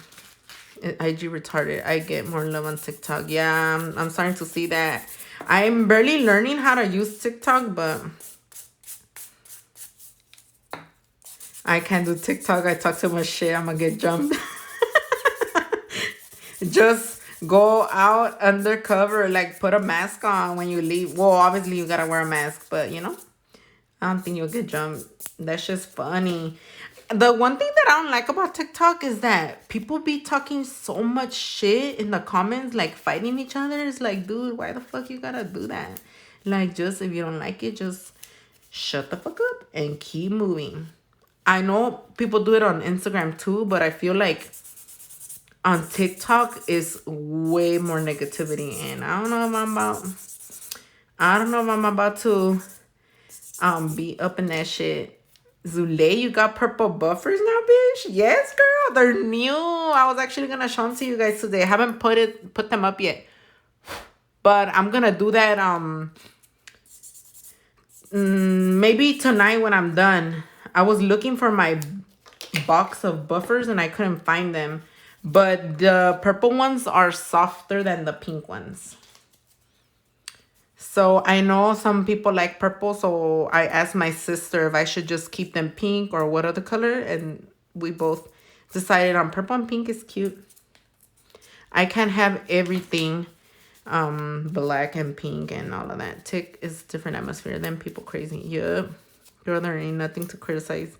IG retarded. I get more love on TikTok. Yeah, I'm starting to see that. I'm barely learning how to use TikTok, but I can't do TikTok. I talk too much shit. I'm gonna get jumped. Just go out undercover, like put a mask on when you leave. Well, obviously you gotta wear a mask, but you know, I don't think you'll get jumped. That's just funny. The one thing that I don't like about TikTok is that people be talking so much shit in the comments, like fighting each other. It's like, dude, why the fuck you gotta do that? Like, just if you don't like it, just shut the fuck up and keep moving. I know people do it on Instagram too, but I feel like on TikTok is way more negativity, and I don't know if I'm about to be up in that shit. Zule, you got purple buffers now, bitch? Yes, girl. They're new. I was actually gonna show them to you guys today. I haven't put them up yet. But I'm gonna do that maybe tonight when I'm done. I was looking for my box of buffers and I couldn't find them. But the purple ones are softer than the pink ones. So I know some people like purple, so I asked my sister if I should just keep them pink or what other color, and we both decided on purple, and pink is cute. I can't have everything black and pink and all of that. Tick is different atmosphere than people crazy. Yup. Girl, there ain't nothing to criticize.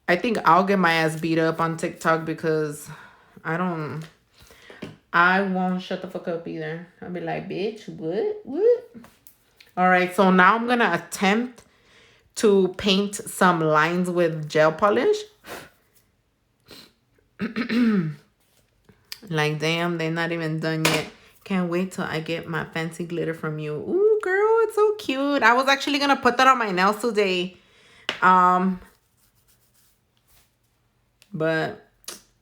I think I'll get my ass beat up on TikTok because I won't shut the fuck up either. I'll be like, bitch, what? All right, so now I'm going to attempt to paint some lines with gel polish. Like, damn, they're not even done yet. Can't wait till I get my fancy glitter from you. Ooh, girl, it's so cute. I was actually going to put that on my nails today. But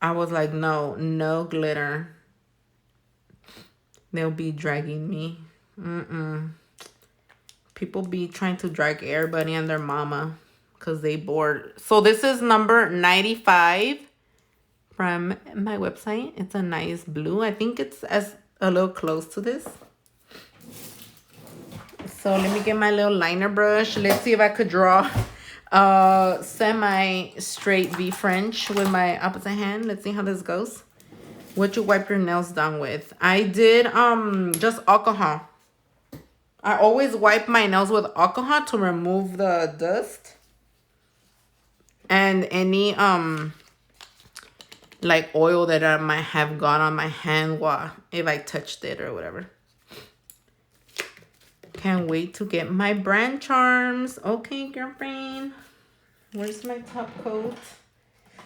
I was like, no glitter. They'll be dragging me. People be trying to drag everybody and their mama because they bored. So this is number 95 from my website. It's a nice blue. I think it's a little close to this. So let me get my little liner brush. Let's see if I could draw semi-straight V French with my opposite hand. Let's see how this goes. What you wipe your nails down with? I did just alcohol. I always wipe my nails with alcohol to remove the dust and any like oil that I might have got on my hand while if I touched it or whatever. Can't wait to get my brand charms. Okay, girlfriend. Where's my top coat?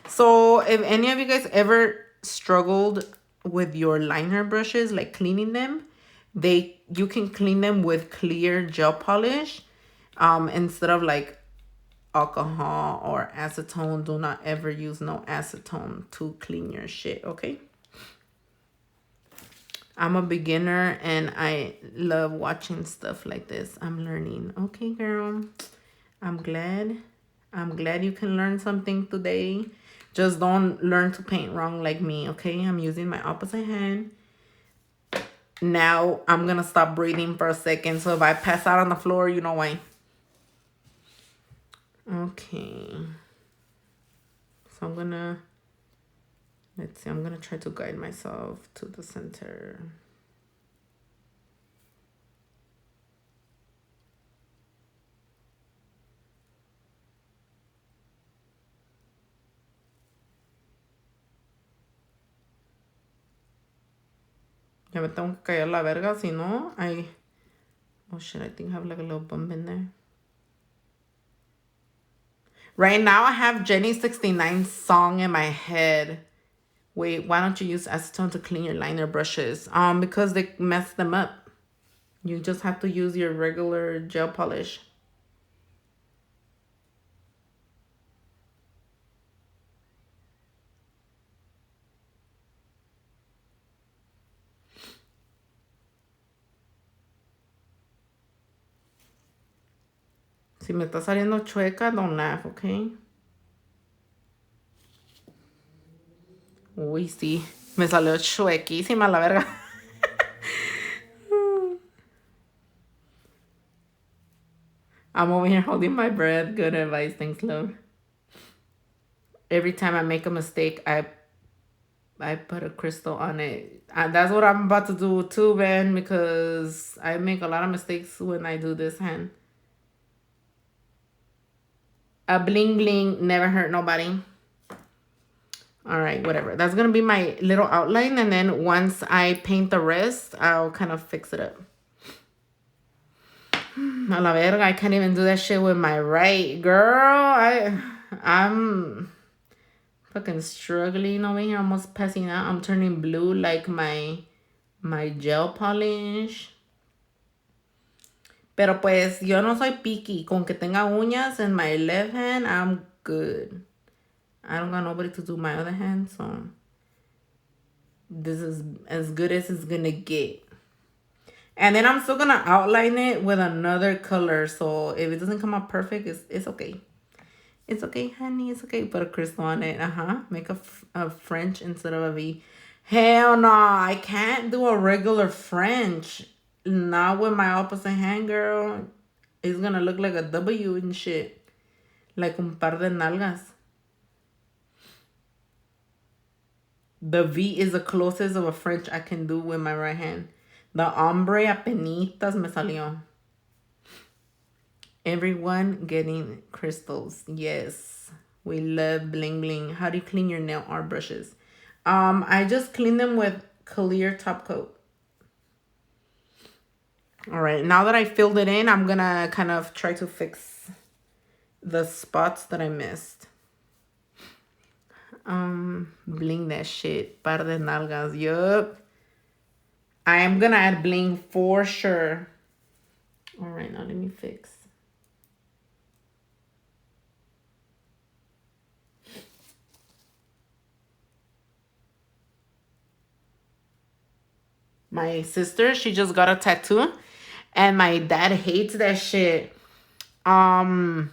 So if any of you guys ever struggled with your liner brushes, like cleaning them, you can clean them with clear gel polish instead of like alcohol or acetone. Do not ever use no acetone to clean your shit, okay? I'm a beginner and I love watching stuff like this. I'm learning. Okay, girl. I'm glad you can learn something today. Just don't learn to paint wrong like me, okay? I'm using my opposite hand Now I'm gonna stop breathing for a second. So if I pass out on the floor, you know why. Okay. So I'm gonna, let's see, I'm gonna try to guide myself to the center. Ya me tengo que callar la verga, si no, oh shit, I think I have like a little bump in there. Right now I have Jenny 69's song in my head. Wait, why don't you use acetone to clean your liner brushes? Because they mess them up. You just have to use your regular gel polish. Si me está saliendo chueca, don't laugh, okay? Uy, sí. Me salió chuequísima la verga. I'm over here holding my breath. Good advice. Thanks, love. Every time I make a mistake, I put a crystal on it. And that's what I'm about to do too, man, because I make a lot of mistakes when I do this hand. A bling bling never hurt nobody. All right, whatever. That's going to be my little outline. And then once I paint the rest, I'll kind of fix it up. A la verga, I can't even do that shit with my right. Girl, I'm fucking struggling over here. Almost passing out. I'm turning blue like my gel polish. Pero pues, yo no soy picky. Con que tenga uñas in my left hand, I'm good. I don't got nobody to do my other hand, so this is as good as it's gonna get. And then I'm still gonna outline it with another color, so if it doesn't come out perfect, it's okay. It's okay, honey. It's okay. Put a crystal on it. Make a French instead of a V. Hell no, I can't do a regular French. Not with my opposite hand, girl. It's gonna look like a W and shit. Like un par de nalgas. The V is the closest of a French I can do with my right hand. The ombre apenitas me salió. Everyone getting crystals. Yes. We love bling bling. How do you clean your nail art brushes? I just clean them with clear top coat. All right, now that I filled it in, I'm gonna kind of try to fix the spots that I missed. Bling that shit. Par de nalgas. Yup. I am gonna add bling for sure. All right, now let me fix. My sister, she just got a tattoo, and my dad hates that shit. And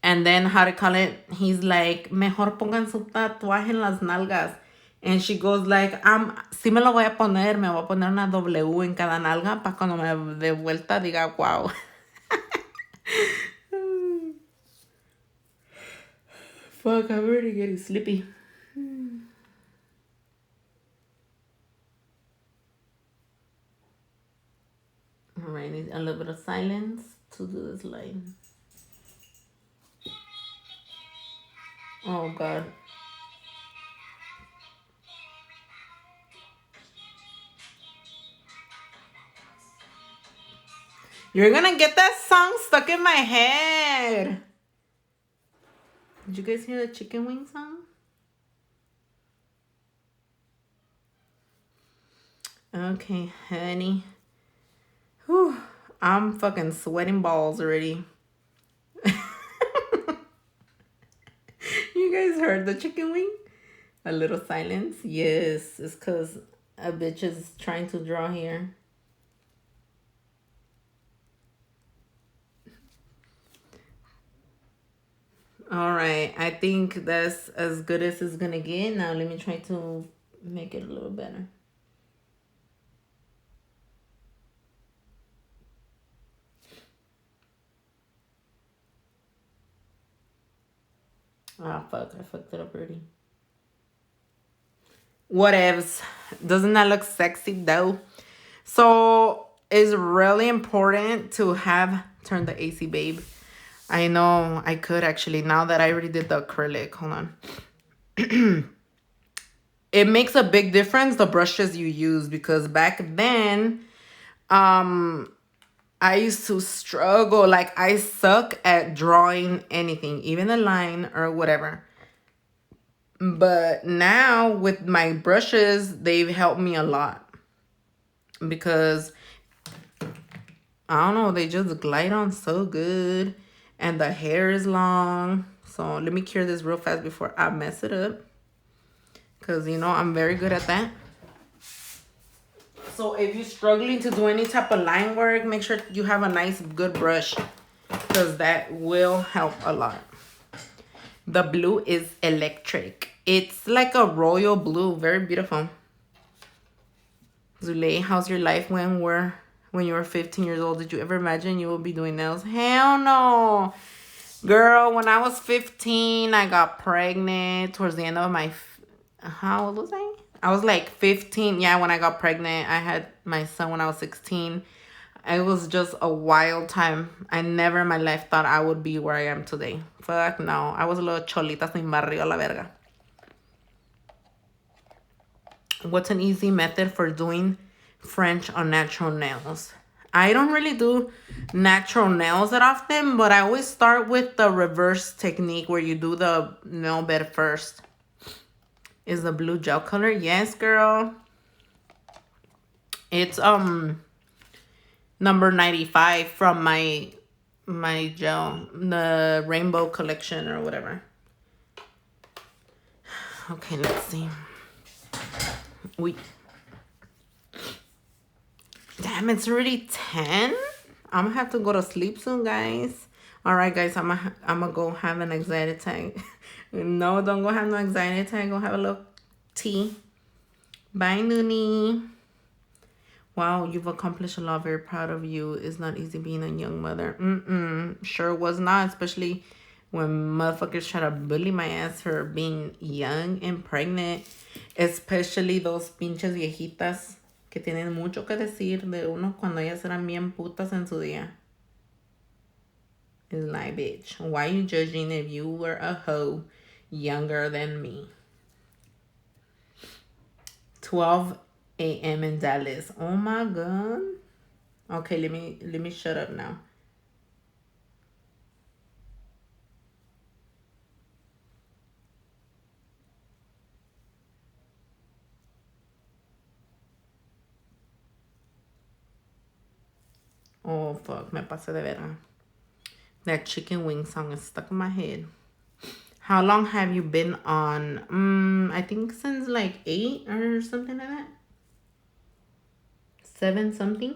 then how to call it? He's like, mejor pongan su tatuaje en las nalgas. And she goes like, sí me lo voy a poner. Me voy a poner una W en cada nalga para cuando me de vuelta diga, wow. Fuck, I'm already getting sleepy. All right, need a little bit of silence to do this line. Oh, God. You're gonna get that song stuck in my head. Did you guys hear the chicken wing song? Okay, honey. Whew, I'm fucking sweating balls already. You guys heard the chicken wing? A little silence? Yes, it's because a bitch is trying to draw here. All right, I think that's as good as it's gonna get. Now let me try to make it a little better. Ah, fuck. I fucked it up already. Whatevs. Doesn't that look sexy though? So it's really important to have turn the AC, babe. I know I could actually now that I already did the acrylic. Hold on. It makes a big difference the brushes you use because back then, I used to struggle. Like I suck at drawing anything, even a line or whatever. But now with my brushes, they've helped me a lot because I don't know, they just glide on so good and the hair is long. So let me cure this real fast before I mess it up because you know I'm very good at that. So if you're struggling to do any type of line work, make sure you have a nice good brush because that will help a lot. The blue is electric. It's like a royal blue, very beautiful. Zule, how's your life when you were 15 years old? Did you ever imagine you would be doing nails? Hell no. Girl, when I was 15, I got pregnant towards the end of my... How old was I? I was like 15. Yeah, when I got pregnant. I had my son when I was 16. It was just a wild time. I never in my life thought I would be where I am today. Fuck no. I was a little cholita sin barriga la verga. What's an easy method for doing French on natural nails? I don't really do natural nails that often, but I always start with the reverse technique where you do the nail bed first. Is the blue gel color? Yes, girl. It's number 95 from my gel, the rainbow collection or whatever. Okay, let's see. Damn, it's already 10. I'm gonna have to go to sleep soon, guys. All right, guys, I'm gonna go have an anxiety attack. No, don't go have no anxiety attack. Go have a little tea. Bye, Noonie. Wow, you've accomplished a lot. Very proud of you. It's not easy being a young mother. Sure was not, especially when motherfuckers try to bully my ass for being young and pregnant. Especially those pinches viejitas que tienen mucho que decir de uno cuando ellas eran bien putas en su día. It's like, bitch, why you judging if you were a hoe younger than me? 12 a.m. in Dallas. Oh my god. Okay, let me shut up now. Oh fuck, me pasé de verga. That chicken wing song is stuck in my head. How long have you been on? I think since like 8 or something like that. 7 something.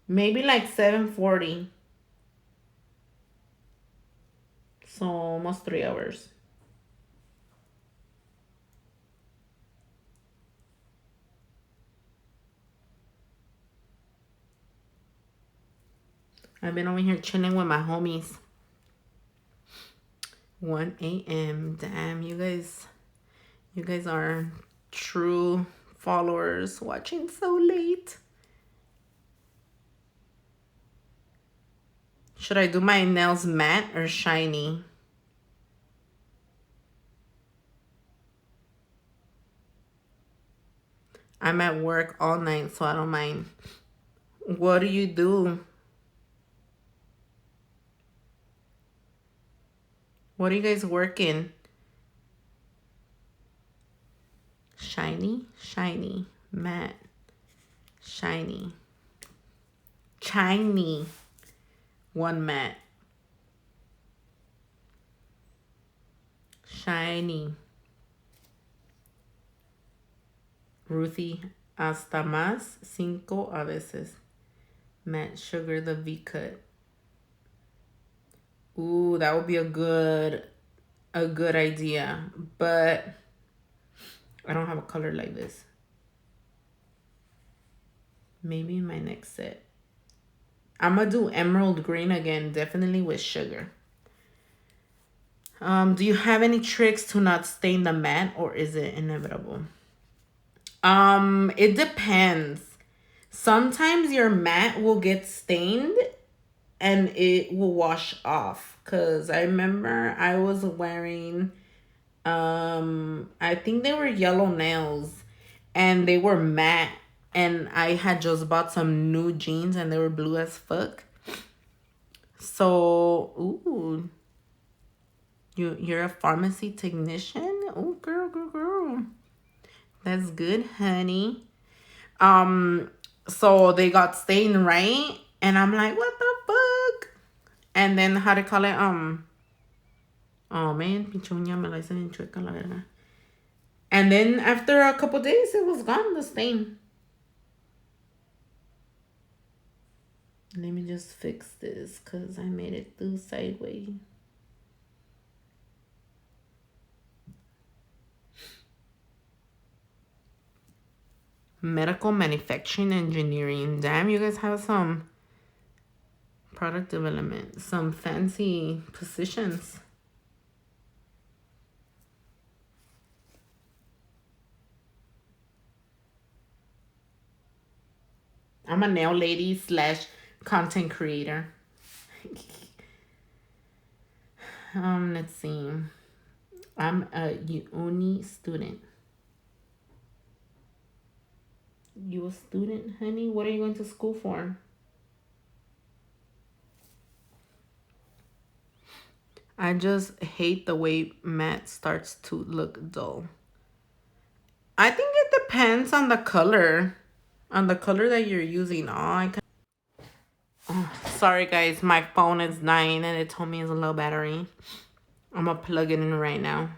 Maybe like 7:40. So almost 3 hours. I've been over here chilling with my homies. 1 a.m. Damn, you guys are true followers watching so late. Should I do my nails matte or shiny? I'm at work all night, so I don't mind. What do you do? What are you guys working? Shiny, shiny, matte, shiny, shiny, one matte, shiny. Ruthie, hasta más, 5 a veces. Matte sugar, the V-cut. Ooh, that would be a good idea, but I don't have a color like this. Maybe in my next set. I'm gonna do emerald green again, definitely with sugar. Do you have any tricks to not stain the mat, or is it inevitable? It depends. Sometimes your mat will get stained and it will wash off. Cause I remember I was wearing I think they were yellow nails and they were matte, and I had just bought some new jeans and they were blue as fuck. So, ooh, you're a pharmacy technician? Oh, girl, girl, girl. That's good, honey. Um, so they got stained, right? And I'm like, what the fuck? And then how to call it? Oh man, pinche uña me la hice bien chueca, la verga. And then after a couple days, it was gone, the stain. Let me just fix this because I made it through sideways. Medical manufacturing engineering. Damn, you guys have some product development, some fancy positions. I'm a nail lady slash content creator. Let's see. I'm a uni student. You a student, honey? What are you going to school for? I just hate the way matte starts to look dull. I think it depends on the color. On the color that you're using. Sorry guys, my phone is dying and it told me it's a low battery. I'm gonna plug it in right now.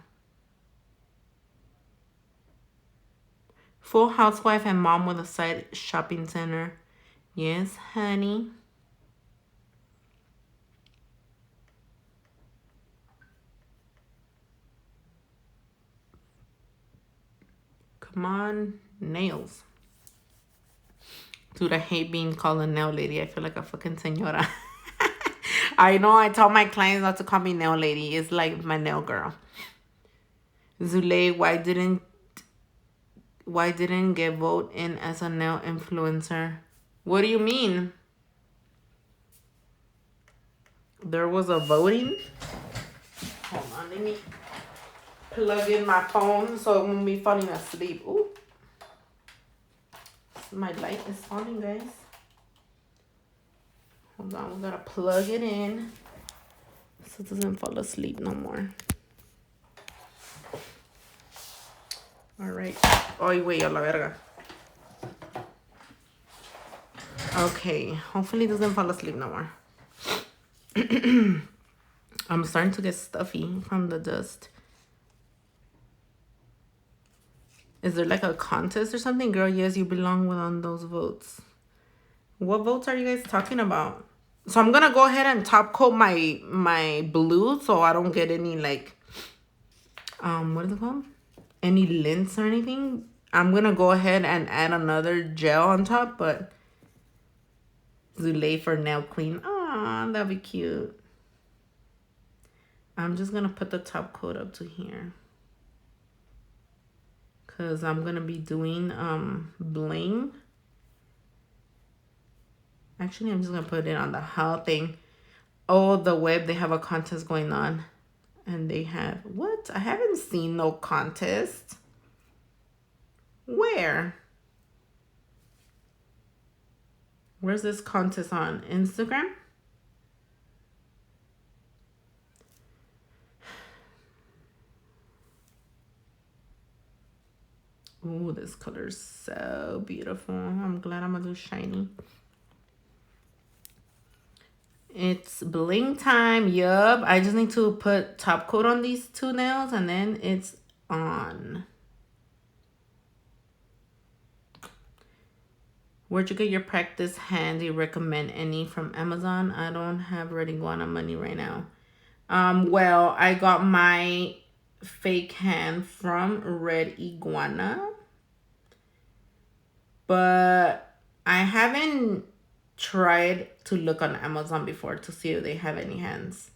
Full housewife and mom with a side shopping center. Yes, honey. Come on, nails. Dude, I hate being called a nail lady. I feel like a fucking senora. I know I tell my clients not to call me nail lady. It's like my nail girl. Zule, why didn't get vote in as a nail influencer? What do you mean? There was a voting? Hold on, let me plug in my phone so it won't be falling asleep. Ooh. My light is falling, guys. Hold on, we gotta plug it in so it doesn't fall asleep no more. Alright. Ay, güey, a la verga. Okay, hopefully it doesn't fall asleep no more. I'm starting to get stuffy from the dust. Is there like a contest or something? Girl, yes, you belong on those votes. What votes are you guys talking about? So I'm gonna go ahead and top coat my blue so I don't get any like what is it called? Any lints or anything. I'm gonna go ahead and add another gel on top, but Zule for nail clean. Ah, that'd be cute. I'm just gonna put the top coat up to here. Cause I'm gonna be doing bling. Actually, I'm just gonna put it on the how thing. Oh, the web, they have a contest going on. And they have, what? I haven't seen no contest. Where? Where's this contest on? Instagram? Ooh, this color is so beautiful. I'm glad I'm gonna do shiny. It's bling time. Yup. I just need to put top coat on these two nails and then it's on. Where'd you get your practice hand? Do you recommend any from Amazon? I don't have Red Iguana money right now. Well, I got my fake hand from Red Iguana. But I haven't tried to look on Amazon before to see if they have any hands.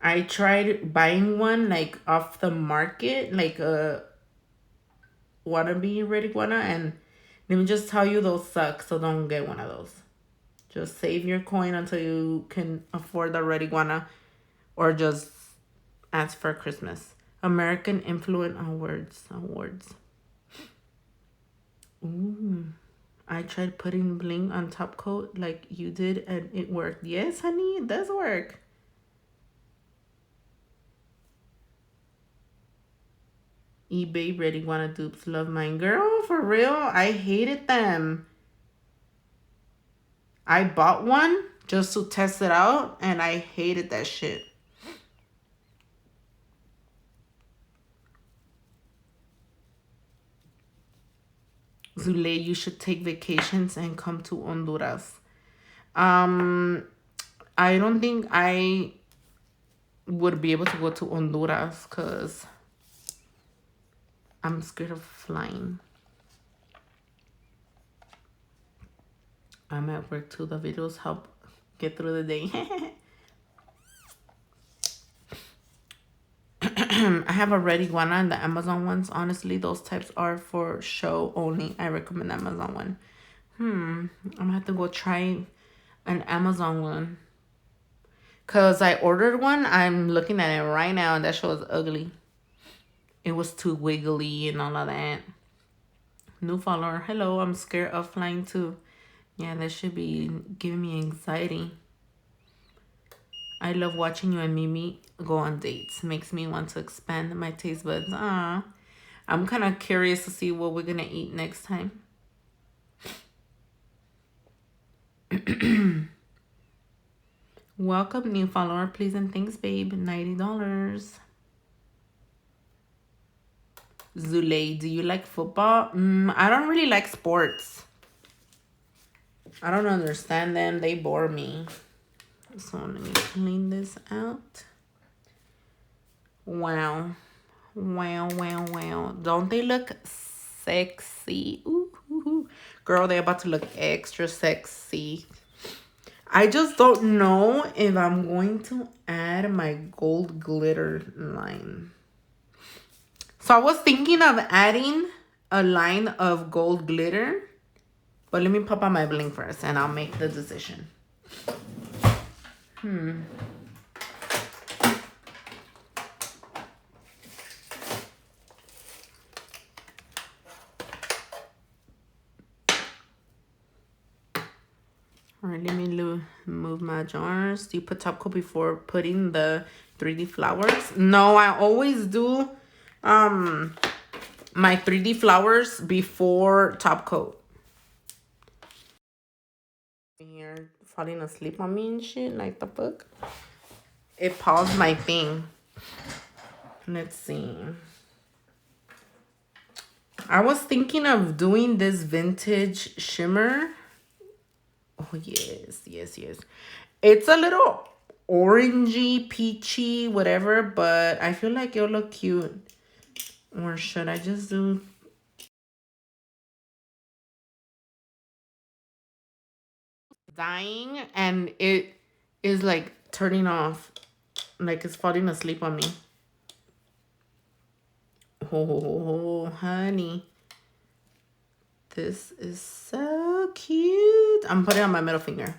I tried buying one like off the market, like a wannabe red iguana, and let me just tell you, those suck, so don't get one of those. Just save your coin until you can afford the red iguana, or just ask for Christmas. American Influent Awards. Ooh. I tried putting bling on top coat like you did and it worked. Yes, honey, it does work. eBay Red Iguana dupes love mine. Girl, for real, I hated them. I bought one just to test it out and I hated that shit. Zule, you should take vacations and come to Honduras. I don't think I would be able to go to Honduras because I'm scared of flying. I'm at work too. The videos help get through the day. I have a red iguana and the Amazon ones. Honestly, those types are for show only. I recommend Amazon one. I'm gonna have to go try an Amazon one. Cause I ordered one. I'm looking at it right now and that shit was ugly. It was too wiggly and all of that. New follower. Hello, I'm scared of flying too. Yeah, that should be giving me anxiety. I love watching you and Mimi go on dates. Makes me want to expand my taste buds. Ah, I'm kind of curious to see what we're gonna eat next time. Welcome, new follower. Please and thanks, babe. $90. Zule, do you like football? I don't really like sports. I don't understand them. They bore me. So let me clean this out. Wow. Wow. Don't they look sexy? Ooh. Girl, they're about to look extra sexy. I just don't know if I'm going to add my gold glitter line. So I was thinking of adding a line of gold glitter. But let me pop on my bling first and I'll make the decision. All right, let me move my jars. Do you put top coat before putting the 3D flowers? No, I always do my 3D flowers before top coat. Here, falling asleep on me and shit, like the fuck. It paused my thing. Let's see. I was thinking of doing this vintage shimmer. Oh, yes. It's a little orangey, peachy, whatever, but I feel like it'll look cute. Or should I just do... dying and it is like turning off. Like it's falling asleep on me. Oh, honey. This is so cute. I'm putting it on my middle finger.